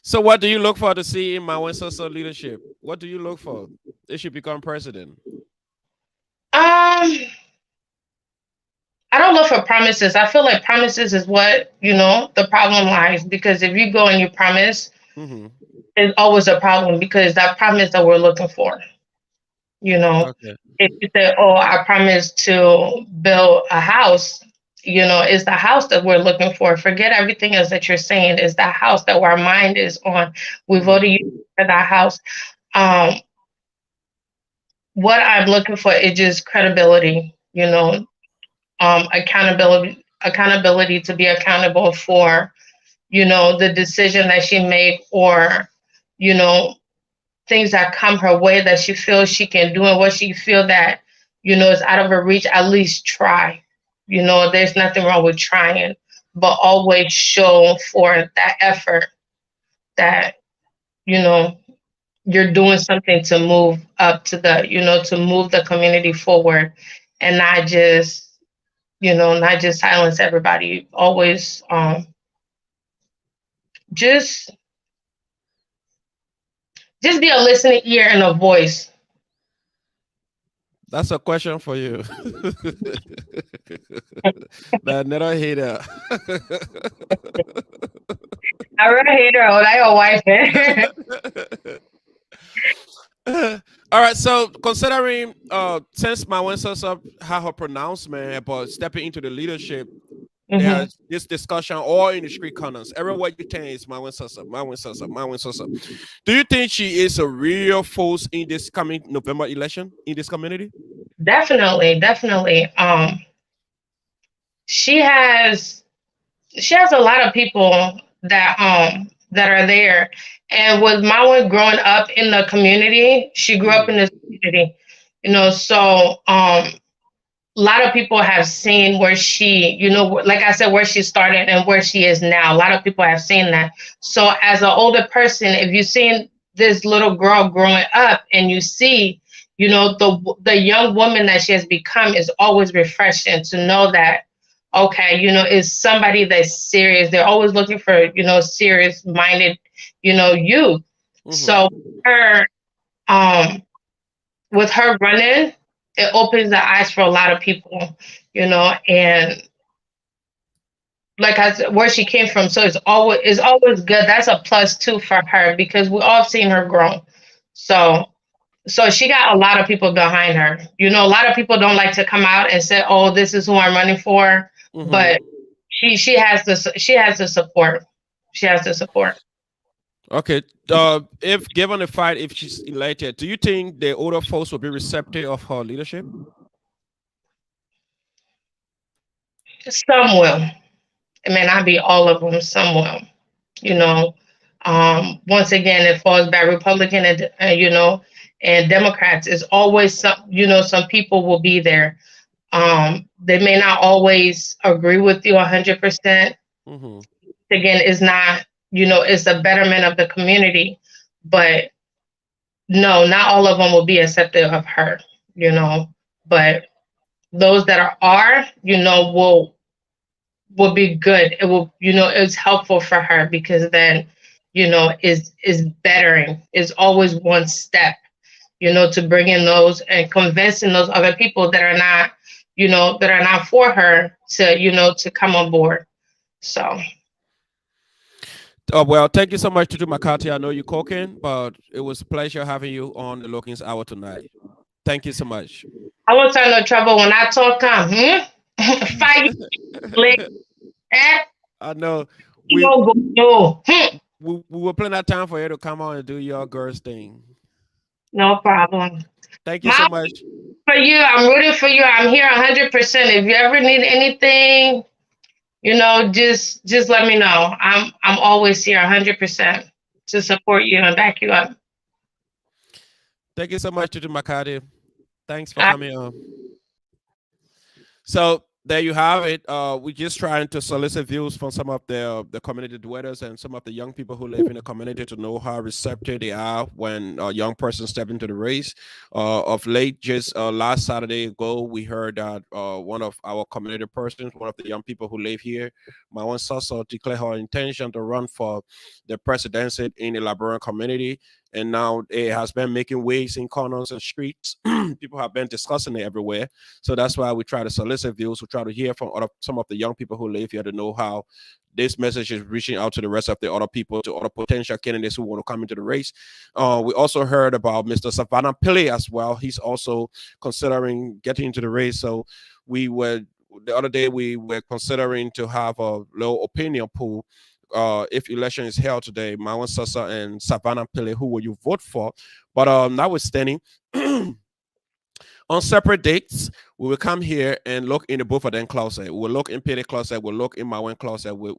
So what do you look for to see in Mawen Sosa leadership? What do you look for if she become president? I don't look for promises. I feel like promises is what, the problem lies. Because if you go and you promise, Mhm. it's always a problem because that promise that we're looking for. Okay. If you say, oh, I promise to build a house, it's the house that we're looking for. Forget everything else that you're saying. It's the house that our mind is on. We voted you for that house. What I'm looking for is just credibility, accountability to be accountable for, the decision that she made, or, things that come her way that she feels she can do, and what she feel that, is out of her reach, at least try. There's nothing wrong with trying, but always show for that effort that, you're doing something to move up to to move the community forward, and not just silence everybody. Always just be a listening ear and a voice. That's a question for you. That never hater. I really hate her. I your wife. All right, so considering since Mawen Sosa had her pronouncement about stepping into the leadership, there's this discussion all in the street corners. Everywhere you turn is Mawen Sosa, Mawen Sosa, Mawen Sosa. Do you think she is a real force in this coming November election in this community? Definitely. She has a lot of people that are there. And with Mawen growing up in the community, she grew up in this community, so a lot of people have seen where she, like I said, where she started and where she is now. A lot of people have seen that. So as an older person, if you've seen this little girl growing up and you see, the young woman that she has become, is always refreshing to know that, okay, is somebody that's serious. They're always looking for, serious minded, youth. So her, with her running, it opens the eyes for a lot of people, and like I said, where she came from. So it's always good. That's a plus too for her because we all seen her grow. So she got a lot of people behind her. A lot of people don't like to come out and say, "Oh, this is who I'm running for," but she has the support. She has the support. Okay. If given the fight, if she's elected, do you think the older folks will be receptive of her leadership? Some will. It may not be all of them. Some will. Once again, it falls back Republican and and Democrats. Is always some people will be there. They may not always agree with you 100%. Again, it's not, it's a betterment of the community, but no, not all of them will be accepted of her, but those that are, will be good. It will, it's helpful for her because then, is bettering, is always one step, to bring in those and convincing those other people that are not, that are not for her to, to come on board. So. Well, thank you so much, Tutu Makati. I know you're cooking, but it was a pleasure having you on the Lookings Hour tonight. Thank you so much. I won't turn no trouble when I talk. Fight. I know. We were plenty of time for you to come on and do your girls thing. No problem. Thank you so much. For you, I'm rooting for you. I'm here 100%. If you ever need anything, just let me know. I'm always here 100% to support you and back you up. Thank you so much, Tutu Makati. Thanks for coming on. So there you have it. We're just trying to solicit views from some of the community dwellers and some of the young people who live in the community to know how receptive they are when a young person steps into the race. Of late, just last Saturday ago, we heard that one of our community persons, one of the young people who live here, Mawan Soso, declared her intention to run for the presidency in the Liberian community. And now it has been making waves in corners and streets. People have been discussing it everywhere. So that's why we try to solicit views. We try to hear from some of the young people who live here to know how this message is reaching out to the rest of the other people, to other potential candidates who want to come into the race. We also heard about Mr. Savannah Pillay as well. He's also considering getting into the race. So the other day we were considering to have a low opinion poll. If election is held today, Mawan Soso and Savannah Pillay, who will you vote for? But notwithstanding, on separate dates, we will come here and look in the both of them closet. We will look in Pillay closet. We'll look in Mawan closet. We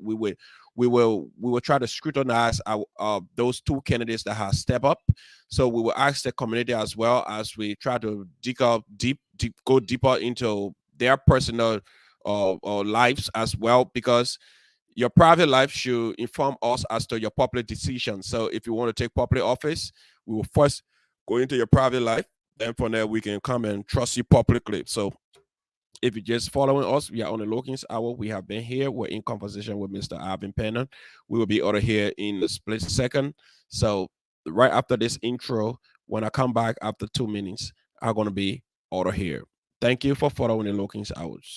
will try to scrutinize those two candidates that have stepped up. So we will ask the community as well as we try to go deeper into their personal lives as well, because your private life should inform us as to your public decisions. So if you want to take public office, we will first go into your private life. Then from there, we can come and trust you publicly. So if you're just following us, we are on the Lookings Hour. We have been here. We're in conversation with Mr. Alvin Pennon. We will be out of here in a split second. So right after this intro, when I come back after 2 minutes, I'm going to be out of here. Thank you for following the Lookings Hours.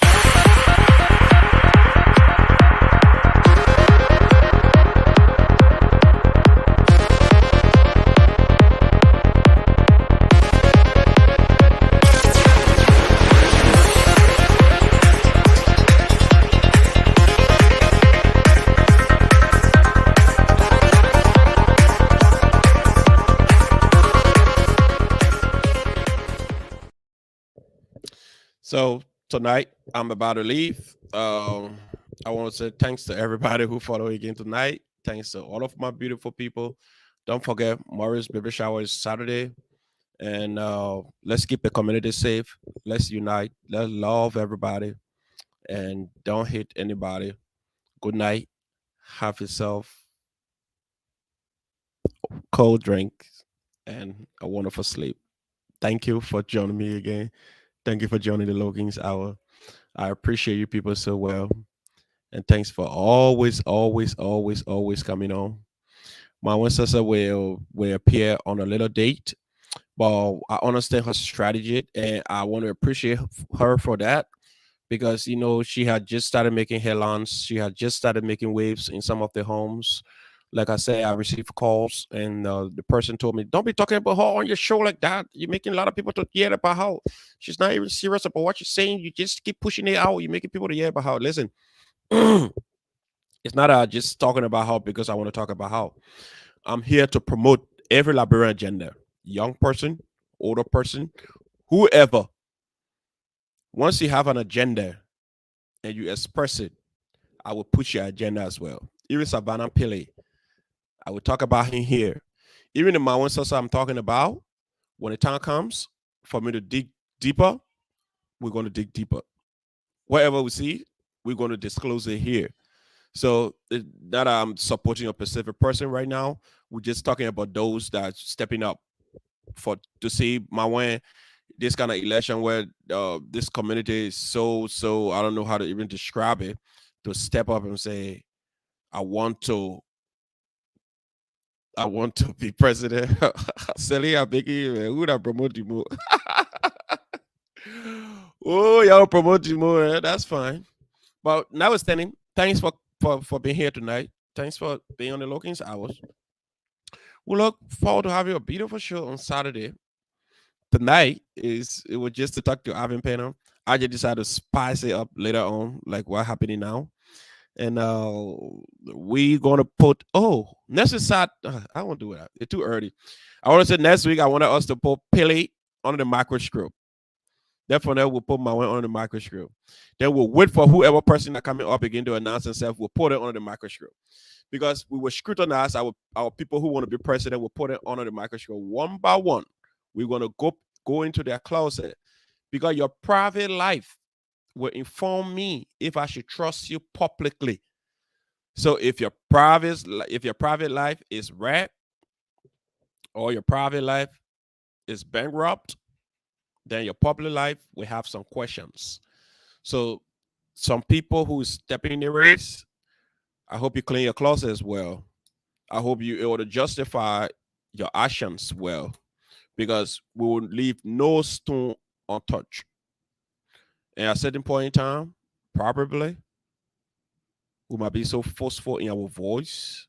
So tonight I'm about to leave. I want to say thanks to everybody who followed again tonight. Thanks to all of my beautiful people. Don't forget, Morris Baby Shower is Saturday. And let's keep the community safe. Let's unite. Let's love everybody. And don't hate anybody. Good night. Have yourself cold drinks and a wonderful sleep. Thank you for joining me again. Thank you for joining the Lookings Hour. I appreciate you people so well. And thanks for always coming on. Mawan Soso will appear on a little date, but I understand her strategy and I want to appreciate her for that, because she had just started making headlines. She had just started making waves in some of the homes. Like I said, I received calls and the person told me, don't be talking about her on your show like that. You're making a lot of people to hear about how she's not even serious about what you're saying. You just keep pushing it out. You're making people to hear about how. Listen, it's not just talking about how because I want to talk about how. I'm here to promote every Liberian agenda. Young person, older person, whoever. Once you have an agenda and you express it, I will push your agenda as well. Even Savannah Pillay, I will talk about him here. Even the Mawan Soso I'm talking about, when the time comes for me to dig deeper, we're going to dig deeper. Whatever we see, we're going to disclose it here. So that I'm supporting a specific person right now. We're just talking about those that are stepping up. to see my win this kind of election where this community is so I don't know how to even describe it, to step up and say I want to be president. Celia Biggie, who would have promote you more? Oh, y'all promote you more. That's fine. But notwithstanding, thanks for being here tonight. Thanks for being on the Logan's Hours. We look forward to having a beautiful show on Saturday. Tonight it was just to talk to Ivan Pena. I just decided to spice it up later on, like what's happening now. And we gonna put next week I won't do it. It's too early. I want to say next week I wanted us to put Pele under the microscope. Therefore, then we'll put my one under the microscope. Then we'll wait for whoever person that coming up again to announce themselves. We'll put it under the microscope. Because we will scrutinize our people who want to be president. We'll put it under the microscope one by one. We're gonna go into their closet, because your private life will inform me if I should trust you publicly. So if your private life is wrecked or your private life is bankrupt, then your public life will have some questions. So some people who step in the race, I hope you clean your closet as well. I hope you're able to justify your actions well, because we will leave no stone untouched. And at a certain point in time, probably, we might be so forceful in our voice.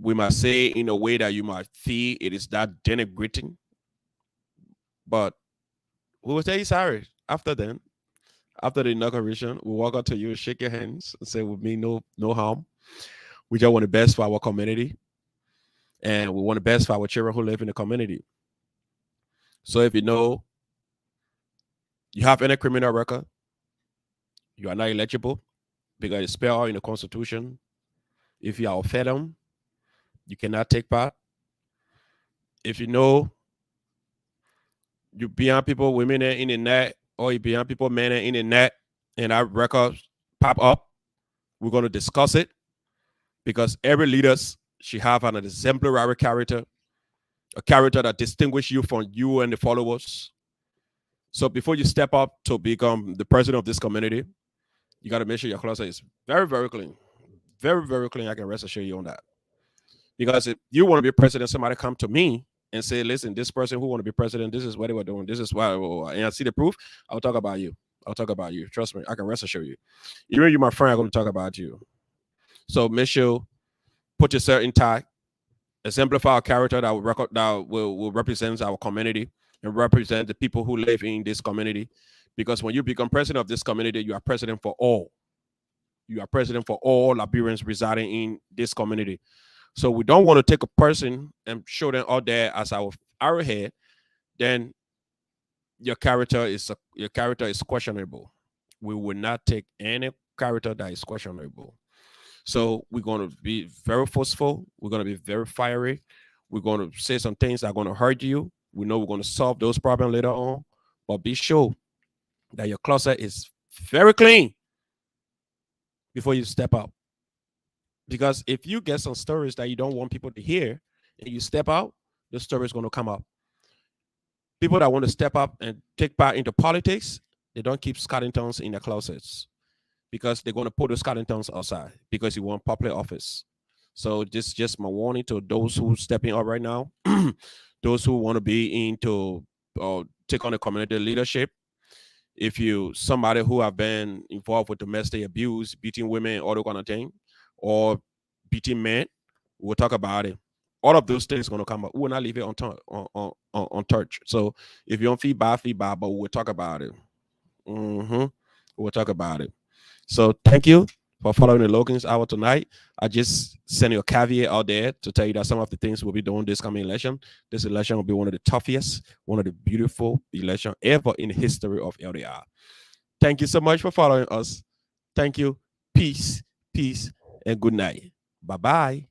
We might say in a way that you might feel it is that denigrating. But we will tell you sorry after then. After the inauguration, we walk up to you, shake your hands, and say we mean no harm. We just want the best for our community. And we want the best for our children who live in the community. So if you know you have any criminal record, you are not eligible because it's spelled out in the Constitution. If you are a felon, you cannot take part. If you know you beyond people, women in the net, or you beyond people, men in the net, and our records pop up, we're going to discuss it, because every leader should have an exemplary character, a character that distinguishes you from you and the followers. So before you step up to become the president of this community, you got to make sure your closet is very, very clean. Very, very clean. I can rest assure you on that. Because if you want to be president, somebody come to me and say, listen, this person who want to be president, this is what they were doing. This is why, and I see the proof, I'll talk about you. I'll talk about you. Trust me, I can rest assure you. Even you, my friend, I'm going to talk about you. So make sure, put yourself intact, exemplify a character that will represent our community and represent the people who live in this community. Because when you become president of this community, you are president for all. You are president for all Liberians residing in this community. So we don't want to take a person and show them out there as our arrowhead. Then your character is questionable. We will not take any character that is questionable. So we're going to be very forceful. We're going to be very fiery. We're going to say some things that are going to hurt you. We know we're going to solve those problems later on. But be sure that your closet is very clean before you step out. Because if you get some stories that you don't want people to hear and you step out, the story is going to come up. People that want to step up and take part into politics, they don't keep skeletons in their closets, because they're going to put the skeletons outside because you want public office. So this is just my warning to those who are stepping up right now, those who want to be into take on the community leadership. If you somebody who have been involved with domestic abuse, beating women, all that kind of thing, or beating men, we'll talk about it. All of those things are going to come up. We will not leave it untouched. So if you don't feel bad, but we'll talk about it. We'll talk about it. So thank you for following the Logan's Hour tonight. I just sent you a caveat out there to tell you that some of the things we'll be doing this coming election. This election will be one of the toughest, one of the beautiful elections ever in the history of LDR. Thank you so much for following us. Thank you. Peace, and good night. Bye-bye.